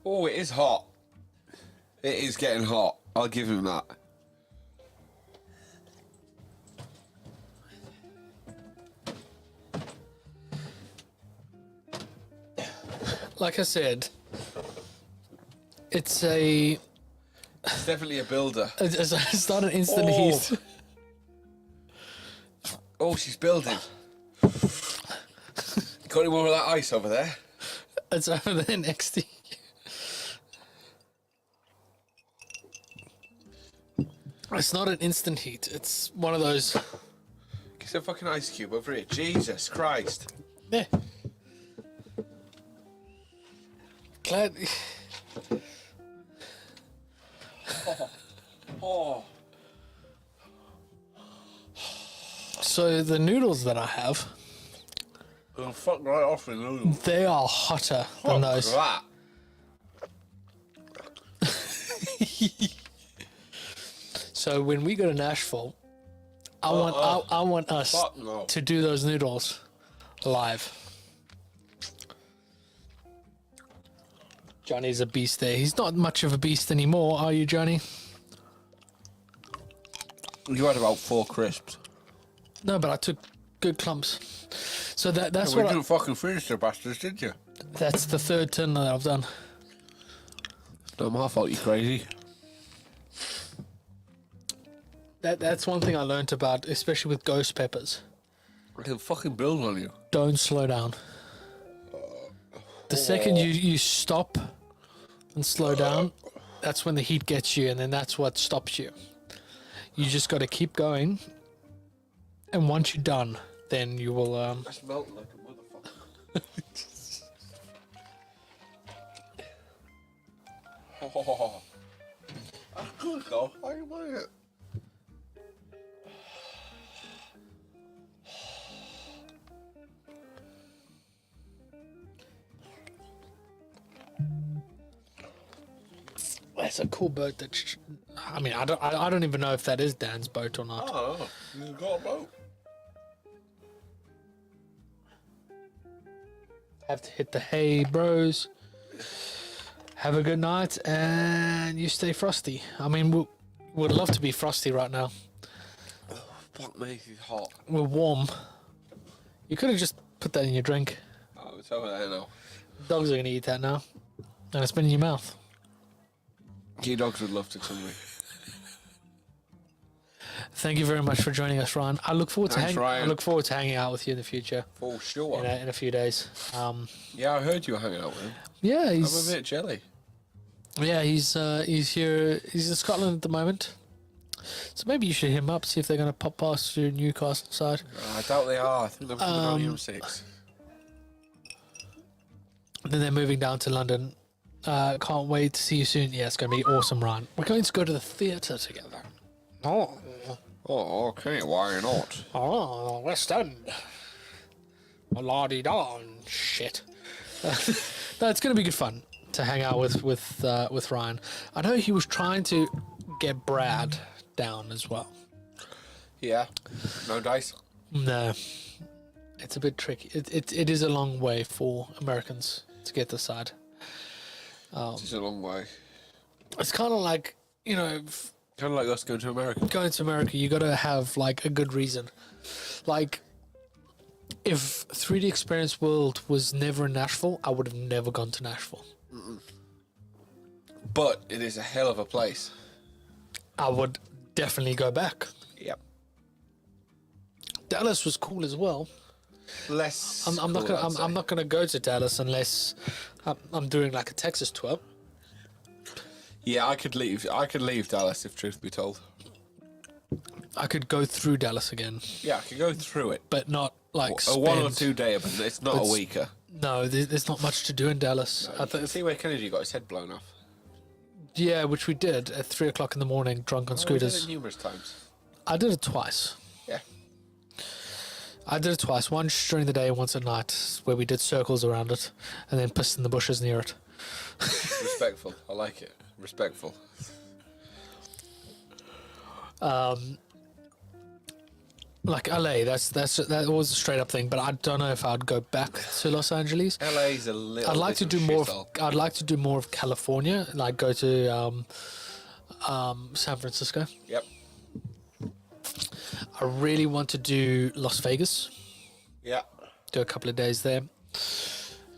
Oh, it is hot. It is getting hot. I'll give him that. Like I said, it's Definitely a builder. it's not an instant Oh. heat. Oh, she's building. Got any more of that ice over there? It's over there next to you. It's not an instant heat. It's one of those. Get a fucking ice cube over here. Jesus Christ. Yeah. Glad. Oh. So the noodles that I have, It'll fuck right off the noodles. they are hotter than those. That. So when we go to Nashville, I want us Fuck no. to do those noodles live. Johnny's a beast there. He's not much of a beast anymore, are you, Johnny? You had about 4 crisps. No, but I took good clumps. So that's We what didn't fucking finish the bastards, did you? that's the third tin that I've done. Not my fault, you crazy. That's one thing I learned about, especially with ghost peppers. I can fucking build on you. Don't slow down. The second you stop and slow down, that's when the heat gets you, and then that's what stops you. You just got to keep going, and once you're done, then you will. That's melting like a motherfucker. Oh, that's good though. I like it. That's a cool boat. I mean, I don't even know if that is Dan's boat or not. Oh, you got a boat. Have to hit the hay, bros. Have a good night, and you stay frosty. I mean, we'd love to be frosty right now. Fuck me, it's hot. We're warm. You could have just put that in your drink. Oh, it's over there now. Dogs are gonna eat that now, and it's been in your mouth. Your dogs would love to tongue me. Thank you very much for joining us, Ryan. I look forward Thanks, to Ryan. I look forward to hanging out with you in the future. For sure. In a few days. Yeah, I heard you were hanging out with him. Yeah, I'm he's a bit jelly. yeah he's here. He's in Scotland at the moment. So maybe you should hit him up, see if they're going to pop past your Newcastle side. I doubt they are. I think they're coming out here 6. Then they're moving down to London. Can't wait to see you soon. Yeah, it's going to be awesome, Ryan. We're going to go to the theatre together. Oh, Okay, why not? West End. La-di-da and shit. No, it's going to be good fun to hang out with Ryan. I know he was trying to get Brad down as well. Yeah. No dice? No, it's a bit tricky. It is a long way for Americans to get this side. It's a long way. It's kind of like, you know, Kind of like us going to America. going to America, you got to have like a good reason. Like, if 3D Experience World was never in Nashville, I would have never gone to Nashville. But it is a hell of a place. I would definitely go back. Yep. Dallas was cool as well. Less. I'm not cool, gonna I'd say. I'm not gonna go to Dallas unless I'm doing like a Texas tour. Yeah, I could leave. I could leave Dallas if truth be told. I could go through Dallas again, Yeah, I could go through it. but not like A 1 or spend- 2 day, but it's not But a weeker. No, there's not much to do in Dallas. I See where Kennedy got his head blown off. Yeah, which we did at 3 o'clock in the morning, drunk on Oh, we did scooters. it numerous times. I did it twice. Yeah. I did it twice. Once during the day, and once at night, where we did circles around it, and then pissed in the bushes near it. Respectful. I like it. Respectful. Like LA, that was a straight up thing. But I don't know if I'd go back to Los Angeles. LA's a little. I'd like bit to of do more. shithole. I'd like to do more of California, like go to San Francisco. Yep. I really want to do Las Vegas. Yeah. Do a couple of days there.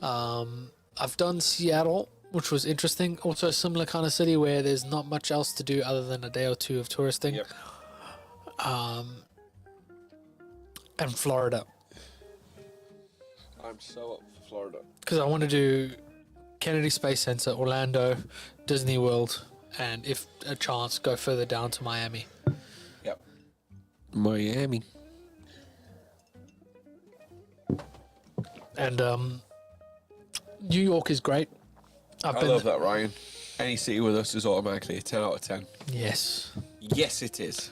I've done Seattle, which was interesting. Also a similar kind of city where there's not much else to do other than a day or two of touristing. Yep. And Florida, I'm so up for Florida. because I want to do Kennedy Space Center, Orlando, Disney World, and if a chance, go further down to Miami. Yep. Miami. And New York is great. I love that, Ryan. Any city with us is automatically a 10 out of 10. Yes. Yes, it is.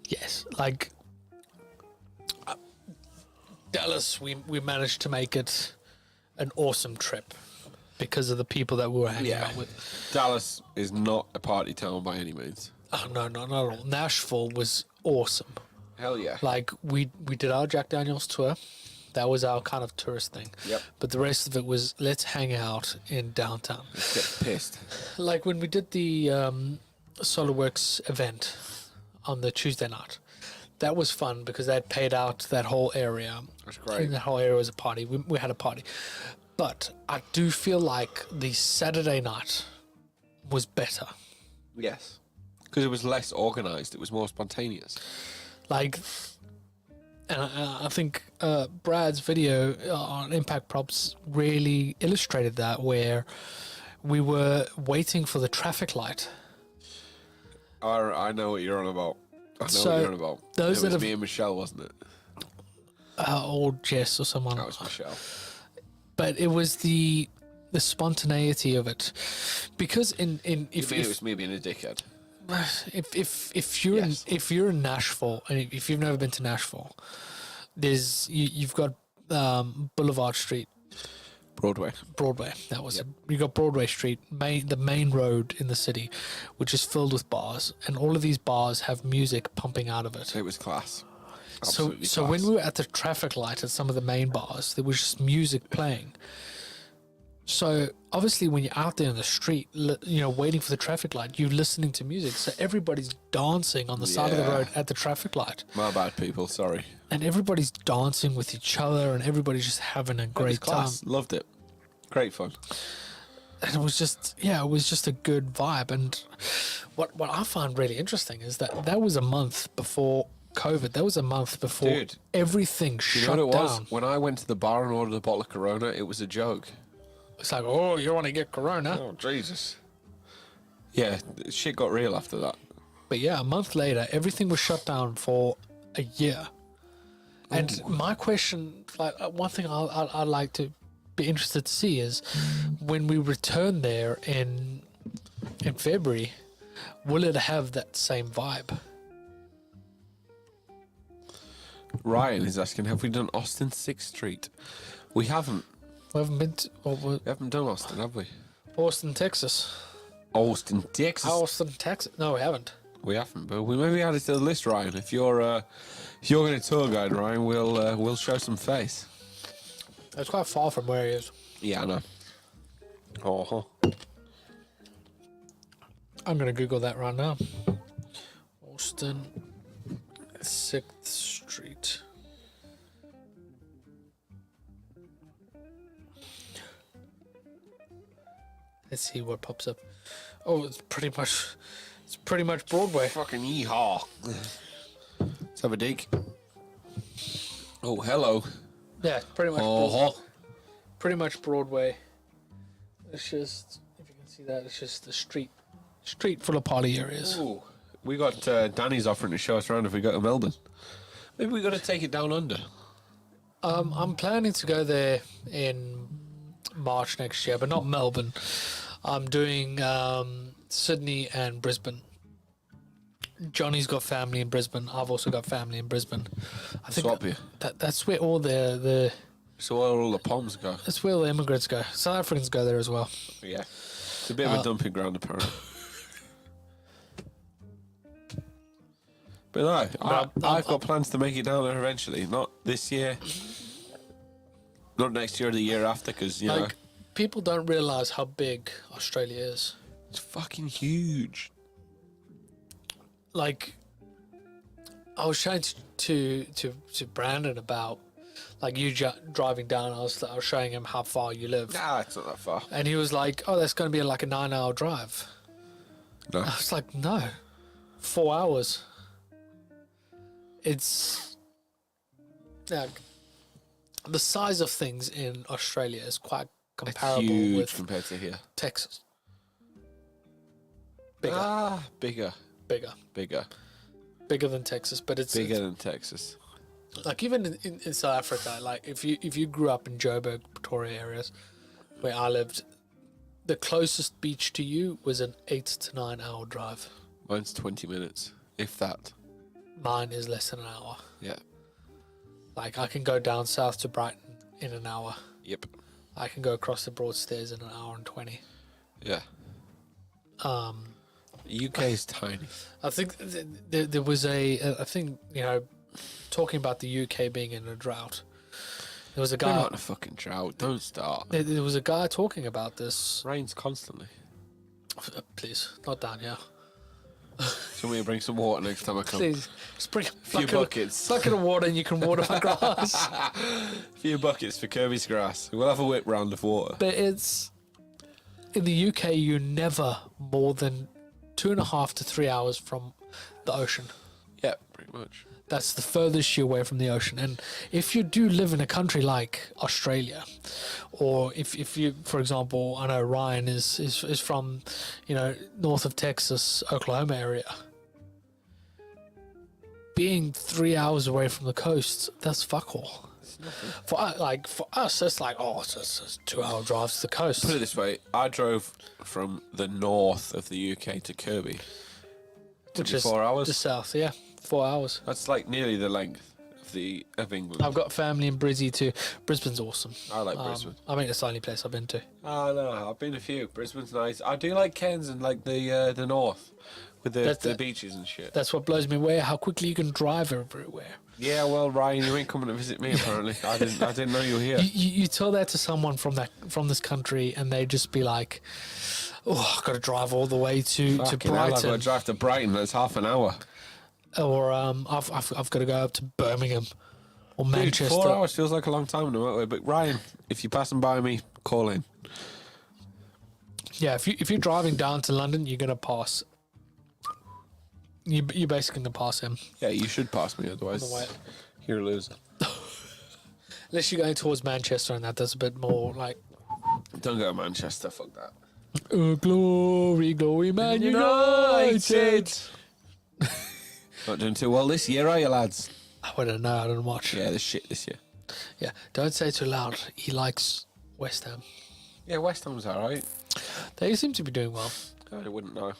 Yes, like Dallas, we managed to make it an awesome trip because of the people that we were hanging out with. Dallas is not a party town by any means. Oh no, not at all. Nashville was awesome. Hell yeah. Like we did our Jack Daniels tour. That was our kind of tourist thing. Yep. But the rest of it was let's hang out in downtown. Let's get pissed. Like when we did the Solidworks event on the Tuesday night. That was fun because they had paid out that whole area. That's great. And that whole area was a party. We had a party. But I do feel like the Saturday night was better. Yes. Because it was less organised. It was more spontaneous. Like, and I think Brad's video on Impact Props really illustrated that, where we were waiting for the traffic light. I know what you're on about. I know So, what you're on about. those It that was have- me and Michelle, wasn't it? Or Jess or someone. That was Michelle. But it was the spontaneity of it, because in You if mean it was me being a dickhead? if you're Yes. if you're in Nashville, and if you've never been to Nashville, you've got Boulevard Street, Broadway. That was it. You got Broadway Street, the main road in the city, which is filled with bars, and all of these bars have music pumping out of it. It was class. So Absolutely so class. when we were at the traffic light at some of the main bars, there was just music playing. So obviously, when you're out there in the street, waiting for the traffic light, you're listening to music. So everybody's dancing on the side of the Yeah. road at the traffic light, My bad, people. Sorry. and everybody's dancing with each other, and everybody's just having a It was great time. class. Loved it. Great fun. and it was just a good vibe. And what I find really interesting is that was a month before COVID. That was a month before Dude, everything You shut know what it was? down. When I went to the bar and ordered a bottle of Corona, it was a joke. It's like, oh, you want to get Corona? Oh, Jesus. Yeah, shit got real after that. But yeah, a month later, everything was shut down for a year. And my question, like one thing I'd like to be interested to see is when we return there in February, will it have that same vibe? Ryan is asking, have we done Austin 6th Street? We haven't. We haven't been to We haven't done Austin, have we? Austin, Texas. Austin, Texas. Austin, Texas. No, we haven't. We haven't, but we maybe add it to the list, Ryan. If you're going to tour guide, Ryan, we'll show some face. It's quite far from where he is. Yeah, I know. Oh, I'm gonna Google that right now. Austin, 6th Street. Let's see what pops up. Oh, it's pretty much Broadway. fucking yeehaw. Let's have a dig. Oh, hello. Yeah, pretty much. Oh, Pretty much Broadway. It's just, if you can see that, it's just the street full of party areas. Ooh, we got Danny's offering to show us around if we go to Melbourne. Maybe we got to take it down under. I'm planning to go there in March next year, but not Melbourne. I'm doing Sydney and Brisbane. Johnny's got family in Brisbane. I've also got family in Brisbane. I think Swap you. that's where all the So where all the palms go. that's where all the immigrants go. South Africans go there as well. Yeah. It's a bit of a dumping ground, apparently. But no, I've got plans to make it down there eventually. Not this year. Not next year or the year after, because, you know, Like, people don't realize how big Australia is. it's fucking huge. Like, I was showing to Brandon about, like, you driving down. I was showing him how far you live, Nah, it's not that far. and he was like, "Oh, that's going to be like a 9-hour drive." No. I was like, "No, 4 hours." It's like the size of things in Australia is quite comparable Huge with compared to here. Texas. Bigger, Bigger. bigger than Texas, but it's Bigger than Texas. like even in South Africa. Like if you grew up in Joburg, Pretoria areas, where I lived, the closest beach to you was an 8 to 9 hour drive. Mine's 20 minutes, if that. Mine is less than an hour. Yeah. Like I can go down south to Brighton in an hour. Yep. I can go across the Broadstairs in an hour and 20. Yeah. UK is tiny. I think there was I think, you know, talking about the UK being in a drought, there was a We're guy. not in a fucking drought. Don't start. There was a guy talking about this. Rains constantly. Please, not down here. So we bring some water next time I come. Please, just bring a Few buckets. bucket of water, and you can water my grass. Few buckets for Kirby's grass. We'll have a whip round of water. But it's in the UK, you're never more than 2.5 to 3 hours from the ocean. Yeah, pretty much. That's the furthest you're away from the ocean. And if you do live in a country like Australia, or if you, for example, I know Ryan is from, you know, north of Texas, Oklahoma area. Being 3 hours away from the coast, that's fuck all. For us, it's like, oh, it's a 2 hour drive to the coast. Put it this way, I drove from the north of the UK to Kirby. Which be is 4 hours. the south, yeah, 4 hours. That's like nearly the length of England. I've got family in Brizzy too. Brisbane's awesome. I like Brisbane. I think it's the only place I've been to. Oh no, I've been a few. Brisbane's nice. I do like Cairns and like the north with the beaches and shit. That's what blows me away, how quickly you can drive everywhere. Yeah, well, Ryan, you ain't coming to visit me apparently. I didn't know you were here. You tell that to someone from this country, and they just be like, "Oh, I've got to drive all the way to Fucking hell, I've got to Brighton, drive to Brighton. That's half an hour. or I've got to go up to Birmingham or Dude, Manchester." 4 hours feels like a long time on the motorway. But Ryan, if you're passing by me, call in. Yeah, if you're driving down to London, you're gonna pass. You're basically gonna pass him. Yeah, you should pass me, On otherwise the way. you're a loser. Unless you're going towards Manchester, and that's a bit more like Don't go to Manchester, fuck that. glory, glory, Man United. Not doing too well this year, are you, lads? I wouldn't know. I didn't watch. Yeah, this shit this year. Yeah, don't say too loud. He likes West Ham. Yeah, West Ham's alright. They seem to be doing well. I wouldn't know.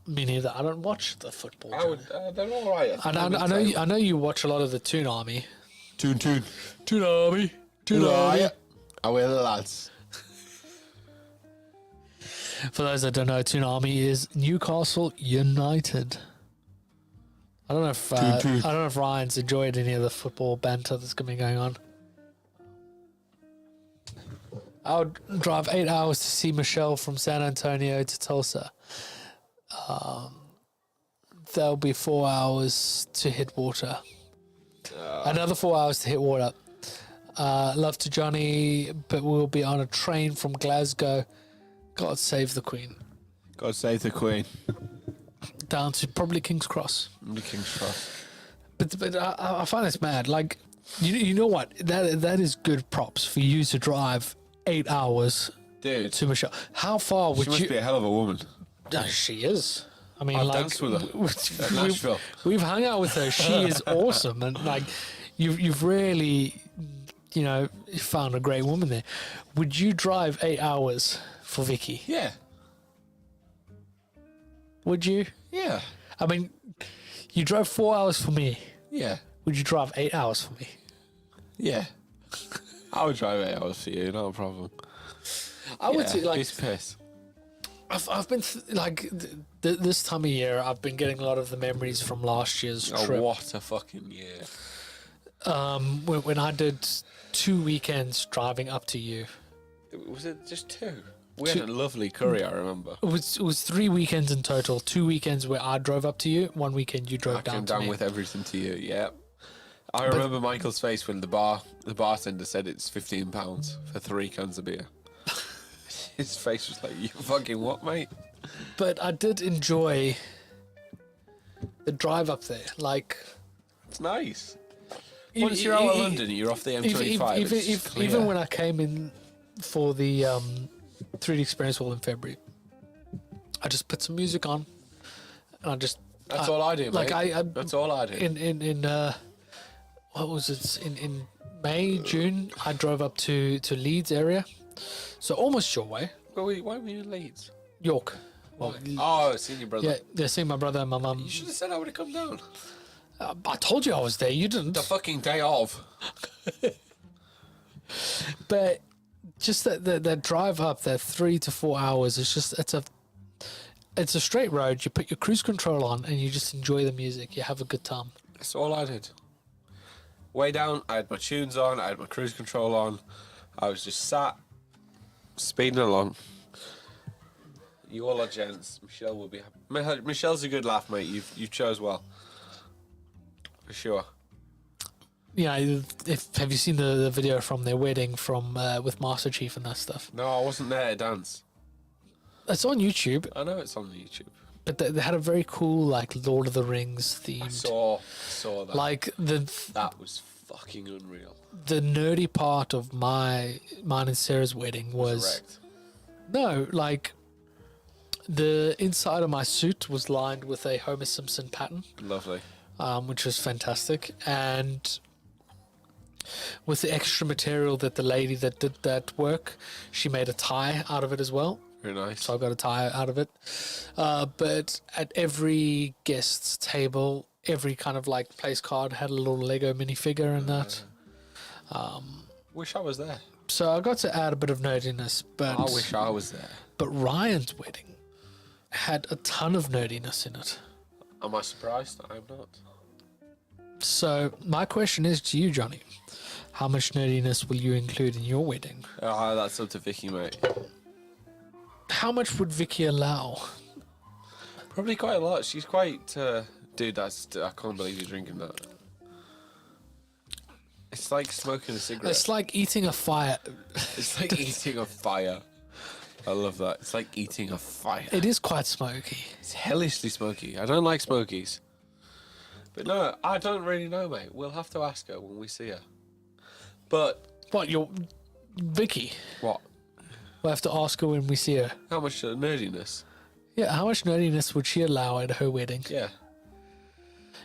Me neither. I don't watch the football. I would. They're alright. I know you watch a lot of the Toon Army. Toon. Toon Army. Toon Army. Right. Are we the lads? For those that don't know, Toon Army is Newcastle United. I don't know if I don't know if Ryan's enjoyed any of the football banter that's been going on. I would drive 8 hours to see Michelle from San Antonio to Tulsa. There'll be 4 hours to hit water. Another 4 hours to hit water. Love to Johnny, but we'll be on a train from Glasgow. God save the Queen. God save the Queen. Down to probably King's Cross. The King's Cross. But I find this mad. Like, you know what? That is good props for you to drive 8 hours Dude, to Michelle. How far would she must you? be a hell of a woman. She is. I mean, I've like danced with her at Nashville. we've hung out with her. She is awesome, and like you've really, found a great woman there. Would you drive 8 hours for Vicky? Yeah. Would you? Yeah. I mean, you drove 4 hours for me. Yeah. Would you drive 8 hours for me? Yeah. I would drive 8 hours for you, not a problem. I would say, like, piss. I've been this time of year. I've been getting a lot of the memories from last year's trip. What a fucking year. When I did 2 weekends driving up to you. Was it just two? We had a lovely curry, I remember. It was 3 weekends in total. 2 weekends where I drove up to you. 1 weekend you drove I down came to down me. with everything to you, yeah. I remember Michael's face when the bartender said it's £15 for 3 cans of beer. His face was like, you fucking what, mate? But I did enjoy the drive up there. Like, It's nice. Once you're out of London, you're off the M25. even when I came in for the 3D Experience Hall in February, I just put some music on, and I just That's all I do, like mate. That's all I do. in what was it in May, June? I drove up to Leeds area, so almost your way, Why were you in Leeds? York. Well, Oh, seeing your brother. yeah, seeing my brother and my mum. You should have said I would have come down. I told you I was there. You didn't. The fucking day of. But just that drive up, that 3 to 4 hours, it's a straight road. You put your cruise control on and you just enjoy the music. You have a good time. That's all I did. Way down, I had my tunes on, I had my cruise control on. I was just sat, speeding along. You all are gents. Michelle will be happy. Michelle's a good laugh, mate. You chose well. For sure. Yeah, have you seen the video from their wedding from with Master Chief and that stuff? No, I wasn't there to dance. It's on YouTube, I know it's on YouTube. but they had a very cool like Lord of the Rings themed. I saw that. Like That was fucking unreal. the nerdy part of mine and Sarah's wedding was Correct. no, like the inside of my suit was lined with a Homer Simpson pattern. Lovely. Which was fantastic. And with the extra material that the lady that did that work, she made a tie out of it as well. Very nice. So I got a tie out of it. But at every guest's table, every kind of like place card had a little Lego minifigure and that. Wish I was there. So I got to add a bit of nerdiness. But I wish I was there. But Ryan's wedding had a ton of nerdiness in it. Am I surprised? I'm not. So my question is to you, Johnny. How much nerdiness will you include in your wedding? Oh, that's up to Vicky, mate. How much would Vicky allow? Probably quite a lot. She's quite... dude, I can't believe you're drinking that. It's like smoking a cigarette. It's like eating a fire. It's like eating a fire. I love that. It's like eating a fire. It is quite smoky. It's hellishly smoky. I don't like smokies. But no, I don't really know, mate. We'll have to ask her when we see her. But What, you're Vicky? what? We'll have to ask her when we see her. How much nerdiness? Yeah, how much nerdiness would she allow at her wedding? Yeah.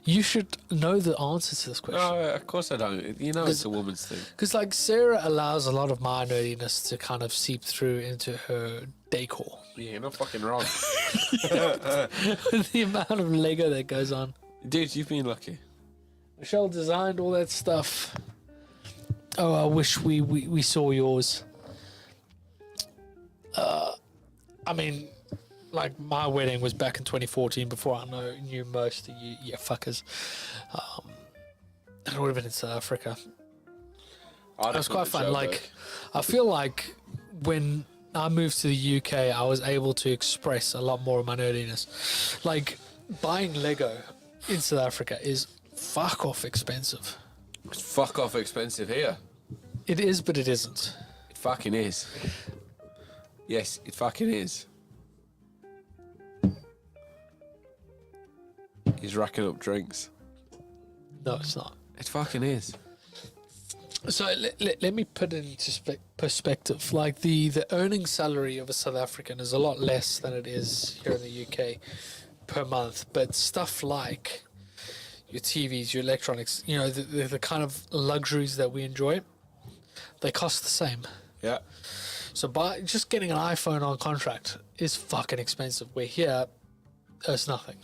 You should know the answer to this question. No, of course I don't. You know it's a woman's thing. Because, like, Sarah allows a lot of my nerdiness to kind of seep through into her decor. Yeah, you're not fucking wrong. The amount of Lego that goes on. Dude, you've been lucky. Michelle designed all that stuff. Oh, I wish we saw yours. I mean, like, my wedding was back in 2014 before I knew most of you fuckers. It would have been in South Africa. It was quite fun. Like, I feel like when I moved to the UK, I was able to express a lot more of my nerdiness. Like, buying Lego in South Africa is fuck off expensive. It's fuck off expensive here. It is, but it isn't. It fucking is. Yes, it fucking is. He's racking up drinks. No, it's not. It fucking is. So let me put it into perspective. Like, the earning salary of a South African is a lot less than it is here in the UK per month. But stuff like your TVs, your electronics, you know, the kind of luxuries that we enjoy, they cost the same. Yeah. So just getting an iPhone on contract is fucking expensive. Where here, it's nothing.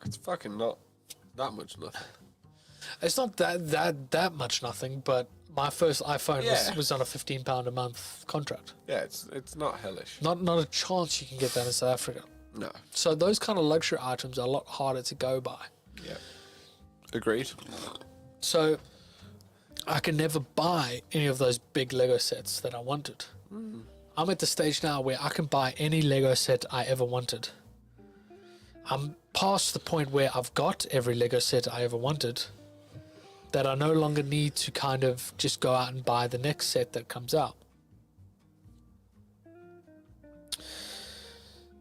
It's fucking not that much nothing. It's not that much nothing, but my first iPhone Yeah. was on a £15 a month contract. Yeah, it's not hellish. Not a chance you can get that in South Africa. No. So those kind of luxury items are a lot harder to go by. Yeah. Agreed. So I can never buy any of those big Lego sets that I wanted. I'm at the stage now where I can buy any Lego set I ever wanted. I'm past the point where I've got every Lego set I ever wanted, that I no longer need to kind of just go out and buy the next set that comes out.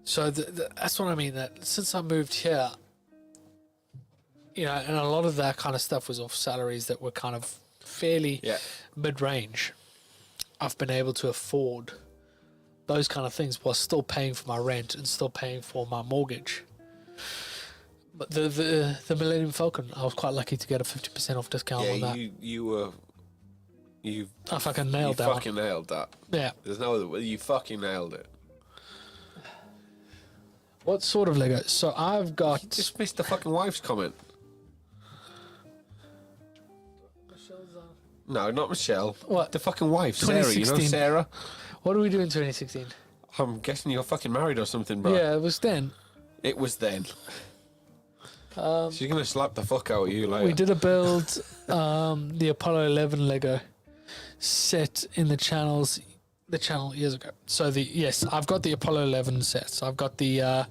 So that's what I mean, that since I moved here, you know, and a lot of that kind of stuff was off salaries that were kind of fairly mid-range, I've been able to afford those kind of things while still paying for my rent and still paying for my mortgage. But the Millennium Falcon, I was quite lucky to get a 50% off discount on that. I fucking nailed that. You fucking nailed that. Yeah. There's no other way. You fucking nailed it. What sort of Lego? So I've got... You just missed the fucking wife's comment. No, not Michelle. What? The fucking wife, Sarah. You know 2016. Sarah? What did we do in 2016? I'm guessing you're fucking married or something, bro. Yeah, it was then. It was then. She's gonna slap the fuck out of you later. We did a build, the Apollo 11 Lego set in the channel years ago. So yes, I've got the Apollo 11 sets. I've got the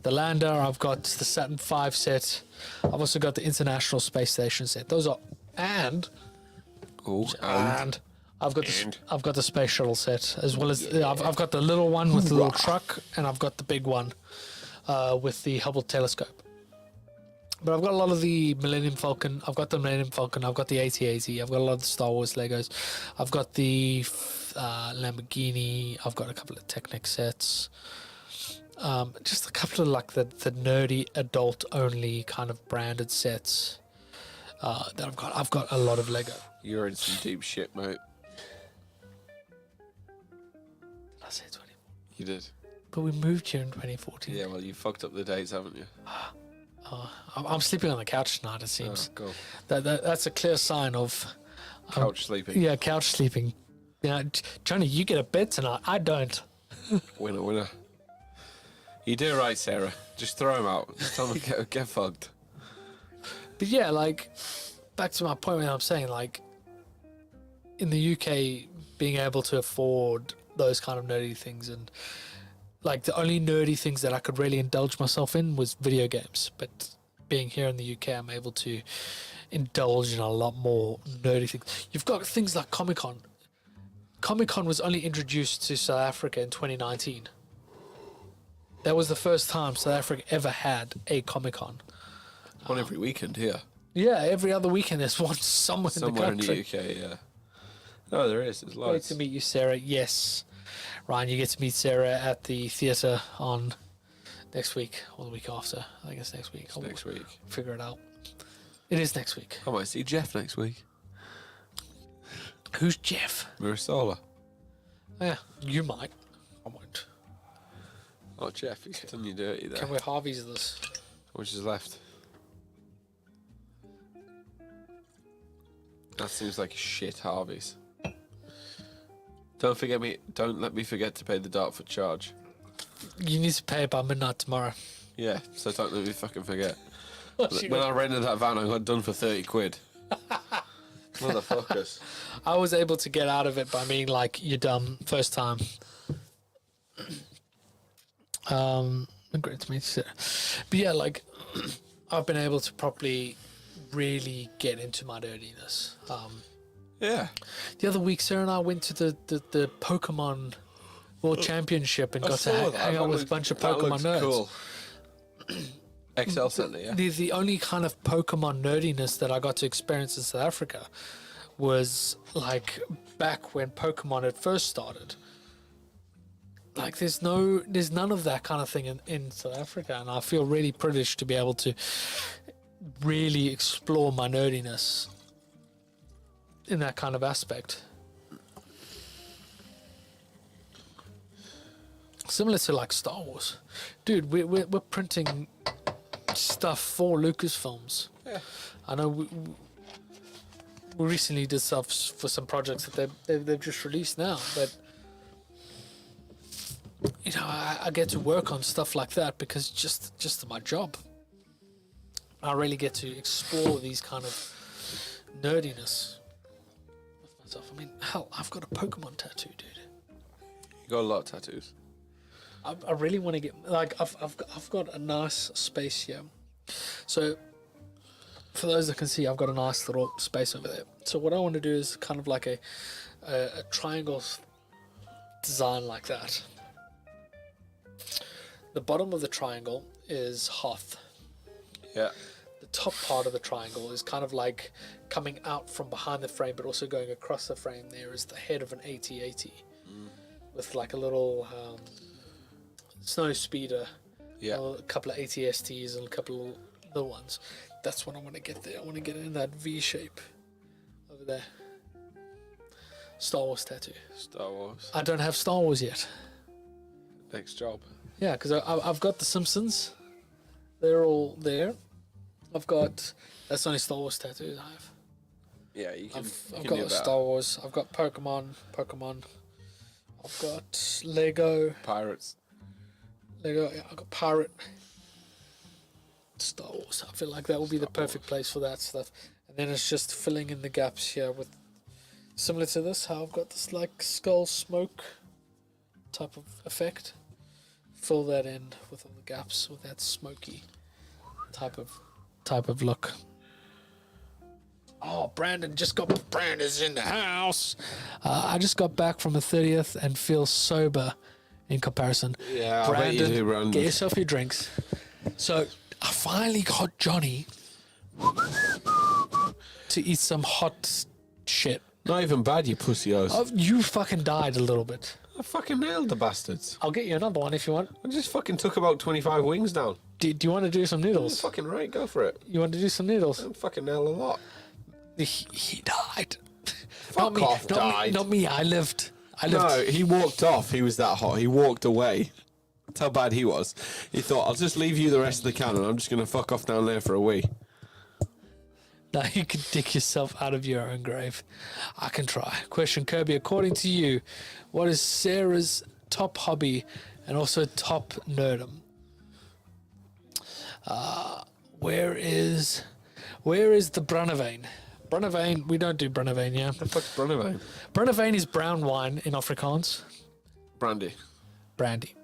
lander. I've got the Saturn V set. I've also got the International Space Station set. Those are and I've got the space shuttle set, as well as I've got the little one with the little truck, and I've got the big one with the Hubble telescope. But I've got a lot of the Millennium Falcon. I've got the Millennium Falcon. I've got the AT-AT. I've got a lot of the Star Wars Legos. I've got the Lamborghini. I've got a couple of Technic sets. Just a couple of like the nerdy adult only kind of branded sets that I've got. I've got a lot of Lego. You're in some deep shit, mate. Did I say 20? You did. But we moved here in 2014. Yeah, well, you fucked up the dates, haven't you? I'm sleeping on the couch tonight, it seems. Go. That's a clear sign of... Couch sleeping. Yeah, couch sleeping. Yeah, Johnny, you get a bed tonight. I don't. Winner. You do right, Sarah. Just throw him out. Just tell him to get fucked. But yeah, like, back to my point where I'm saying, like, in the UK, being able to afford those kind of nerdy things, and like the only nerdy things that I could really indulge myself in was video games. But being here in the UK, I'm able to indulge in a lot more nerdy things. You've got things like Comic-Con. Comic-Con was only introduced to South Africa in 2019. That was the first time South Africa ever had a Comic-Con. One every weekend here. Yeah, every other weekend there's one somewhere in the Somewhere in country. the UK, yeah. No, there is. There's Great loads. to meet you, Sarah. Yes. Ryan, you get to meet Sarah at the theatre on next week or the week after. I think it's next week. It's next week. Figure it out. It is next week. I might see Jeff next week. Who's Jeff? Mirasola. Yeah, you might. I won't. Oh, Jeff, he's done you dirty there. Can we Harvey's this? How much is left? That seems like shit Harvey's. Don't let me forget to pay the Dartford charge. You need to pay it by midnight tomorrow. Yeah, so don't let me fucking forget. What's When I rented that van, I got done for 30 quid. Motherfuckers. I was able to get out of it by being like, you're dumb, first time. Great to meet you, Sarah. But yeah, like, I've been able to properly really get into my dirtiness. Yeah. The other week, Sarah and I went to the Pokemon World Championship and got to hang out with a bunch of Pokemon nerds. Cool. XL Centre, yeah. The only kind of Pokemon nerdiness that I got to experience in South Africa was like back when Pokemon had first started. Like there's none of that kind of thing in South Africa, and I feel really privileged to be able to really explore my nerdiness in that kind of aspect. Similar to like Star Wars. Dude, we're printing stuff for Lucasfilms. Yeah. I know we recently did stuff for some projects that they've just released now, but you know, I get to work on stuff like that because just my job. I really get to explore these kind of nerdiness with myself. I mean, hell, I've got a Pokemon tattoo, dude. You got a lot of tattoos. I really want to get like I've got a nice space here. So for those that can see, I've got a nice little space over there. So what I want to do is kind of like a triangle design like that. The bottom of the triangle is Hoth. Yeah. The top part of the triangle is kind of like coming out from behind the frame, but also going across the frame. There is the head of an AT-AT with like a little snow speeder, Yeah. a couple of ATSTs and a couple of little ones. That's what I want to get there. I want to get it in that V shape over there. Star Wars tattoo. Star Wars. I don't have Star Wars yet. Next job. Yeah, because I've got the Simpsons. They're all there. I've got... That's the only Star Wars tattoos I have. Yeah, you can. I've got Star Wars. I've got Pokemon. I've got Lego. Pirates. Yeah, I've got Pirate. Star Wars. I feel like that would be the perfect place for that stuff. And then it's just filling in the gaps here with... Similar to this, how I've got this like skull smoke type of effect. Fill that in with all the gaps with that smoky type of look. Oh, Brandon's in the house. I just got back from a 30th and feel sober in comparison. Yeah, I bet you do, Brandon. Get yourself your drinks. So I finally got Johnny to eat some hot shit. Not even bad, you pussy ass. Oh, you fucking died a little bit. I fucking nailed the bastards. I'll get you another one if you want. I just fucking took about 25 wings down. Do you want to do some That's noodles? fucking right, go for it. You want to do some noodles? I fucking nailed a lot. He died. Fuck off, died. Not me. I lived. No, he walked off. He was that hot. He walked away. That's how bad he was. He thought, I'll just leave you the rest of the can and I'm just going to fuck off down there for a wee. Now you can dig yourself out of your own grave. I can try. Question, Kirby, according to you, what is Sarah's top hobby and also top nerdum? Where is the Brunnevein? Brunnevein, we don't do Brunnevein, yeah? The fuck's Brunnevein? Brunnevein is brown wine in Afrikaans. Brandy. Brandy.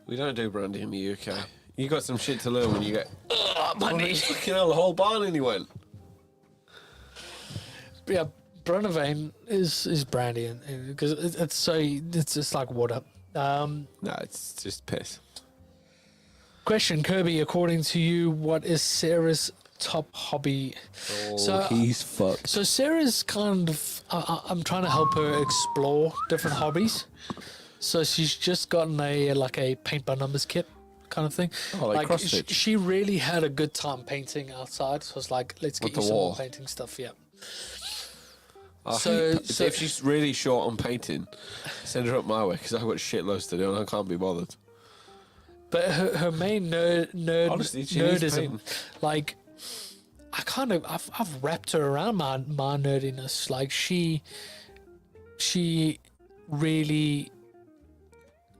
We don't do brandy in the UK. You got some shit to learn when you get... Oh, my knee. Fucking hell, the whole bar nearly went. Yeah, Brunnervein is brandy because it's just like water. No, it's just piss. Question, Kirby, according to you, what is Sarah's top hobby? He's fucked. So Sarah's kind of, I'm trying to help her explore different hobbies. So she's just gotten a paint by numbers kit kind of thing. Oh, like CrossFit. She really had a good time painting outside. So it's like, let's get With you the some more wall. painting stuff. Yeah. So if she's really short on painting, send her up my way because I've got shitloads to do and I can't be bothered. But her main Honestly, she needs nerdism, painting. like I've wrapped her around my nerdiness. Like she really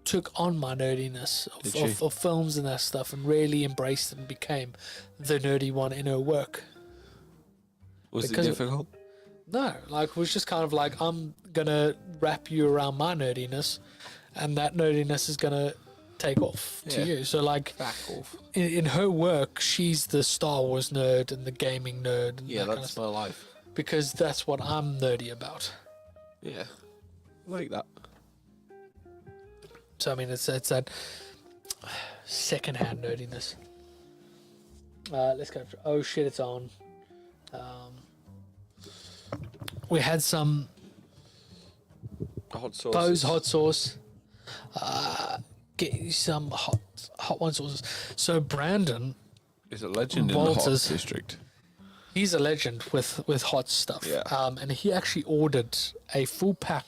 took on my nerdiness of films and that stuff and really embraced it and became the nerdy one in her work. Was Because it difficult? No, like it was just kind of like, I'm gonna wrap you around my nerdiness and that nerdiness is gonna take off to Yeah. you. So like Back off. in her work, she's the Star Wars nerd and the gaming nerd. And Yeah, that kind of that's stuff, my life. because that's what I'm nerdy about. Yeah, like that. So I mean, it's that secondhand nerdiness. Let's go. Oh shit, it's on. We had some Hot sauce. Bo's hot sauce. Get you some hot one sauces. So Brandon, is a legend in the hot Walters. district. he's a legend with hot stuff. Yeah. And he actually ordered a full pack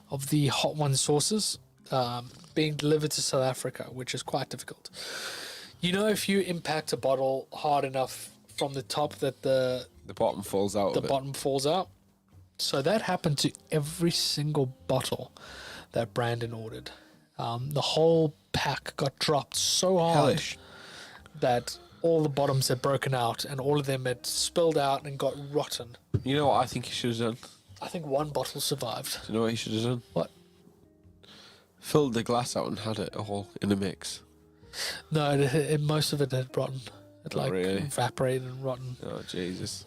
of the hot one sauces being delivered to South Africa, which is quite difficult. You know, if you impact a bottle hard enough from the top that the bottom falls out of it. bottom falls out. So that happened to every single bottle that Brandon ordered. The whole pack got dropped so hard Hellish. that all the bottoms had broken out and all of them had spilled out and got rotten. You know what I think you should have done? I think one bottle survived. Do you know what you should have done? What? Filled the glass out and had it all in a mix. No, most of it had rotten. It Oh, really? evaporated and rotten. Oh, Jesus.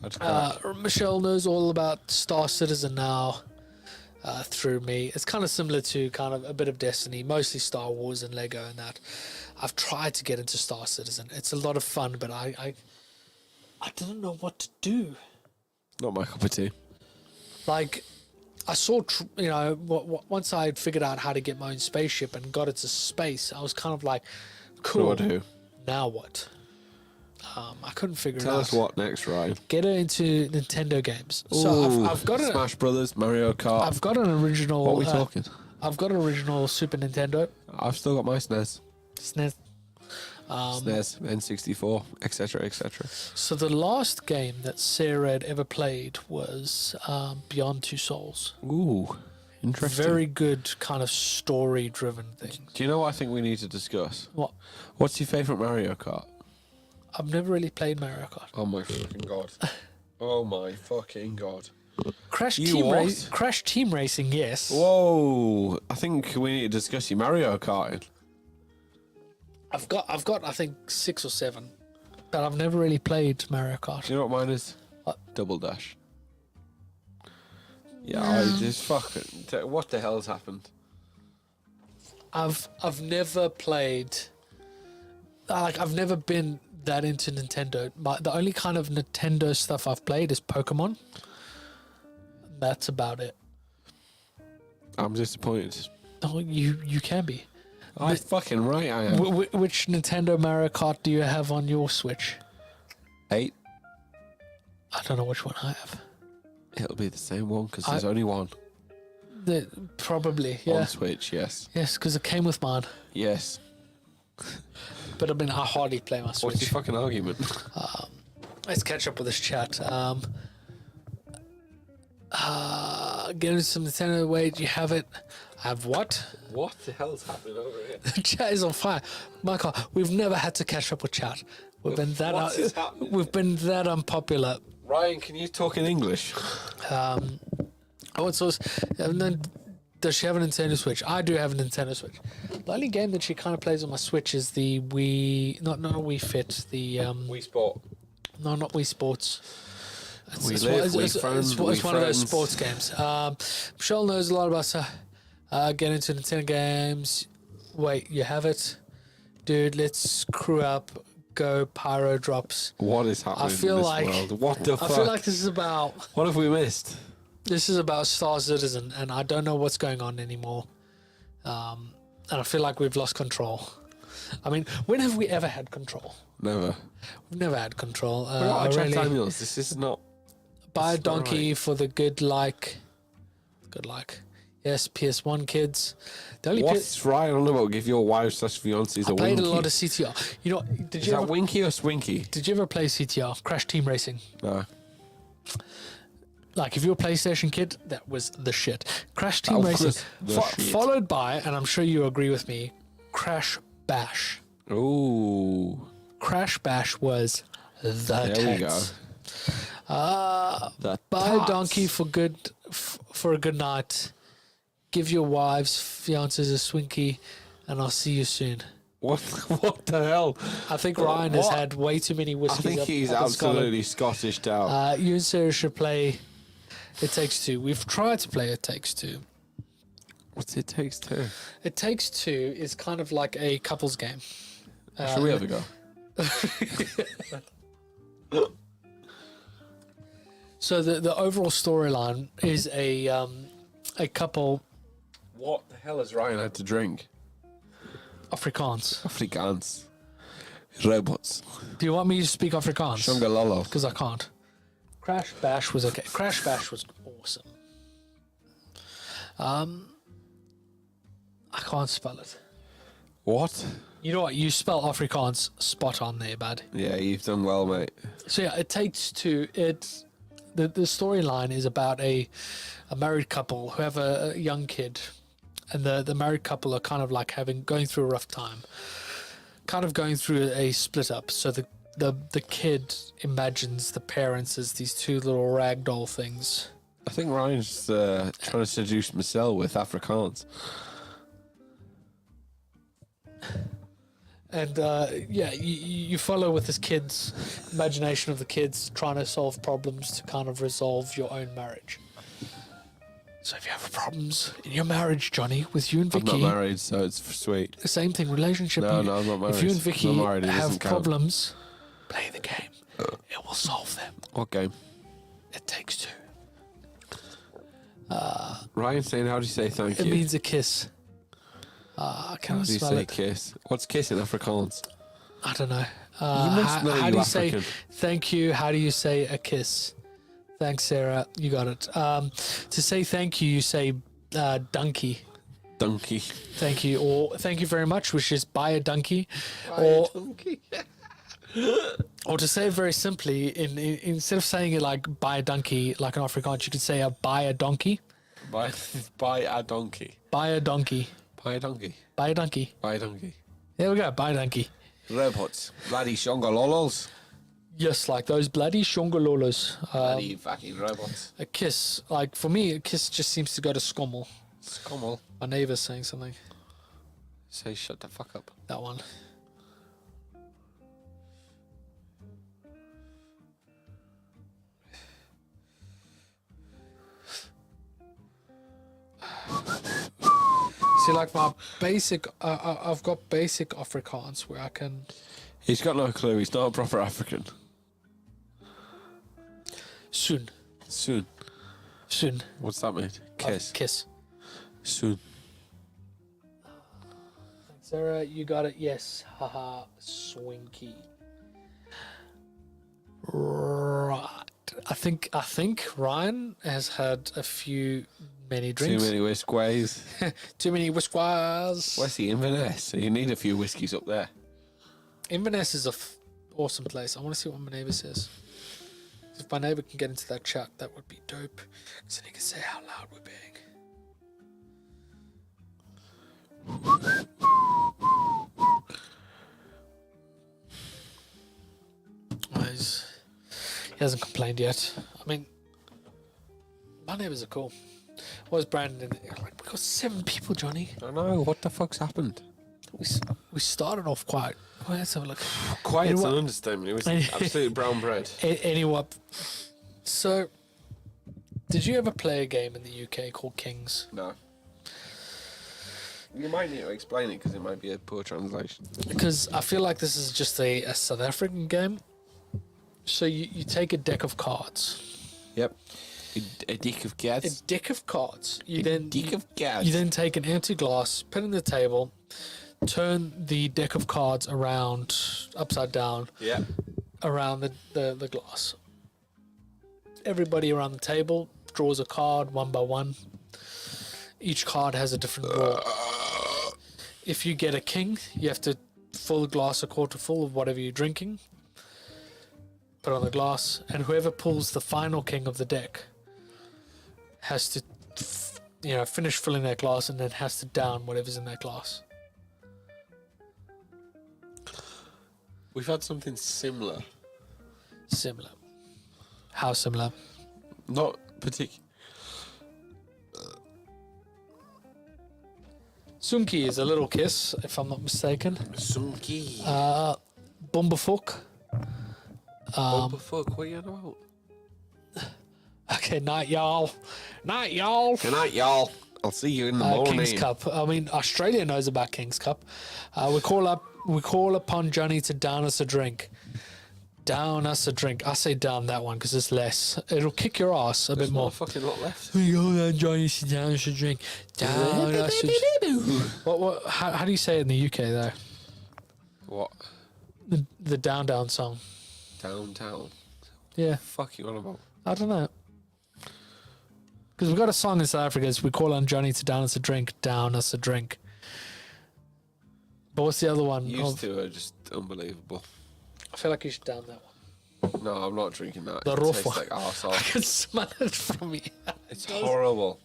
That's crack. Michelle knows all about Star Citizen now through me. It's kind of similar to kind of a bit of Destiny, mostly Star Wars and Lego and that. I've tried to get into Star Citizen. It's a lot of fun, but I didn't know what to do. Not my cup of tea. Like, I saw, once I had figured out how to get my own spaceship and got it to space, I was kind of like, cool. What do? Now what? I couldn't figure Tell it out. us what next, Ryan. Get her into Nintendo games. So I've got a, Smash Brothers, Mario Kart. I've got an original. What are we talking? I've got an original Super Nintendo I've still got my SNES. SNES. SNES, N64, etc., etc. So the last game that Sarah had ever played was Beyond Two Souls. Ooh, interesting. Very good kind of story-driven thing. Do you know what I think we need to discuss? What? What's your favourite Mario Kart? I've never really played Mario Kart. Oh my fucking god. Oh my fucking god. Crash You Team Racing, yes. Whoa. I think we need to discuss your Mario Karting. I've got I think 6 or 7, but I've never really played Mario Kart. Do you know what mine is? What? Double Dash. Yeah, I just fucking... What the hell's happened? I've never played. I've never been that into Nintendo. The only kind of Nintendo stuff I've played is Pokemon. That's about it. I'm disappointed. Oh, you can be. I fucking right I am. Which Nintendo Mario Kart do you have on your Switch? 8. I don't know which one I have. It'll be the same one because there's only one. Probably, yeah. On Switch, yes. Yes, because it came with mine. Yes. But I mean, I hardly play my What's your Switch. fucking argument? Let's catch up with this chat. Get into some Nintendo. Wait, do you have it? I have what? What the hell's happening over here? Chat is on fire, Michael. We've never had to catch up with chat. We've been that What is happening? we've been that unpopular. Ryan, can you talk in English? And then does she have a Nintendo Switch? I do have a Nintendo Switch. The only game that she kind of plays on my Switch is the Wii, not Wii Fit, the Wii Sport. no, not Wii Sports. We It's, live, it's, we it's, friends, it's, we it's one of those friends. sports games. Michelle knows a lot about get into Nintendo games. Wait, you have it? Dude, let's crew up, go pyro drops. What is happening feel in this like- world? What the I fuck? feel like this is about What have we missed? Star Citizen, and I don't know what's going on anymore. And I feel like we've lost control. I mean, when have we ever had control? Never. We've never had control. Jack really, Daniels, this is not... buy a It's not donkey right. for the good like. Good like. Yes, PS1 kids. The only What's Ryan on about? Give your wife/fiancés I a played winky. a lot of CTR. You know, did Is you that ever, winky or swinky? did you ever play CTR? Crash Team Racing. No. Like, if you're a PlayStation kid, that was the shit. Crash Team Of Racing. course, the shit. Followed by, and I'm sure you agree with me, Crash Bash. Ooh. Crash Bash was the There we go. tits. The Buy a tots. donkey for a good night. Give your wives, fiancés a swinky, and I'll see you soon. What the hell? I think Ryan has What? had way too many I whiskeys. think up, he's up in Scotland. absolutely Scottish out. You and Sarah should play It Takes Two. We've tried to play It Takes Two. What's It Takes Two? It Takes Two is kind of like a couples game. Should we have a go? So the overall storyline is a couple What the hell has Ryan had to drink? Afrikaans. Afrikaans. Robots. Do you want me to speak Afrikaans? Shongalolo. Because I can't. Crash Bash was okay. Crash Bash was awesome. I can't spell it. What? You know what? You spell Afrikaans spot on there, bud. Yeah, you've done well, mate. So yeah, It Takes Two. The storyline is about a married couple who have a young kid, and the married couple are kind of like going through a rough time, kind of going through a split up. So the kid imagines the parents as these two little ragdoll things. I think Ryan's trying to seduce Marcel with Afrikaans. And yeah, you follow with this kid's imagination of the kids trying to solve problems to kind of resolve your own marriage. So if you have problems in your marriage, Johnny, with you and I'm Vicky, not married, so it's sweet. the same thing, relationship. No, no, I'm not married. If you and I'm Vicky not married, it have doesn't count. problems, play the game. It will solve them. What game? It Takes Two. Ryan's saying, how do you say thank It you? means a kiss. I How can't do you spell say it. kiss? What's kiss in Afrikaans? I don't know. must know how you do you African. say thank you? How do you say a kiss? Thanks, Sarah. You got it. To say thank you, you say donkey. Donkey. Thank you, or thank you very much, which is buy a donkey, or or to say it very simply, instead of saying it like buy a donkey like an Afrikaans, you could say buy a donkey. Buy a donkey. Buy a donkey. Buy a donkey. Buy a donkey. Buy a donkey. There we go. Buy a donkey. Robots. Bloody shongololos. Yes, like those bloody shongololas. Bloody fucking robots. A kiss, like for me, a kiss just seems to go to skommel. Skommel. My neighbour's saying something. Say shut the fuck up. That one. See, like my basic, I've got basic Afrikaans where I can. He's got no clue. He's not a proper African. Soon. Soon. Soon. What's that mean? Kiss. Kiss. Soon. Sarah, you got it. Yes. Haha. Swinky. Right. I think Ryan has had a few many drinks. Too many whiskways. Too many whiskas. Where's the Inverness? You need a few whiskies up there. Inverness is a awesome place. I want to see what my neighbour says. If my neighbour can get into that chat, that would be dope. Because then he can say how loud we're being. He hasn't complained yet. I mean, my neighbours are cool. Where's Brandon? Like, we got 7 people, Johnny. I know. What the fuck's happened? We started off quite. Well, let's have a look. Quiet's You know an what? understatement. It was absolute brown bread. Anyway, So, did you ever play a game in the UK called Kings? No. You might need to explain it because it might be a poor translation. Because I feel like this is just a South African game. So you take a deck of cards. Yep. A deck of A cards. deck of cards. You then take an empty glass, put it on the table, turn the deck of cards around, upside down, Yeah. around the glass. Everybody around the table draws a card one by one. Each card has a different draw. If you get a king, you have to fill the glass a quarter full of whatever you're drinking. Put on the glass, and whoever pulls the final king of the deck has to, finish filling that glass, and then has to down whatever's in that glass. We've had something similar. Similar. How similar? Not particular. Sunki is a little kiss, if I'm not mistaken. Sunky. Bumblefuck. Fuck, what are you on about? Okay, night y'all. Night y'all. Good night, y'all. I'll see you in the morning. King's Cup. I mean, Australia knows about King's Cup. We call upon Johnny to down us a drink. Down us a drink. I say down that one because it's less. It'll kick your ass a There's bit more. not a fucking lot left. We go down, Johnny, to down us a drink. Down us a drink. What? How do you say it in the UK though? What? The down song. Downtown. Yeah, Fuck you on about? I don't know. Because we've got a song in South Africa. It's we call on Johnny to down us a drink. Down us a drink. But what's the other one? Used to are just unbelievable. I feel like you should down that one. No, I'm not drinking that. The It rough tastes one. like arsehole. I can smell it from here. It's horrible.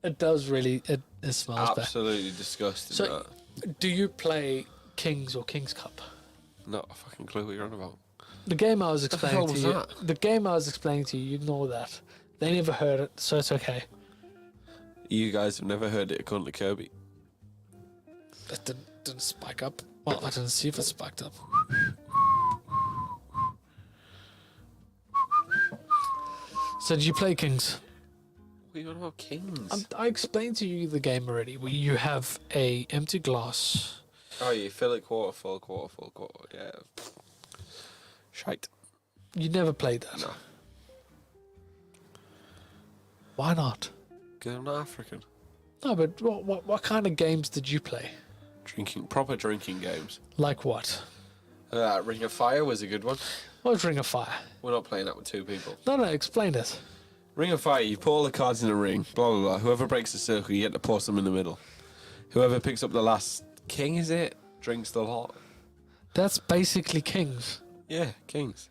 It does really. It smells bad. Absolutely disgusting. So, do you play Kings or King's Cup? Not a fucking clue what you're on about. The game I was hell explaining to was you. that? The game I was explaining to you. You ignore that. They never heard it, so it's okay. You guys have never heard it according to Kirby. It didn't spike up. Well, I didn't see if it spiked up. So, did you play Kings? What are you on about, Kings? I explained to you the game already. Where you have a empty glass. Oh, you fill it quarter full, yeah. Shite. You never played that. No. Why not? Because I'm not African. No, but what kind of games did you play? Proper drinking games. Like what? Ring of Fire was a good one. What was Ring of Fire? We're not playing that with two people. No, explain it. Ring of Fire, you put all the cards in a ring, blah, blah, blah. Whoever breaks the circle, you get to place them in the middle. Whoever picks up the last king, is it? Drinks the lot. That's basically Kings. Yeah, kings.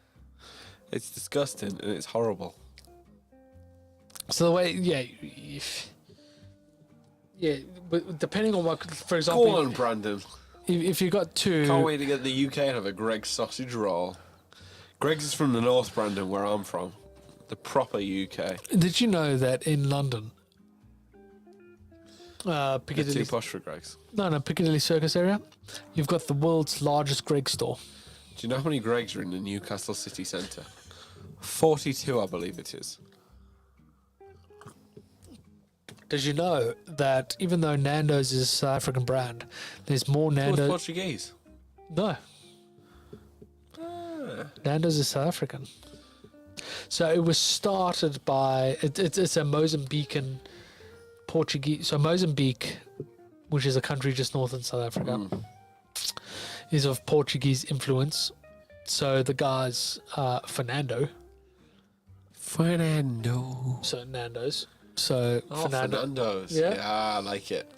It's disgusting and it's horrible. So the way, yeah, but depending on what, for example, Go on, Brandon. if you got two, Can't wait to get to the UK and have a Greg's sausage roll. Greg's is from the north, Brandon, where I'm from. The proper UK. did you know that in London, They're Piccadilly, too posh for Greg's. no, Piccadilly Circus area, you've got the world's largest Greg store. Do you know how many Greg's are in the Newcastle city centre? 42, I believe it is. Did you know that even though Nando's is a South African brand, there's more Oh, it's Nando's? Portuguese. No, Nando's is South African. So it was started by it's a Mozambican Portuguese. So Mozambique, which is a country just north of South Africa, is of Portuguese influence. So the guys, Fernando. So Nando's. So Fernando's. Yeah. Yeah, I like it.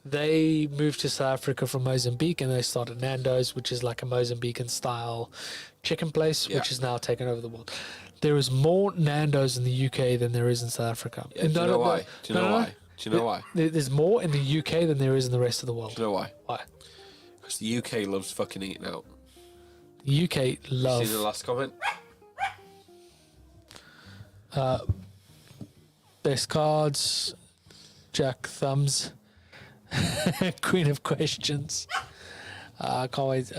They moved to South Africa from Mozambique and they started Nando's, which is like a Mozambican style chicken place, Yeah. which is now taken over the world. There is more Nando's in the UK than there is in South Africa. Yeah, do you know why? Do you know why? Do you know why? There's more in the UK than there is in the rest of the world. Do you know why? Why? Because the UK loves fucking eating out. The UK love. See the last comment? Best cards, Jack Thumbs, Queen of Questions. Can't wait.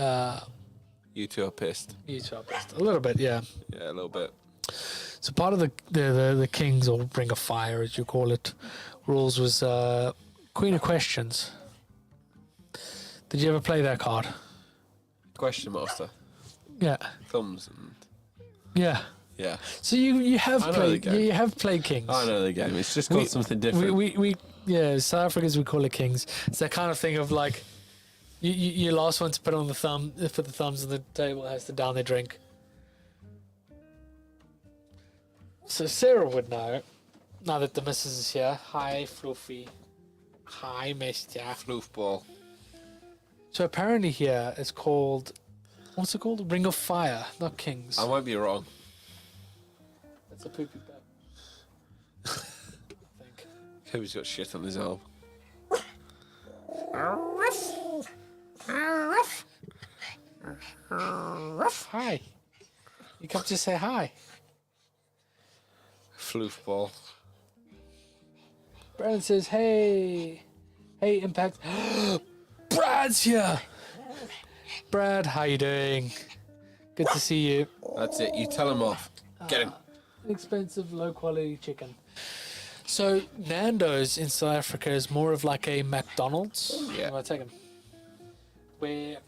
You two are pissed. You two are best. A little bit, yeah. Yeah, a little bit. So part of the King's, or Ring of Fire as you call it, rules was Queen of Questions. Did you ever play that card? Question Master. Yeah. Thumbs and Yeah. yeah. So you have I know played the game. you have played Kings. I know the game. It's just got something different. We yeah, South Africans we call it Kings. It's that kind of thing of like your last one to put on the thumb, put the thumbs on the table has to down their drink. So Sarah would know, now that the missus is here. Hi, Fluffy. Hi, Mister. Floofball. So apparently here it's called, what's it called? Ring of Fire, not Kings. I might be wrong. It's a poopy bed. I think. Kirby's got shit on his arm. Hi. You come to say hi. Floofball. Brandon says, hey, Impact. Brad's here. Brad, how you doing? Good to see you. That's it. You tell him off. Get him. Expensive, low quality chicken. So Nando's in South Africa is more of like a McDonald's. Yeah. I'm gonna take him. Where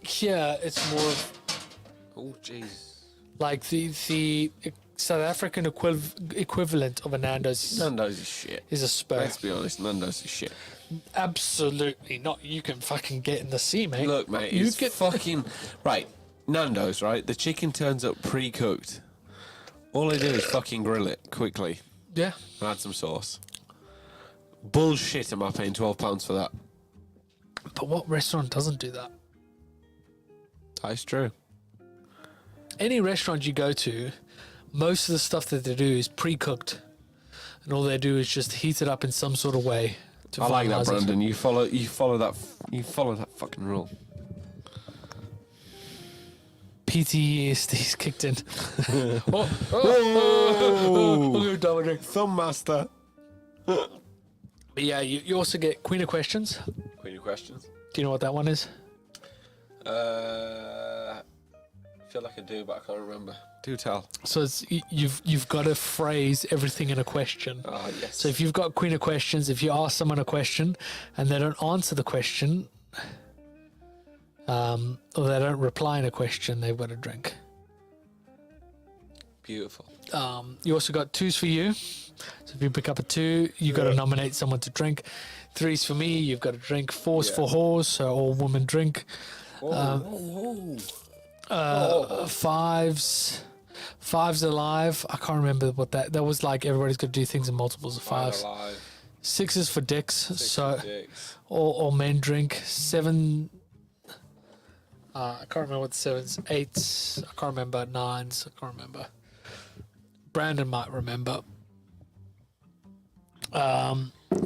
here it's more of Oh, jeez. like the South African equivalent of a Nando's Nando's is shit. is a Spur. Let's be honest. Nando's is shit. Absolutely not. You can fucking get in the sea, mate. Look, mate. You It's get fucking right. Nando's, right? The chicken turns up pre-cooked. All they do is fucking grill it quickly yeah. and add some sauce. Bullshit. Am I paying £12 for that? But what restaurant doesn't do that? That's true. Any restaurant you go to, most of the stuff that they do is pre-cooked, and all they do is just heat it up in some sort of way. To I like that, finalise it. Brandon. You follow that fucking rule. PTSD's kicked in. Oh, double drink. Thumb master. But yeah, you also get Queen of Questions. Queen of questions. Do you know what that one is? I feel like I do, but I can't remember. Do tell. So it's you've got to phrase everything in a question. Ah, yes. So if you've got Queen of Questions, if you ask someone a question and they don't answer the question, or they don't reply in a question, they've got a drink. Beautiful. You also got twos for you. So if you pick up a two, you got to nominate someone to drink. Threes for me, you've got a drink. Fours for whores, so all women drink. Fives alive. I can't remember what that was like. Everybody's got to do things in multiples of fives. Alive. Sixes for dicks. So Dicks. all men drink. Seven. I can't remember what the sevens. Eights. I can't remember. Nines. I can't remember. Brandon might remember.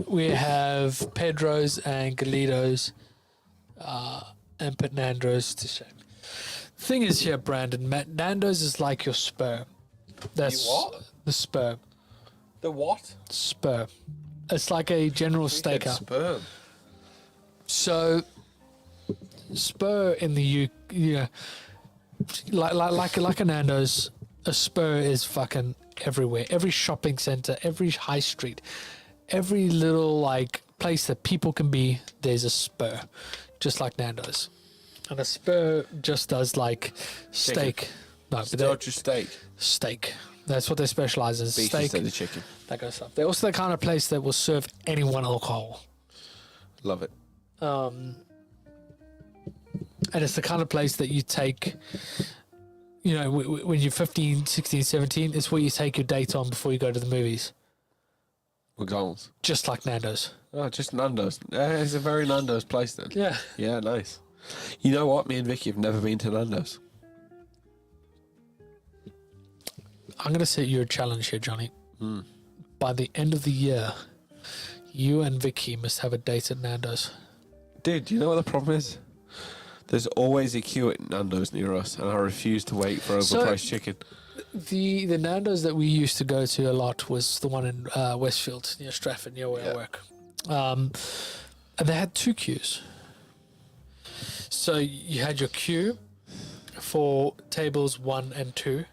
We have Pedro's and Galitos, and Fernando's to shame. Thing is here, Brandon, Nando's is like your Spur. That's You what? the Spur. The what? Spur. It's like a general stakeout. Sperm. So, Spur in the UK, like a Nando's, a Spur is fucking everywhere. Every shopping center, every high street, every little like place that people can be, there's a Spur, just like Nando's. And a Spur just does like steak. No, but Not just steak. steak. That's what they specialize in. Beef Steak. instead of chicken. That kind of stuff. They're also the kind of place that will serve anyone alcohol. Love it. And it's the kind of place that you take, you know, when you're 15, 16, 17, it's where you take your date on before you go to the movies. McDonald's. Just like Nando's. Oh, just Nando's. It's a very Nando's place then. Yeah. Yeah, nice. You know what? Me and Vicky have never been to Nando's. I'm going to set you a challenge here, Johnny. By the end of the year, you and Vicky must have a date at Nando's. Dude, do you know what the problem is? There's always a queue at Nando's near us, and I refuse to wait for overpriced chicken. The Nando's that we used to go to a lot was the one in Westfield, near Stratford, near where I work. And they had two queues. So you had your queue for tables 1 and 2.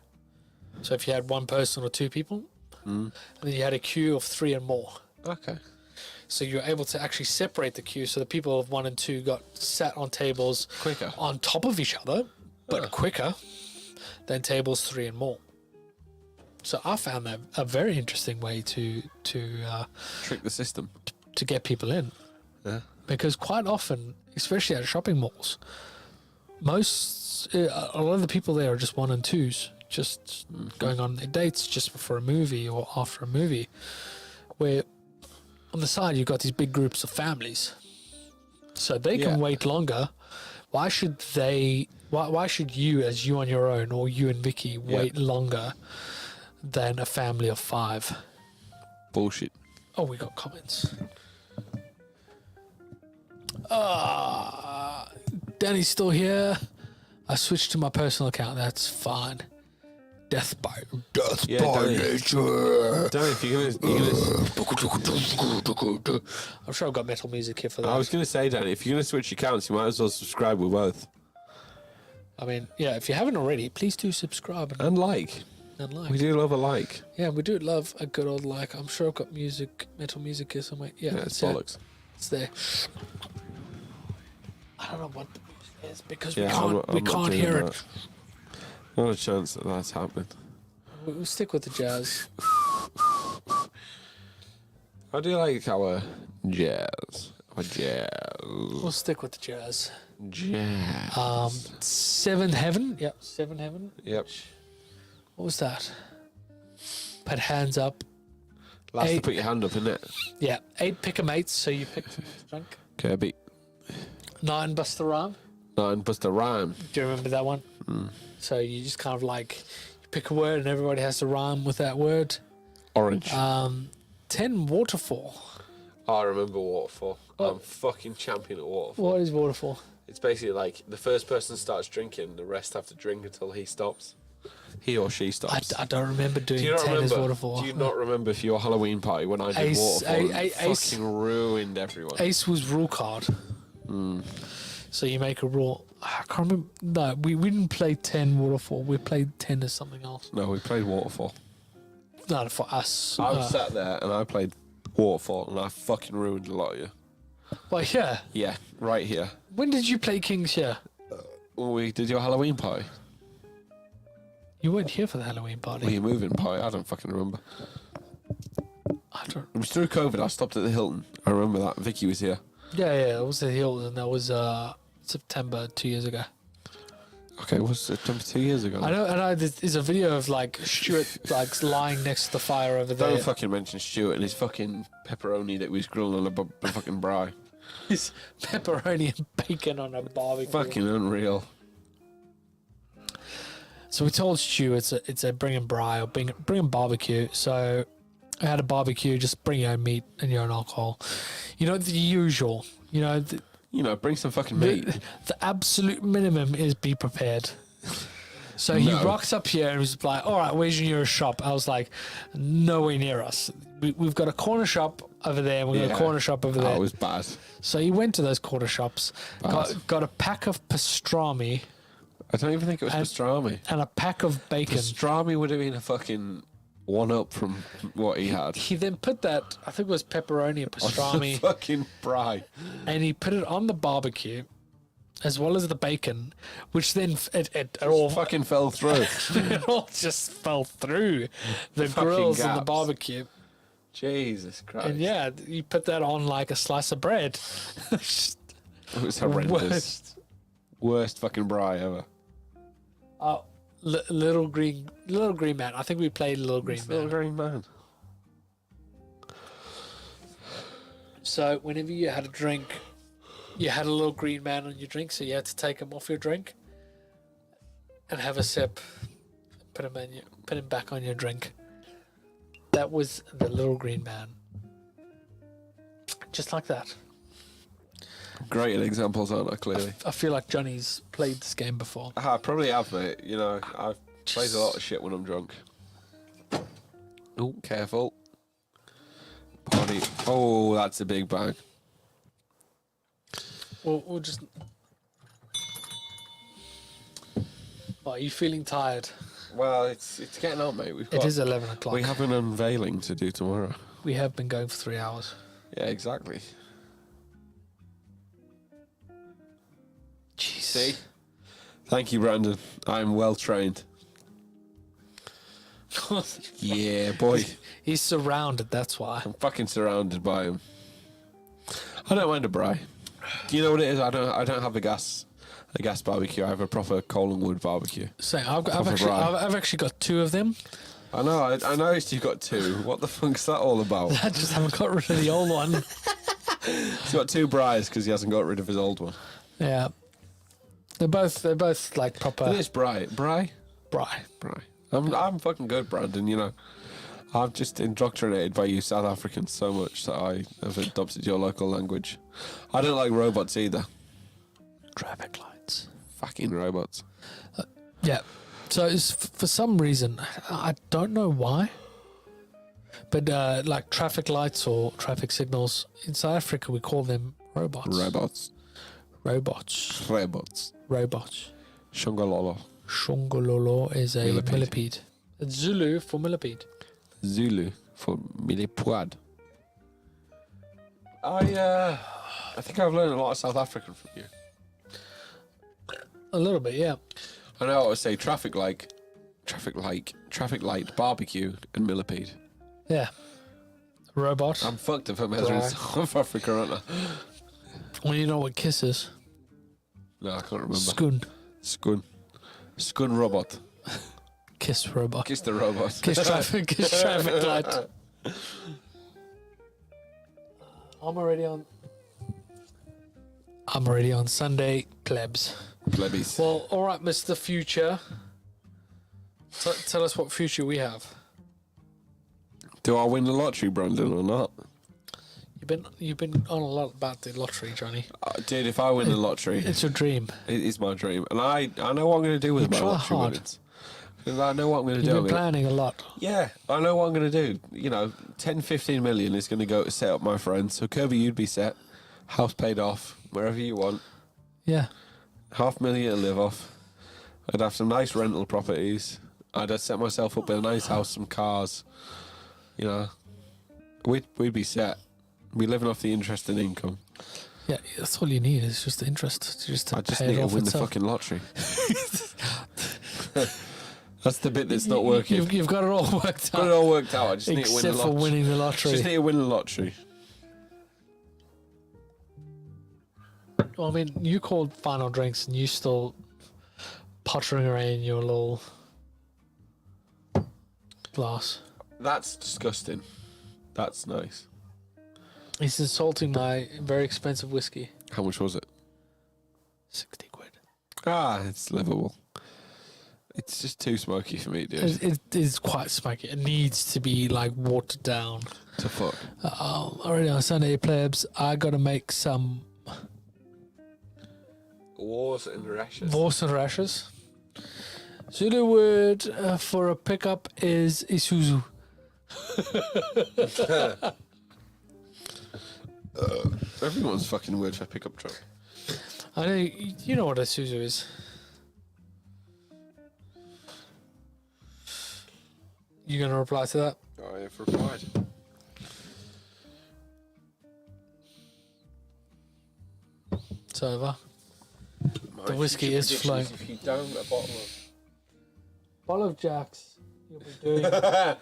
So if you had one person or two people, and then you had a queue of 3 and more. Okay. So you're able to actually separate the queue, so the people of 1 and 2 got sat on tables Quicker. on top of each other, but quicker than tables 3 and more. So I found that a very interesting way to Trick the system. to get people in, Yeah. because quite often, especially at shopping malls, a lot of the people there are just 1 and 2s, just going on their dates just before a movie or after a movie, where on the side you've got these big groups of families, so they can wait longer. Why should they? Why should you, as you on your own, or you and Vicky, wait longer than a family of 5? Bullshit. Oh, we got comments. Danny's still here. I switched to my personal account. That's fine. Death by Danny. nature. Danny, if you're gonna, I'm sure I've got metal music here for that. I was gonna say, Danny, if you're gonna switch accounts, you might as well subscribe with both I mean, yeah, if you haven't already, please do subscribe and like. and like. We do love a like. Yeah, we do love a good old like. I'm sure I've got metal music here somewhere. Yeah, Yeah, it's here. bollocks. It's there. I don't know what the music is because Yeah, we I'm not can't doing hear that. it. Not a chance that that's happening. We'll stick with the jazz. I do like our jazz. Our jazz. We'll stick with the jazz. Jazz. 7 Heaven. Yep, 7 Heaven. Yep. What was that? Put hands up. Last to 8. put your hand up, isn't it? Yeah, 8 pick a mates. So you pick drunk. Kirby. 9 Buster Rhyme. 9 Buster Rhyme. Do you remember that one? So you just kind of like you pick a word and everybody has to rhyme with that word. Orange. 10 Waterfall. I remember Waterfall. I'm fucking champion at Waterfall. What is Waterfall? It's basically like the first person starts drinking, the rest have to drink until he stops. He or she stops. I don't remember doing Do you not 10 as remember? Waterfall. Do you not remember for your Halloween party when I did Ace- Waterfall? Ace- Fucking ruined everyone. Ace was rule card. So you make a rule. I can't remember. No, we didn't play 10 Waterfall. We played 10 as something else. No, we played Waterfall. No, for us. I was sat there and I played Waterfall and I fucking ruined a lot of you. Well, yeah. Yeah, right here. When did you play King's here? When we did your Halloween party. You weren't here for the Halloween party. Or your moving party, I don't fucking remember. I don't. It was through COVID, I stopped at the Hilton. I remember that. Vicky was here. Yeah, it was the Hills, and that was September 2 years ago. Okay, it was September 2 years ago. I know. There's a video of like Stuart like lying next to the fire over there. Don't fucking mention Stuart and his fucking pepperoni that was grilling on a fucking braai. His pepperoni and bacon on a barbecue. Fucking unreal. So we told Stu it's a bring and braai or bring and barbecue. So I had a barbecue, just bring your own meat and your own alcohol. You know, the usual. You know, bring some fucking meat. the absolute minimum is be prepared. So he No. rocks up here and he's like, all right, where's your nearest shop? I was like, nowhere near us. We've got a corner shop over there and we've got a Yeah. corner shop over there. That was bad. So he went to those corner shops, got a pack of pastrami I don't even think it was And- pastrami. and a pack of bacon. Pastrami would have been a fucking one up from what he had. He then put that, I think it was pepperoni and pastrami, Fucking braai. and he put it on the barbecue, as well as the bacon, which then it all Fucking fell through. it all just fell through the Fucking grills and the gaps. barbecue. Jesus Christ. And yeah, you put that on like a slice of bread. It was horrendous. Worst fucking braai ever. Oh, little green man. I think we played Little Green Man. Little green man. So whenever you had a drink, you had a little green man on your drink, so you had to take him off your drink and have a sip, put him back on your drink. That was the little green man. Just like that. Great examples, aren't I, clearly? I feel like Johnny's played this game before. I probably have, mate. You know, I've played a lot of shit when I'm drunk. Oh, careful. Party. Oh, that's a big bang. We'll just... Oh, are you feeling tired? Well, it's getting on, mate. It is 11 o'clock. We have an unveiling to do tomorrow. We have been going for 3 hours. Yeah, exactly. Jeez. See? Thank you, Brandon. I'm well trained. Yeah, boy. He's surrounded, that's why. I'm fucking surrounded by him. I don't mind a braai. Do you know what it is? I don't have a gas barbecue. I have a proper coal and wood barbecue. So I've Proper actually got 2 of them. I know. I noticed you've got 2. What the fuck's that all about? I just haven't got rid of the old one. He's got 2 braais because he hasn't got rid of his old one. Yeah. They're both like proper It is braai. Braai? braai. Braai. I'm fucking good, Brandon, you know. I'm just indoctrinated by you South Africans so much that I have adopted your local language. I don't like robots either. Traffic lights. Fucking robots. Yeah. So for some reason, I don't know why, but like traffic lights or traffic signals in South Africa, we call them robots. Robots. Robots. Robots. Robots. Shongololo. Shongololo is a Millipede. millipede. It's Zulu for millipede. Zulu for millipoad. I think I've learned a lot of South African from you. A little bit, yeah. I know I would say traffic light, barbecue, and millipede. Yeah. Robot. I'm fucked if I'm measuring Right. South Africa, aren't I? Well, you know what kiss is? No, I can't remember. Skun. Skun robot. Kiss robot. Kiss the robot. Kiss traffic light. I'm already on Sunday, plebs. Plebbies. Well, all right, Mr. Future. Tell us what future we have. Do I win the lottery, Brandon, or not? You've been on a lot about the lottery, Johnny. Dude, if I win the lottery, It's your dream. it is my dream. And I know what I'm going to do with my try lottery hard. winnings. 'Cause I know what I'm going to You've do. been planning a lot. Yeah, I know what I'm going to do. You know, 10, 15 million is going to go to set up my friends. So, Kirby, you'd be set. House paid off, wherever you want. Yeah. 500,000 to live off. I'd have some nice rental properties. I'd have set myself up in a nice house, some cars. You know, we'd be set. We'd be living off the interest and income. Yeah, that's all you need is just the interest. Just to I just pay need it to off win the itself. fucking lottery. That's the bit that's not working. You've got it all worked Got it out. all worked out. I just need to win the Except for lottery. winning the Just lottery. need to win the lottery. Well, I mean, you called final drinks and you still pottering around in your little glass. That's disgusting. That's nice. He's insulting my very expensive whiskey. How much was it? 60 quid. It's livable. It's just too smoky for me, dude. It is quite smoky. It needs to be like watered down. To fuck. Already on Sunday, plebs, I gotta make some Wars and rashes. Wors and rashes. Zulu word for a pickup is Isuzu. Everyone's fucking word for pickup truck. I know you know what a Isuzu is. You gonna reply to that? I have replied. It's over. My The whiskey future is predictions, flowing. If you down a bottle of... Bottle of Jack's. You'll be doing.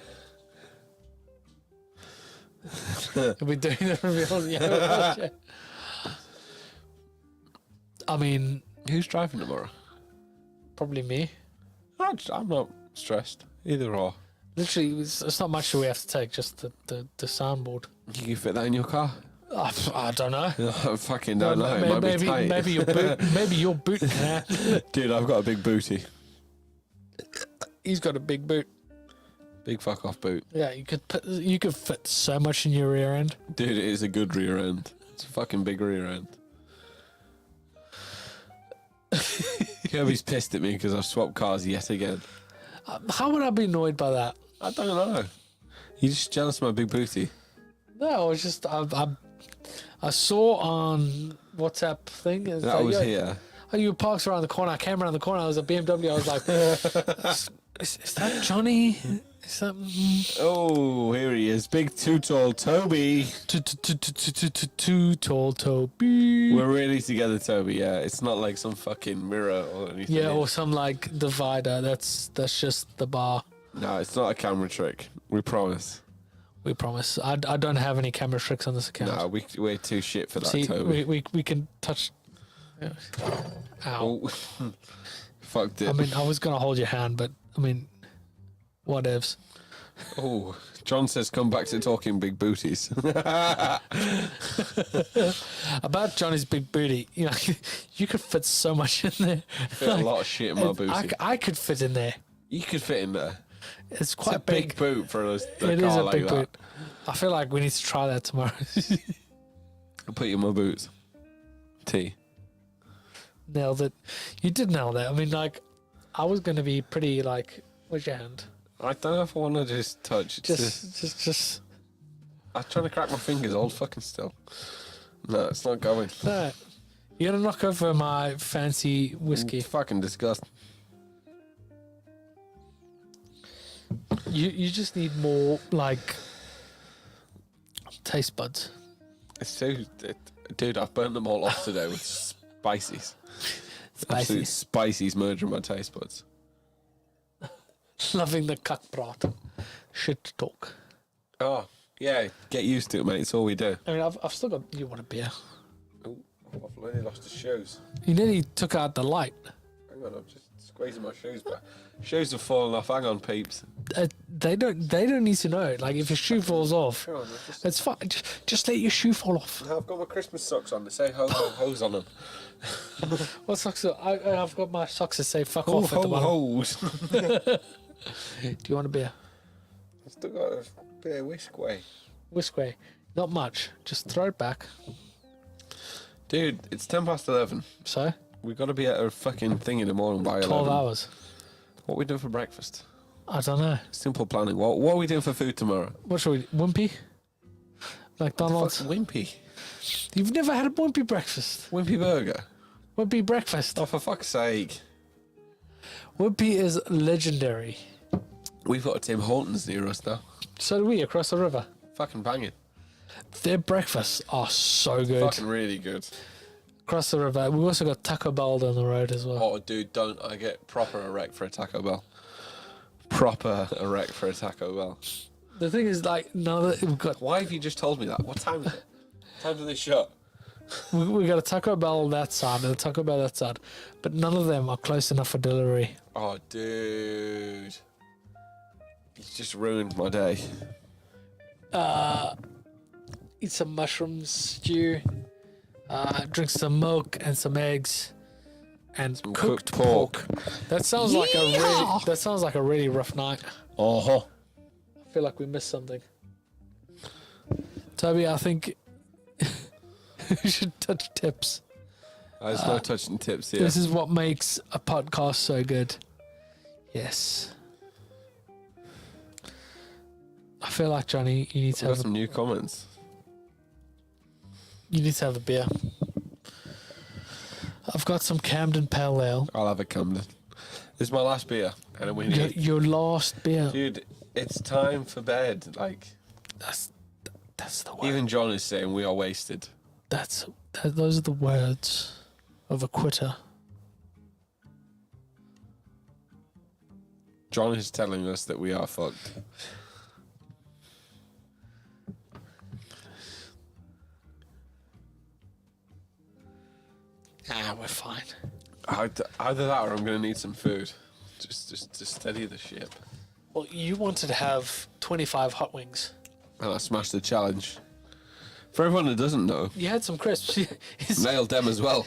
You'll be doing the reveal. Yeah. I mean, Who's driving tomorrow? probably me. I'm not stressed. Either or. Literally, it's not much that we have to take. Just the soundboard. You can fit that in your car? I don't know. I fucking don't know. It might be Maybe, tight. maybe your boot. Maybe your boot can. Dude, I've got a big booty. He's got a big boot. Big fuck off boot. Yeah, you could fit so much in your rear end. Dude, it is a good rear end. It's a fucking big rear end. Kirby's pissed at me because I've swapped cars yet again. How would I be annoyed by that? I don't know. You're just jealous of my big booty. No, it's just I saw on WhatsApp thing. That was here. Oh, you parked around the corner. I came around the corner. I was a BMW. I was like, Is that Johnny? Is that Oh, here he is. Big too tall Toby. too tall Toby? We're really together, Toby. Yeah, it's not like some fucking mirror or anything. Yeah, or some like divider. That's just the bar. No, it's not a camera trick. We promise. We promise. I don't have any camera tricks on this account. No, we're too shit for that, See, Toby. we can touch. Ow. Oh. Fucked it. I mean, I was gonna hold your hand, but I mean, whatevs. Oh, John says come back to talking big booties. About Johnny's big booty, you know, you could fit so much in there. Fit a lot of shit in my booty. I could fit in there. You could fit in there. It's It's quite a big boot for a It car is a like big that. boot. I feel like we need to try that tomorrow. I'll put you in my boots. T. Nailed it. You did nail that. I mean, like, I was gonna be pretty like, where's your hand? I don't know if I want to just touch. It's Just. I'm trying to crack my fingers old fucking still. No, it's not going. No. You're gonna knock over my fancy whiskey. It's fucking disgusting. You just need more like taste buds. It's too... dude, I've burnt them all off today with spices. Absolute spices murdering my taste buds. Loving the kakprat. Shit talk. Oh, yeah, get used to it, mate. It's all we do. I mean, I've still got. You want a beer? Oh, I've nearly lost the shoes. You nearly took out the light. Hang on, I'm just squeezing my shoes back. Shoes have fallen off. Hang on, peeps. They don't need to know. Like if your shoe falls off, Hang on, I've just... it's fine. Just let your shoe fall off. I've got my Christmas socks on. They say ho ho ho's on them. What socks? I've got my socks that say "fuck Ho off" at the ho bottom. ho's. Do you want a beer? I've still got a bit of whiskey. Whiskey. Not much. Just throw it back. Dude, it's 11:10. So We've got to be at a fucking thing in the morning by 12 11. hours. What are we doing for breakfast? I don't know. Simple planning. What are we doing for food tomorrow? What should we? Wimpy? McDonald's? Fuck's Wimpy? You've never had a wimpy breakfast? Wimpy burger? Wimpy breakfast. Oh, for fuck's sake. Wimpy is legendary. We've got a Tim Hortons near us now. So do we across the river. Fucking banging. Their breakfasts are so good. Fucking really good. Across the river. We've also got Taco Bell down the road as well. Oh, dude, don't. I get proper erect for a Taco Bell. Proper erect for a Taco Bell. The thing is, like, now that we've got Why have you just told me that? What time is it? What time do they shut? we got a Taco Bell on that side and a Taco Bell that side, but none of them are close enough for delivery. Oh, dude. You just ruined my day. Eat some mushroom stew, drink some milk and some eggs, and Some cooked cooked pork. That sounds like a really rough night. Uh-huh. I feel like we missed something. Toby, I think we should touch tips. There's no touching tips here. This is what makes a podcast so good. Yes. I feel like, Johnny, you need to We've got have some new comments. a beer. I've got some Camden Pale Ale. I'll have a Camden. This is my last beer. And then we need... Your last beer. Dude, it's time for bed. Like, That's the word. even John is saying we are wasted. Those are the words of a quitter. John is telling us that we are fucked. We're fine. Either that or I'm going to need some food. Just to steady the ship. Well, you wanted to have 25 hot wings. And I smashed the challenge. For everyone that doesn't know, You had some crisps. nailed them as well.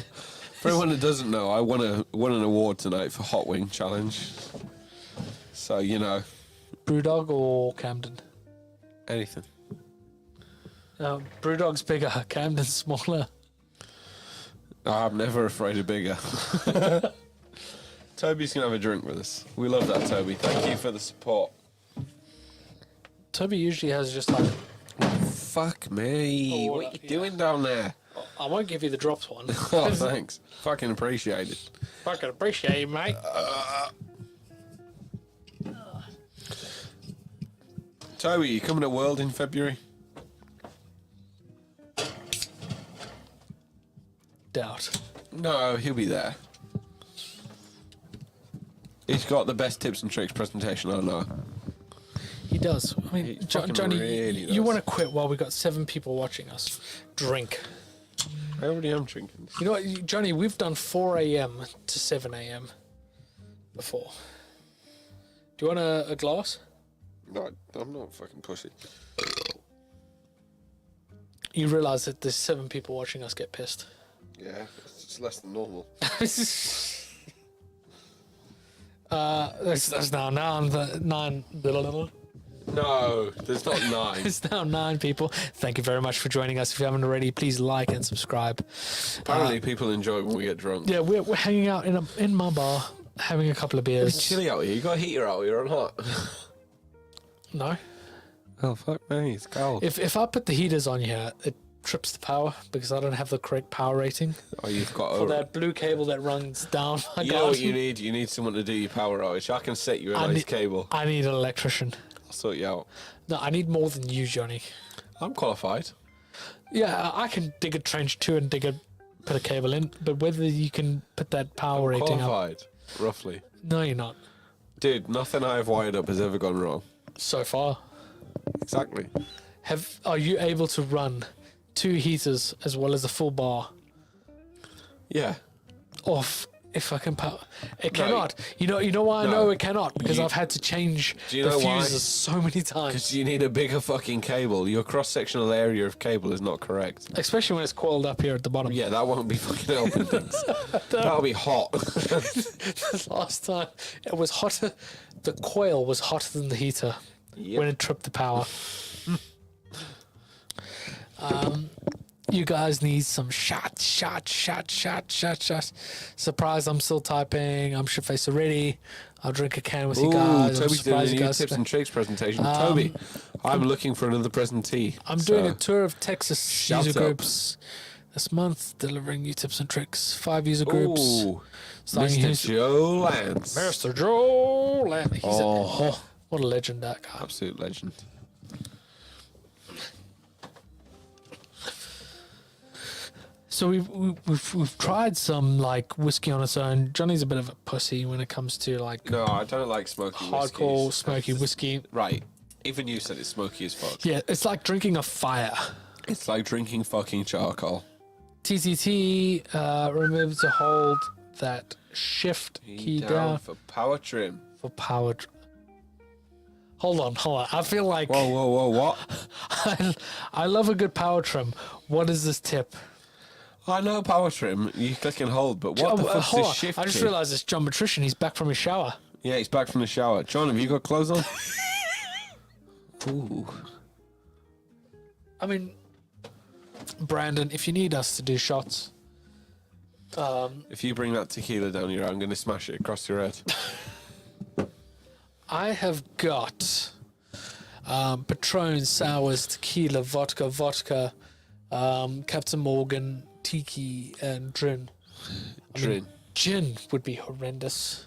For everyone that doesn't know, I won an award tonight for Hot Wing Challenge. So, you know, Brewdog or Camden? anything. Brewdog's bigger, Camden's smaller. I'm never afraid of bigger. Toby's going to have a drink with us. We love that, Toby. Thank you for the support. Toby usually has just like, Fuck me. Oh, What are you yeah. doing down there? I won't give you the drops one. Oh, thanks. Fucking appreciate it. Fucking appreciate you, mate. Toby, you coming to World in February? Doubt. No, he'll be there. He's got the best tips and tricks presentation I know. He does. I mean, He Johnny, fucking really you does. want to quit while we got 7 people watching us? Drink. I already am drinking. You know what, Johnny? We've done 4 a.m. to 7 a.m. before. Do you want a glass? No, I'm not fucking pussy. You realise that there's 7 people watching us get pissed. Yeah, it's less than normal. There's now 9. No, there's not 9. It's now 9 people. Thank you very much for joining us. If you haven't already, please like and subscribe. Apparently, people enjoy it when we get drunk. Yeah, we're hanging out in my bar, having a couple of It's beers. chilly out here. You got a heater out here or not? No, Oh fuck me, it's cold. if I put the heaters on here, it trips the power because I don't have the correct power rating Oh, you've got for a. that blue cable that runs down my You know what garden. you need? You need someone to do your power outage. I can set you a I nice need- cable. I need an electrician. I'll sort you out. No, I need more than you, Johnny. I'm qualified. Yeah, I can dig a trench too and put a cable in, but whether you can put that power rating up, Qualified, roughly. no, you're not. Dude, nothing I've wired up has ever gone wrong. So far, Exactly. are you able to run 2 heaters as well as a full bar Yeah. off if I can power? It No, cannot. You know why I no. know it cannot? Because You- I've had to change Do you the know why? fuses so many Because times, you need a bigger fucking cable. Your cross-sectional area of cable is not correct. especially when it's coiled up here at the bottom. Yeah, that won't be fucking helping things. That'll be hot. Last time it was hotter. The coil was hotter than the heater Yep. when it tripped the power. You guys need some shot. Surprise, I'm still typing. I'm shit-faced already. I'll drink a can with you Ooh, guys. I'm Toby's doing a surprised you new guys. tips and tricks presentation. Toby, I'm looking for another presentee. I'm doing a so- tour of Texas Shout user out. groups this month, delivering new tips and tricks. 5 user groups. Ooh, Starting Mr. his- Joe Lance. Mr. Joe Land. Oh. What a legend, that guy. Absolute legend. So we've tried some like whiskey on its own. Johnny's a bit of a pussy when it comes to like No, I don't like smoky hardcore whiskeys. smoky whiskey. Right. Even you said it's smoky as fuck. Yeah, it's like drinking a fire. It's like drinking fucking charcoal. TTT, remember to hold that shift key down for power trim. for power. Hold on. I feel like Whoa, what? I love a good power trim. What is this tip? I know power trim. You click and hold, but what the fuck's hold this on. shift I just key? realised it's John Patrician. He's back from his shower. Yeah, he's back from the shower. John, have you got clothes on? Ooh. I mean, Brandon, if you need us to do shots, If you bring that tequila down here, I'm going to smash it across your head. I have got Patron, sours, tequila, vodka, Captain Morgan, tiki, and gin. Drin. Gin would be horrendous.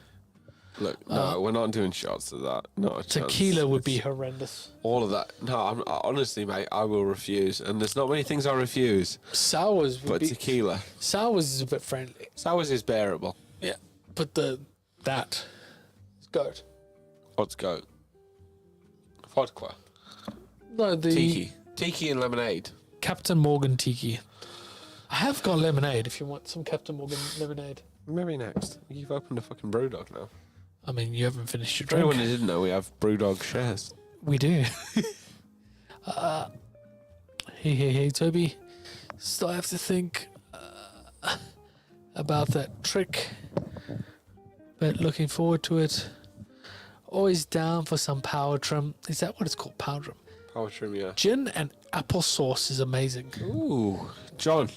Look, no, we're not doing shots of that. Not a chance. Tequila would be It's horrendous. all of that. No, honestly, mate, I will refuse. And there's not many things I refuse, Sours would but be. tequila. Sours is a bit friendly. Sours is bearable. Yeah, but that is good. Let's go. Vodka. No, the Tiki and lemonade. Captain Morgan tiki. I have got lemonade. If you want some Captain Morgan lemonade. Maybe next. You've opened a fucking Brewdog now. I mean, you haven't finished your For anyone drink. who didn't know, we have Brewdog shares. We do. Hey, Toby. Still have to think about that trick, but looking forward to it. Always down for some power trim. Is that what it's called? Power trim. Power trim, yeah. Gin and applesauce is amazing. Ooh, John.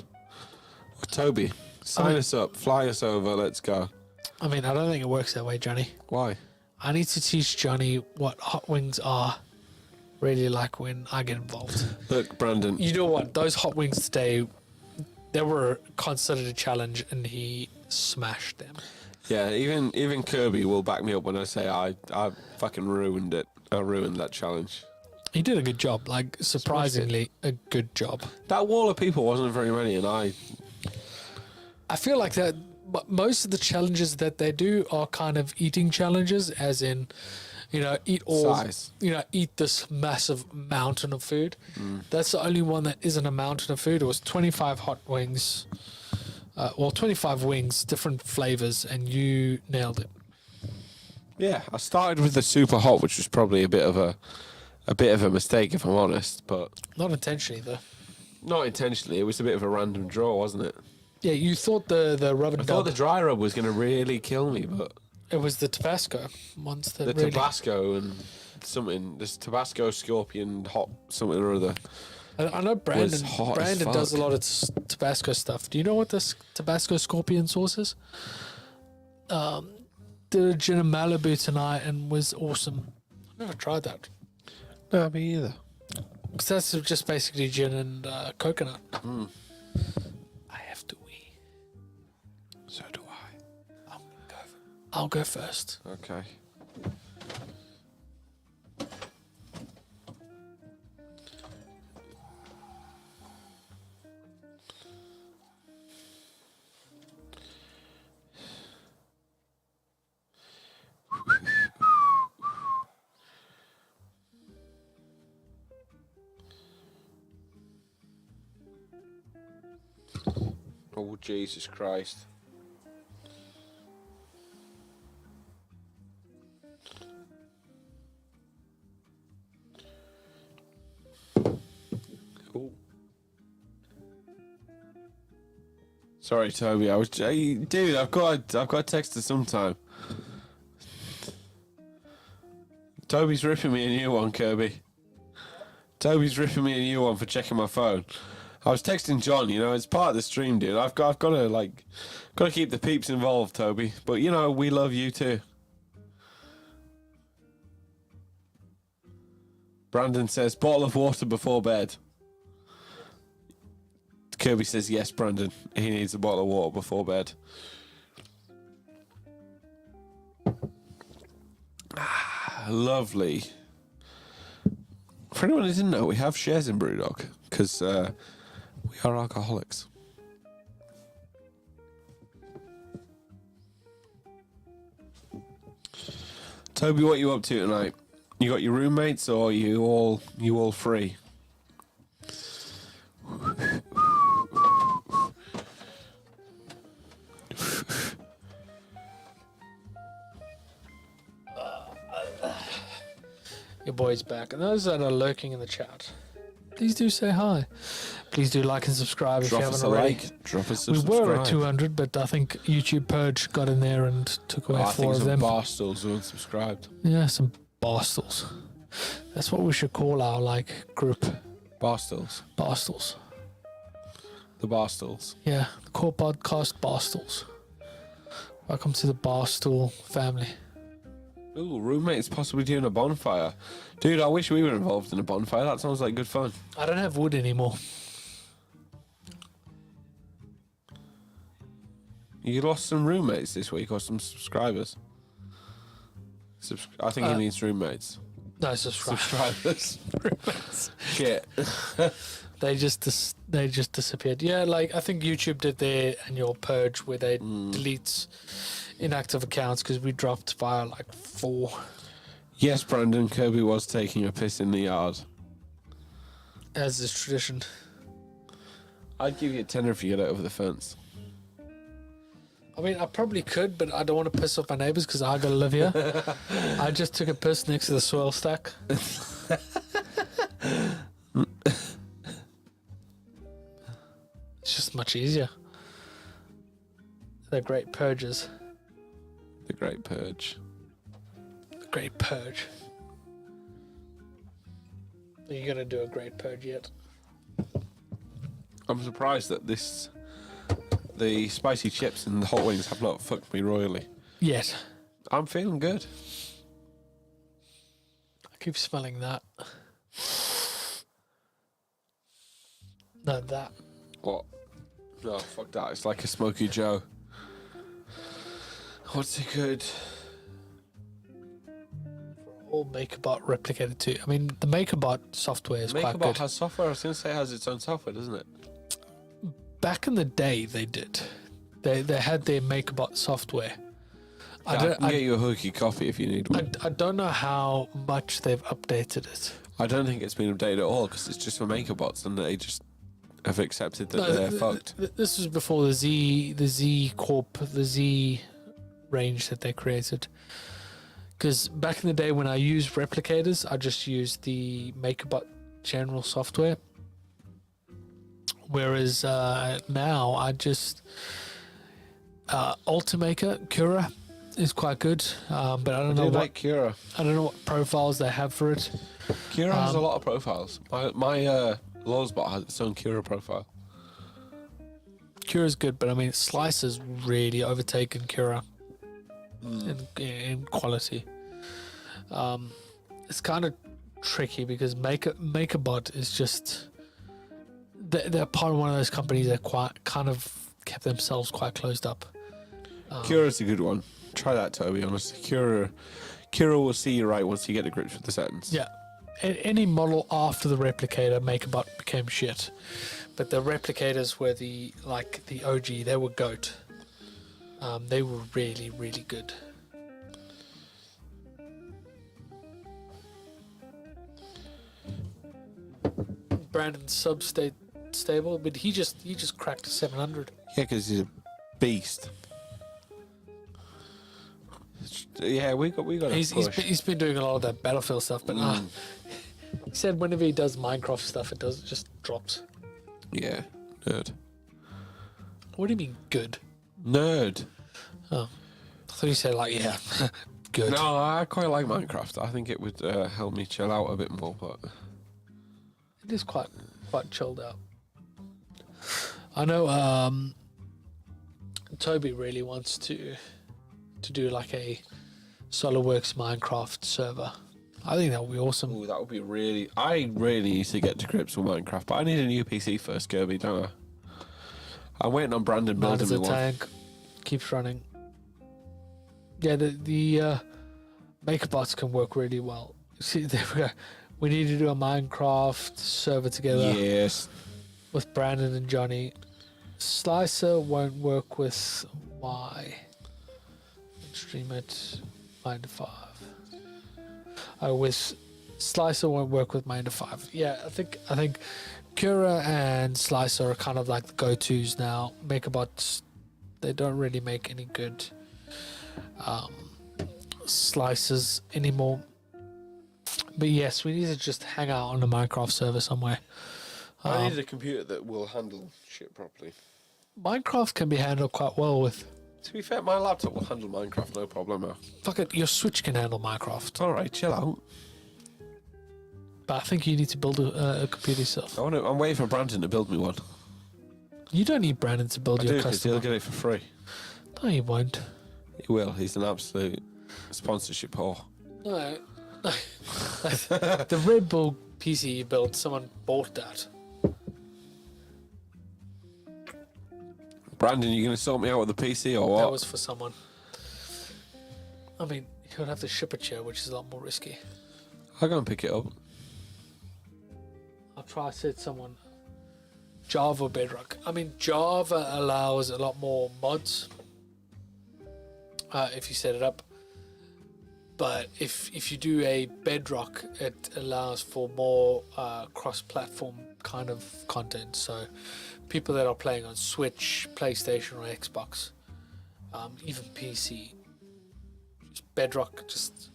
Toby, sign us up. Fly us over. Let's go. I mean, I don't think it works that way, Johnny. Why? I need to teach Johnny what hot wings are really like when I get involved. Look, Brandon. You know what? Those hot wings today, they were considered a challenge, and he smashed them. Yeah, even Kirby will back me up when I say I fucking ruined it. I ruined that challenge. He did a good job, like surprisingly a good job. That wall of people wasn't very many, and I feel like that most of the challenges that they do are kind of eating challenges, as in, eat all, Size. Eat this massive mountain of food. That's the only one that isn't a mountain of food. It was 25 hot wings, 25 wings, different flavors, and you nailed it. Yeah, I started with the super hot, which was probably a bit of a mistake, if I'm honest, but Not intentionally, though. not intentionally. It was a bit of a random draw, wasn't it? Yeah, you thought the rub and I thought dub. the dry rub was going to really kill me, but It was the Tabasco ones that the really... Tabasco and something, this Tabasco Scorpion hot something or other. I know Brandon. hot as Brandon does a fuck. lot of Tabasco stuff. Do you know what this Tabasco Scorpion sauce is? Did a gin and Malibu tonight and was awesome. I've never tried that. No, me either. Because that's just basically gin and coconut. I have to wee. So do I. I'll go first. Okay. Oh, Jesus Christ. Oh. Sorry, Toby. Dude, I've got to text her sometime. Toby's ripping me a new one, Kirby. Toby's ripping me a new one for checking my phone. I was texting John, it's part of the stream, dude. I've got to keep the peeps involved, Toby. But we love you too. Brandon says bottle of water before bed. Kirby says yes, Brandon. He needs a bottle of water before bed. Lovely. For anyone who didn't know, we have shares in Brewdog because we are alcoholics. Toby, what are you up to tonight? You got your roommates, or you all free? Your boy's back. And those that are lurking in the chat, please do say hi. Please do like and subscribe if Drop you us haven't a already. like. Drop us a We subscribe. were at 200, but I think YouTube Purge got in there and took away I 4 think of some them. barstools who unsubscribed. Yeah, some barstools. That's what we should call our group. Barstools. Barstools. The barstools. Yeah, the core podcast barstools. Welcome to the Barstool family. Ooh, roommates possibly doing a bonfire. Dude, I wish we were involved in a bonfire. That sounds like good fun. I don't have wood anymore. You lost some roommates this week or some subscribers? I think he needs roommates. No, subscribers. Subscribers. Shit. They just disappeared. Yeah, I think YouTube did their annual purge where they delete inactive accounts because we dropped by 4. Yes, Brandon, Kirby was taking a piss in the yard. As is tradition. I'd give you a tenner if you get it over the fence. I mean, I probably could, but I don't want to piss off my neighbours because I gotta live here. I just took a piss next to the soil stack. It's just much easier. They're great purges. The Great Purge. The Great Purge. Are you gonna do a great purge yet? I'm surprised that the spicy chips and the hot wings have not fucked me royally. Yet. I'm feeling good. I keep smelling that. No, that. What? No, fuck that. It's like a Smoky Joe. What's it good? For a whole MakerBot replicator too. I mean, the MakerBot software is quite MakerBot good. has software. I was going to say it has its own software, doesn't it? Back in the day, they did. They had their MakerBot software. I can get you a hooky copy if you need one. I don't know how much they've updated it. I don't think it's been updated at all because it's just for MakerBots and they just have accepted that No, they're fucked. This was before the Z Corp, the Z range that they created. Because back in the day when I used replicators, I just used the MakerBot general software. Whereas now I just Ultimaker Cura is quite good, but I don't know what Cura. I don't know what profiles they have for it. Cura has a lot of profiles. My Lawsbot has its own Cura profile. Cura's good, but I mean Slicer's really overtaken Cura in quality. It's kind of tricky because MakerBot is just they're part of one of those companies that kind of kept themselves quite closed up. Cura's a good one. Try that, Toby. Honestly, Cura will see you right once you get to grips with the settings. Yeah, any model after the replicator, MakerBot became shit. But the replicators were the OG. They were GOAT. They were really, really good. Brandon's stable, but he just cracked 700. Yeah, because he's a beast. Yeah, we got to push. He's been doing a lot of that Battlefield stuff, but he said whenever he does Minecraft stuff, it just drops. Yeah, nerd. What do you mean good? Nerd. Oh, I thought you said good. No, I quite like Minecraft. I think it would help me chill out a bit more, but It is quite chilled out. I know Toby really wants to do like a Solidworks Minecraft server. I think that would be awesome. ooh, that would be really. I really need to get to grips with Minecraft, but I need a new PC first, Kirby, don't I? I'm waiting on Brandon Mine building is me a one. tank. Keeps running. Yeah, the MakerBots can work really well. See, there we go. We need to do a Minecraft server together Yes. with Brandon and Jonny. Slicer won't work with Y. Stream it 9 to 5. With Slicer won't work with 9 to 5. Yeah, I think Cura and Slicer are kind of like the go-tos now. MakerBots, they don't really make any good slices anymore. But yes, we need to just hang out on a Minecraft server somewhere. I need a computer that will handle shit properly. Minecraft can be handled quite well with. To be fair, my laptop will handle Minecraft no problem. Fuck it, your Switch can handle Minecraft. All right, chill out. But I think you need to build a computer yourself. I'm waiting for Brandon to build me one. You don't need Brandon to build I your do, because custom. he'll get it for free. No, he won't. He will. He's an absolute sponsorship whore. No. The Red Bull PC you built, someone bought that. Brandon, you going to sort me out with the PC or what? That was for someone. I mean, he would have to ship a chair, which is a lot more risky. I'll go and pick it up. I'll try to set someone Java Bedrock. I mean, Java allows a lot more mods if you set it up. But if you do a Bedrock, it allows for more cross-platform kind of content. So people that are playing on Switch, PlayStation, or Xbox, even PC, Bedrock just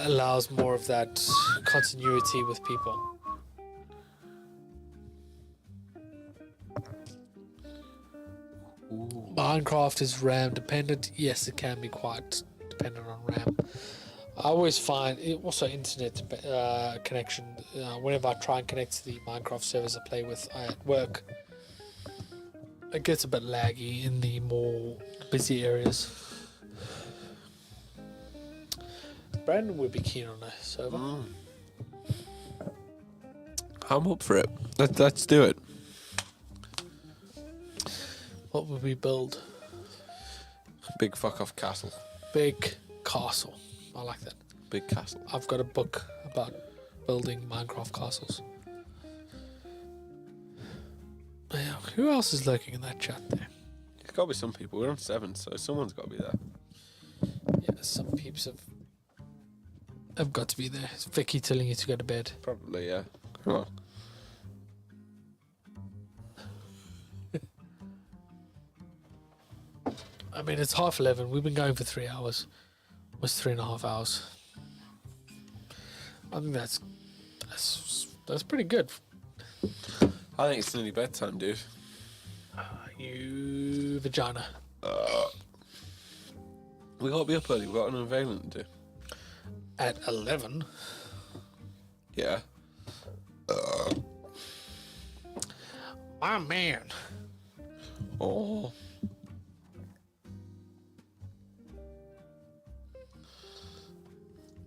allows more of that continuity with people. Minecraft is RAM dependent. Yes, it can be quite dependent on RAM. I always find also internet connection. Whenever I try and connect to the Minecraft servers I play with at work, it gets a bit laggy in the more busy areas. Brandon would be keen on a server. I'm up for it. Let's do it. What would we build? Big fuck off castle. Big castle. I like that. Big castle. I've got a book about building Minecraft castles. Yeah, who else is lurking in that chat there? There's got to be some people. We're on 7, so someone's got to be there. Yeah, some peeps have got to be there. Is Vicky telling you to go to bed? Probably, yeah. Come on. I mean, it's 11:30. We've been going for 3 hours. It was 3.5 hours. I think that's pretty good. I think it's nearly bedtime, dude. You vagina. We got to be up early. We've got an unveiling to do. At 11. Yeah. My man. Oh.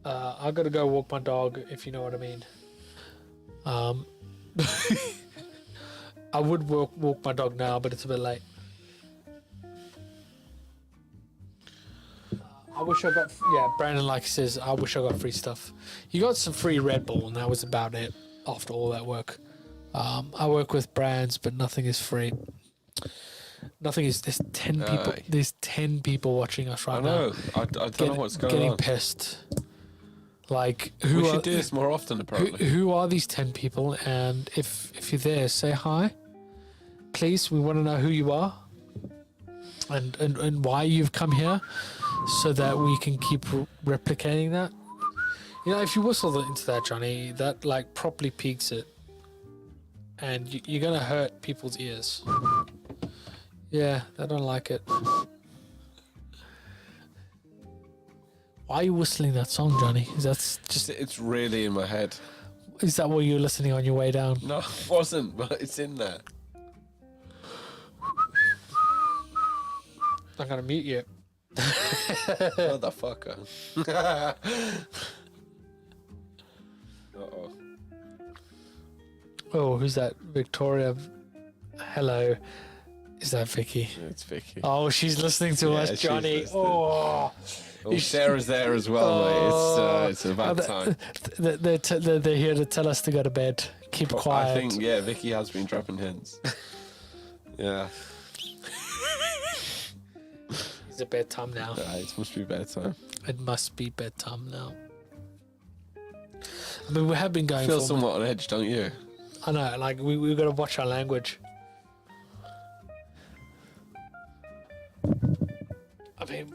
I gotta go walk my dog, if you know what I mean. I would walk my dog now, but it's a bit late. I wish I got, Brandon, like he says, I wish I got free stuff. You got some free Red Bull, and that was about it after all that work. I work with brands, but nothing is free. Nothing is. There's 10 people. There's 10 people watching us right now. I know. I don't know what's going getting on. pissed. Like, We should do this more often, apparently. who are these 10 people? And if you're there, say hi. Please, we want to know who you are and why you've come here, so that we can keep replicating that. You know, if you whistle into that, Johnny, that like properly peaks it, and you're gonna hurt people's ears. Yeah, they don't like it. Why are you whistling that song, Johnny? It's really in my head. Is that what you were listening on your way down? No, it wasn't, but it's in there. I'm gonna mute you. Motherfucker. Uh-oh. Oh, who's that? Victoria. Hello. Is that Vicky? It's Vicky. Oh, she's listening to us, she's Johnny. listening. Oh. Oh, Sarah's there as well, mate. It's about time. They're here to tell us to go to bed. Keep quiet. I think, Vicky has been dropping hints. Yeah. Is it bedtime now? It must be bedtime. It must be bedtime now. I mean, we have been going I feel for... somewhat on edge, don't you? I know, like, we've got to watch our language. I mean,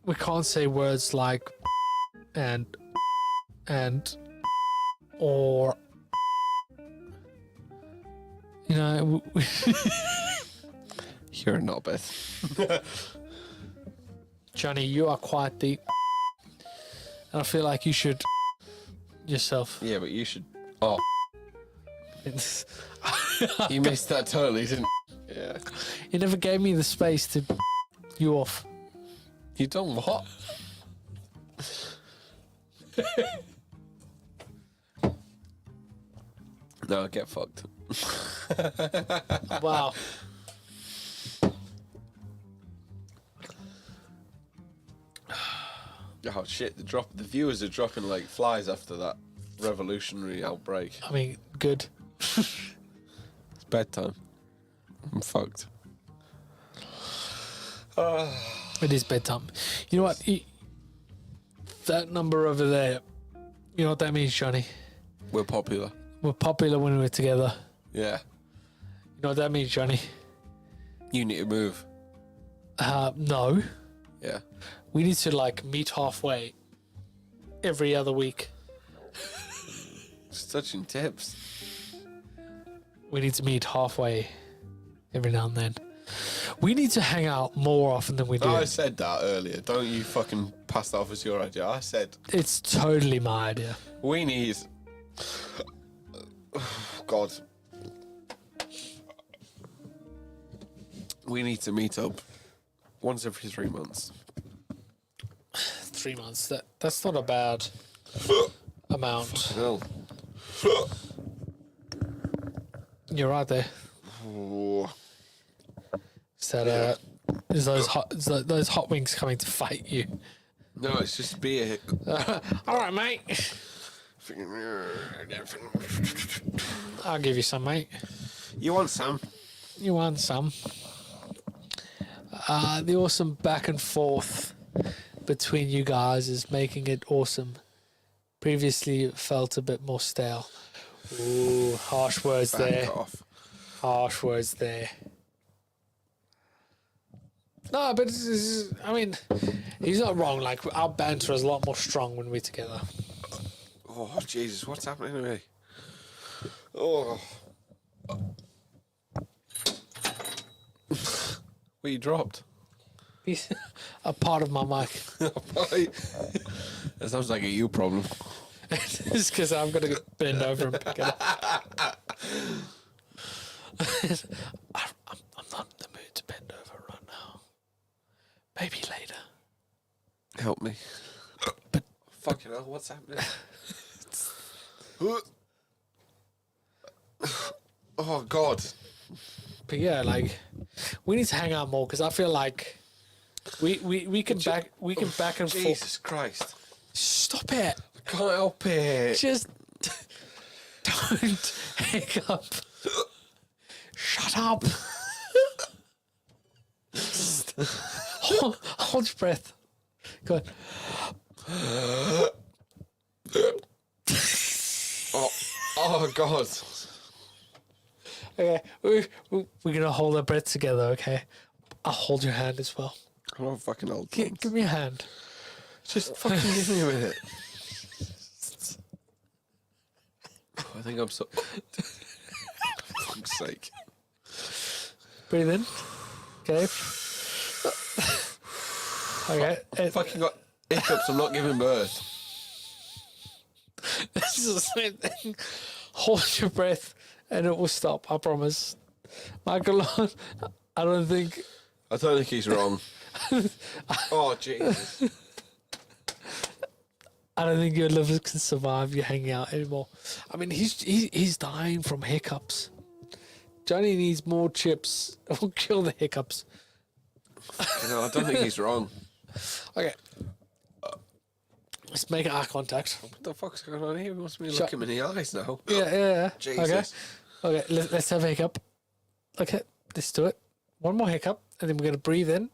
we can't say words like and or, you know, You're a knobhead. Johnny, you are quite the, and I feel like you should yourself. Yeah, but you should. Oh, you missed that totally, didn't you? Yeah. You never gave me the space to you off. You done what? No, get fucked. Wow. Oh shit! The viewers are dropping like flies after that revolutionary outbreak. I mean, good. It's bedtime. I'm fucked. It is bedtime. You know what? That number over there, you know what that means, Johnny? We're popular. We're popular when we're together. Yeah. You know what that means, Johnny? You need to move. No. Yeah. We need to, like, meet halfway every other week. Just touching tips. We need to meet halfway every now and then. We need to hang out more often than we do. I said that earlier. Don't you fucking pass that off as your idea. I said It's totally my idea. we need. God. We need to meet up once every 3 months. 3 months. That's not a bad amount. Hell. You're right there. Oh. Is that Is those hot wings coming to fight you? No, it's just beer. All right, mate. I'll give you some, mate. You want some? You want some? The awesome back and forth between you guys is making it awesome. Previously, it felt a bit more stale. Ooh, harsh words there. Back off. Harsh words there. No, but I mean, he's not wrong. Like, our banter is a lot more strong when we're together. Oh, Jesus, what's happening to me? Oh. What you dropped? He's a part of my mic. That sounds like a you problem. It's because I'm going to bend over and pick it up. I'm not in the mood to bend over right now. Maybe later. Help me. But fucking hell, what's happening? Oh, God. But yeah, like, we need to hang out more because I feel like we can back and forth. Jesus Christ. Stop it! I can't help it. Just don't hiccup. Shut up. Hold your breath. Go on. Oh, God. Okay, we're gonna hold our breath together. Okay, I'll hold your hand as well. I don't fucking hold Give me a hand. Just fucking give me a minute. I think I'm so... For fuck's sake. Breathe in. Okay. Okay. Fucking got hiccups, I'm not giving birth. This is the same thing. Hold your breath and it will stop. I promise. Michael, I don't think he's wrong. Oh, Jesus. I don't think your liver can survive you hanging out anymore. I mean, he's dying from hiccups. Johnny needs more chips. It will kill the hiccups. No, I don't think he's wrong. Okay. Let's make eye contact. What the fuck's going on here? He wants me to look him in the eyes now. Yeah. Jesus. Okay, let's have a hiccup. Okay, let's do it. One more hiccup, and then we're going to breathe in,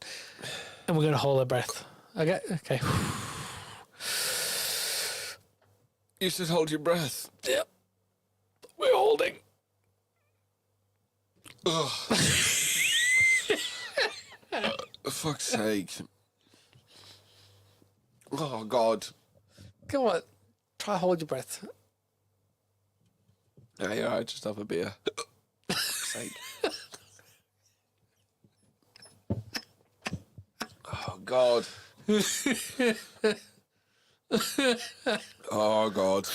and we're going to hold our breath. Okay. You should hold your breath. Yep. We're holding. Ugh. For fuck's sake. Oh, God. Come on. Try hold your breath. Yeah, I just have a beer. For fuck's sake. Oh, God. Oh, God.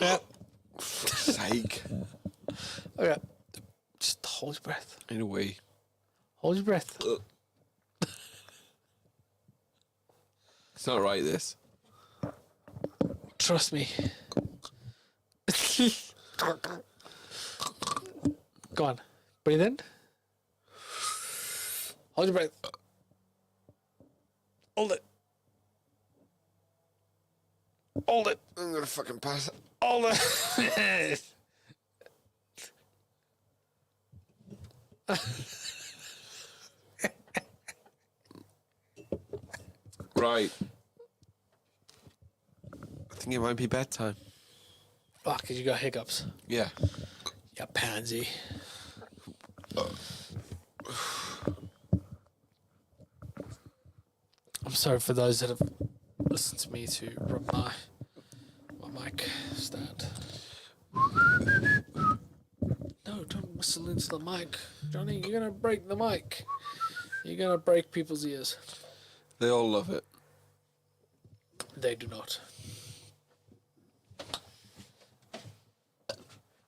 Yeah. For sake. Okay. Just hold your breath. In a way. Hold your breath. It's not right, this. Trust me. Go on. Breathe in. Hold your breath. Hold it. Hold it. I'm gonna fucking pass it. Hold it. Right. I think it might be bedtime. Fuck, because you got hiccups. Yeah. You pansy. I'm sorry for those that have listened to me to rub my mic stand. No, don't whistle into the mic. Johnny, you're going to break the mic. You're going to break people's ears. They all love it. They do not.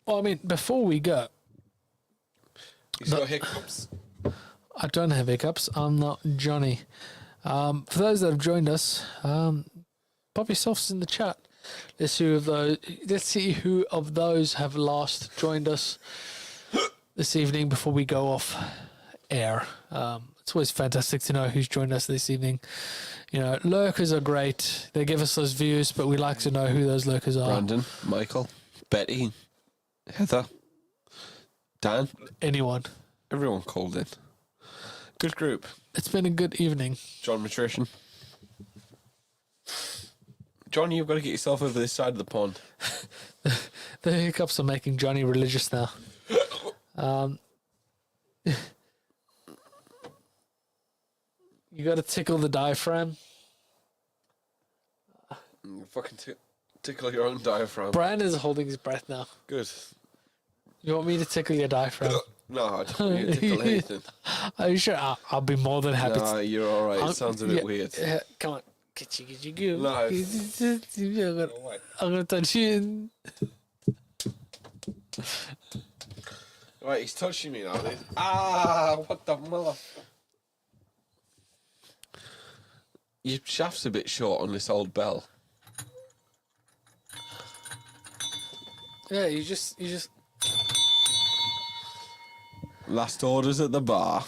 Well, I mean, before we go, He's got hiccups. I don't have hiccups. I'm not Johnny. For those that have joined us, pop yourselves in the chat. Let's see who of those have last joined us this evening before we go off air. It's always fantastic to know who's joined us this evening. You know, lurkers are great. They give us those views, but we like to know who those lurkers are. Brandon, Michael, Betty, Heather, Dan, Anyone. everyone called in. Good group. It's been a good evening. John Matrician. John, you've got to get yourself over this side of the pond. The hiccups are making Johnny religious now. You got to tickle the diaphragm. Fucking tickle your own diaphragm. Brian is holding his breath now. Good. You want me to tickle your diaphragm? No, I don't want you to tickle anything. Are you sure? I'll be more than happy No, to. you're all right. It sounds a bit weird. Come on. Get you go. No. I'm gonna touch you. Right, he's touching me now. What the mother... Your shaft's a bit short on this old bell. Yeah, you just. Last orders at the bar.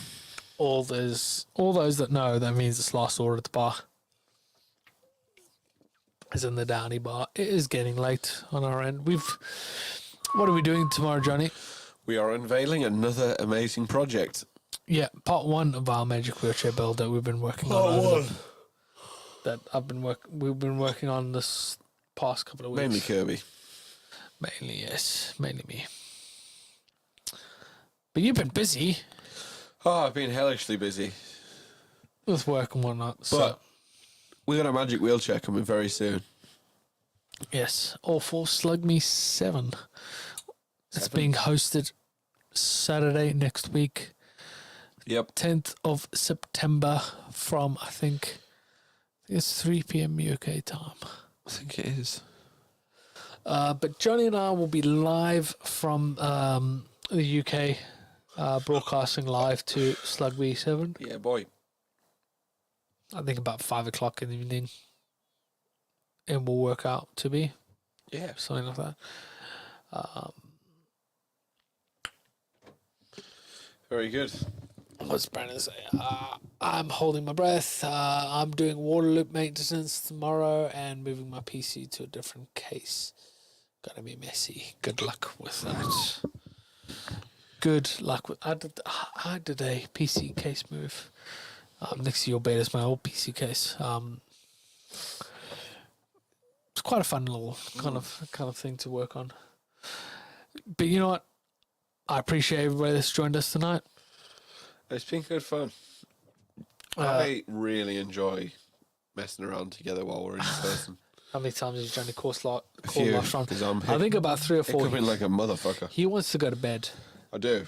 All those that know, that means it's last order at the bar. Is in the Downey bar. It is getting late on our end. What are we doing tomorrow, Johnny? We are unveiling another amazing project. Yeah, part one of our magic wheelchair build that we've been working on. We've been working on this past couple of weeks. Mainly Kirby. Mainly, yes. Mainly me. But you've been busy Oh, I've been hellishly busy. with work and whatnot. But So, we got a magic wheelchair coming very soon. yes. All for Slug Me 7. It's being hosted Saturday next week, Yep. 10th of September from, I think it's 3 p.m. UK time. I think it is. But Johnny and I will be live from the UK, broadcasting live to Slug V7. Yeah, boy. I think about 5 o'clock in the evening. And we'll work out to be Yeah. something like that. Very good. What's Brandon say? I'm holding my breath. I'm doing water loop maintenance tomorrow and moving my PC to a different case. Gonna be messy. Good luck with that. Good luck with. I did a PC case move. Next to your bed is my old PC case. It's quite a fun little kind of thing to work on. But you know what? I appreciate everybody that's joined us tonight. It's been good fun. I really enjoy messing around together while we're in person. How many times has Johnny called Few, last round? 'cause I'm I think about 3 or 4. Hiccuping like a motherfucker. He wants to go to bed. I do.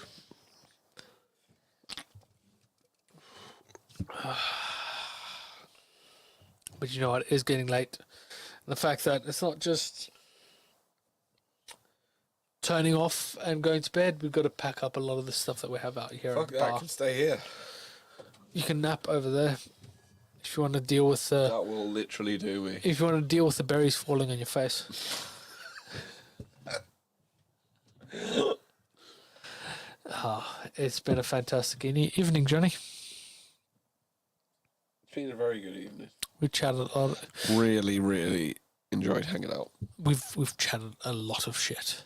But you know what? It is getting late. And the fact that it's not just turning off and going to bed, we've got to pack up a lot of the stuff that we have out here Fuck at the that, I bar. can stay here. You can nap over there if you want to deal with That will literally do me. if you want to deal with the berries falling on your face. It's been a fantastic evening, Johnny. It's been a very good evening. We chatted a lot. Really, really enjoyed hanging out. We've chatted a lot of shit,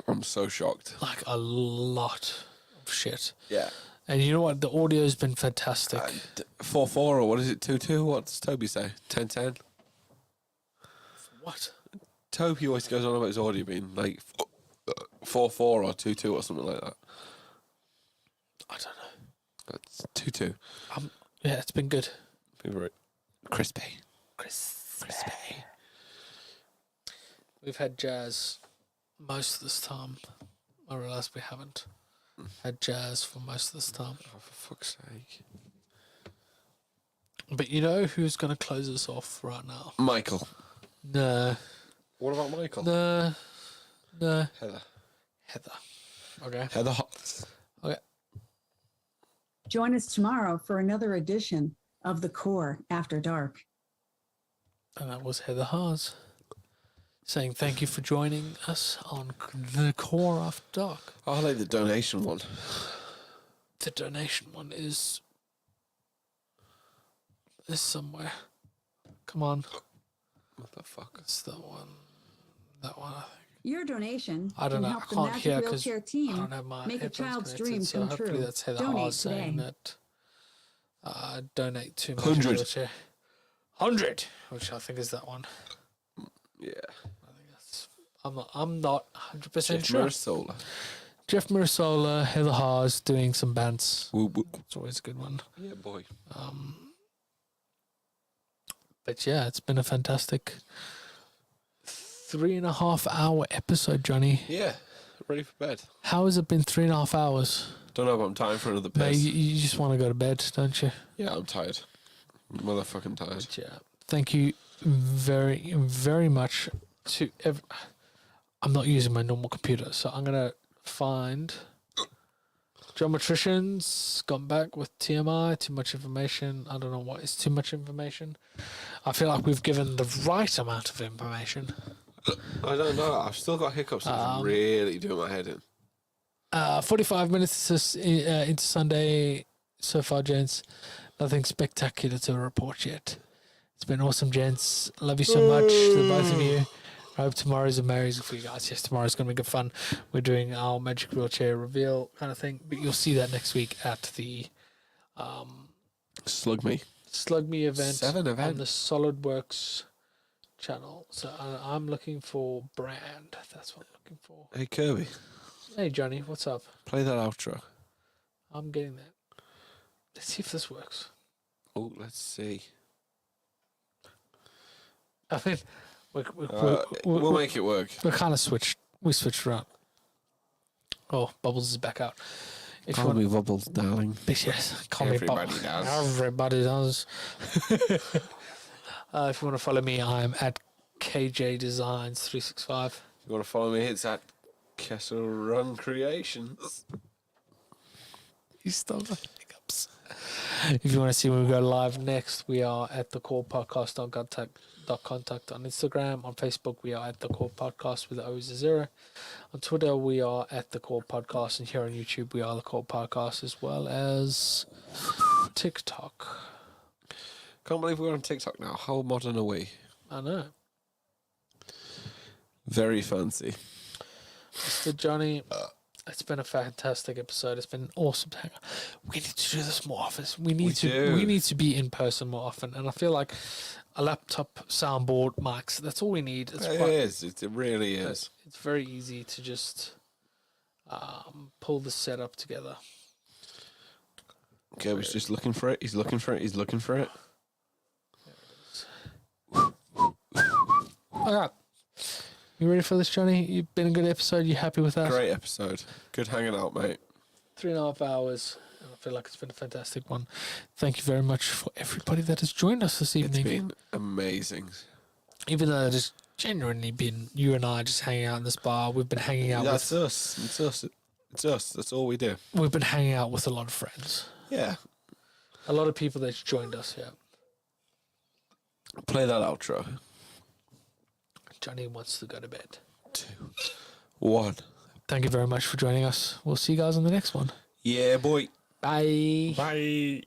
I'm so shocked. like a lot of shit. Yeah. And you know what? The audio's been fantastic. 4-4 or what is it? 2-2? What does Toby say? 10-10? What? Toby always goes on about his audio being like 4-4 or 2-2 or something like that. I don't know. That's 2-2. Yeah, it's been good. Been very crispy. Crispy. We've had jazz most of this time. I realise we haven't had jazz for most of this time. Oh, for fuck's sake. But you know who's going to close us off right now? Michael. No. What about Michael? No. Heather. Heather. Okay. Heather. Okay. Join us tomorrow for another edition of the Core After Dark. And that was Heather Haas saying thank you for joining us on the Core After Dark. I like the donation one. The donation one is somewhere. Come on. What the fuck? It's that one. That one, I think. Your donation I don't can know. help I the can't Magic hear because Wheelchair I team don't have my make a headphones child's connected. dream So come hopefully true. that's Heather Donate Haas saying today. that donate to Magic 100. Wheelchair. 100, which I think is that one. Yeah. I think that's. I'm not 100% Jeff sure. Mirasola. Jeff Mirasola, Heather Haas doing some bands. Whoop, whoop. It's always a good one. Yeah, boy. But yeah, it's been a fantastic 3.5 hour episode, Johnny. Yeah. Ready for bed. How has it been 3.5 hours? Don't know if I'm time for another Mate, piss. you just want to go to bed, don't you? Yeah, I'm tired. Motherfucking tired. But yeah, thank you very, very much to I'm not using my normal computer, so I'm going to find Geometricians gone back with TMI, too much information. I don't know what is too much information. I feel like we've given the right amount of information. I don't know. I've still got hiccups. It's really doing my head in. 45 minutes into Sunday so far, gents. Nothing spectacular to report yet. It's been awesome, gents. Love you so much, the both of you. I hope tomorrow's amazing for you guys. Yes, tomorrow's going to be good fun. We're doing our Magic Wheelchair reveal kind of thing, but you'll see that next week at the Slug me. Slug Me event 7 on event. the Solidworks channel. So I'm looking for brand. That's what I'm looking for. Hey, Kirby. Hey, Johnny, what's up? Play that outro. I'm getting that. Let's see if this works. Oh, let's see. I mean, We'll make it work. we kind of switched. We switched around. Oh, Bubbles is back out. If you Call want, me Bubbles, darling. yes, call me Everybody Bubbles. does. Everybody does. If you want to follow me, I'm at KJ Designs 365. You want to follow me? It's at Kessel Run Creations. You stole my hiccups. If you want to see when we go live next, we are at the Core Podcast.contact on Instagram. On Facebook, we are at the Core Podcast with the O is a 0. On Twitter, we are at the Core Podcast, and here on YouTube, we are the Core Podcast, as well as TikTok. Can't believe we're on TikTok now. How modern are we? I know. Very fancy. Mr. Johnny, it's been a fantastic episode. It's been awesome to hang out. We need to do this more often. We need to be in person more often. And I feel like a laptop, soundboard, mics, that's all we need. It really is. It's very easy to just pull the setup together. Kirby's just looking for it. He's looking for it. He's looking for it. All right. You ready for this, Johnny? You've been a good episode. You happy with that? Great episode. Good hanging out, mate. 3.5 hours. And I feel like it's been a fantastic one. Thank you very much for everybody that has joined us this evening. It's been amazing. Even though it's genuinely been you and I just hanging out in this bar, we've been hanging out That's us. It's us. It's us. That's all we do. we've been hanging out with a lot of friends. Yeah. A lot of people that's joined us here. Play that outro. Johnny wants to go to bed. 2, 1. Thank you very much for joining us. We'll see you guys on the next one. Yeah, boy. Bye. Bye.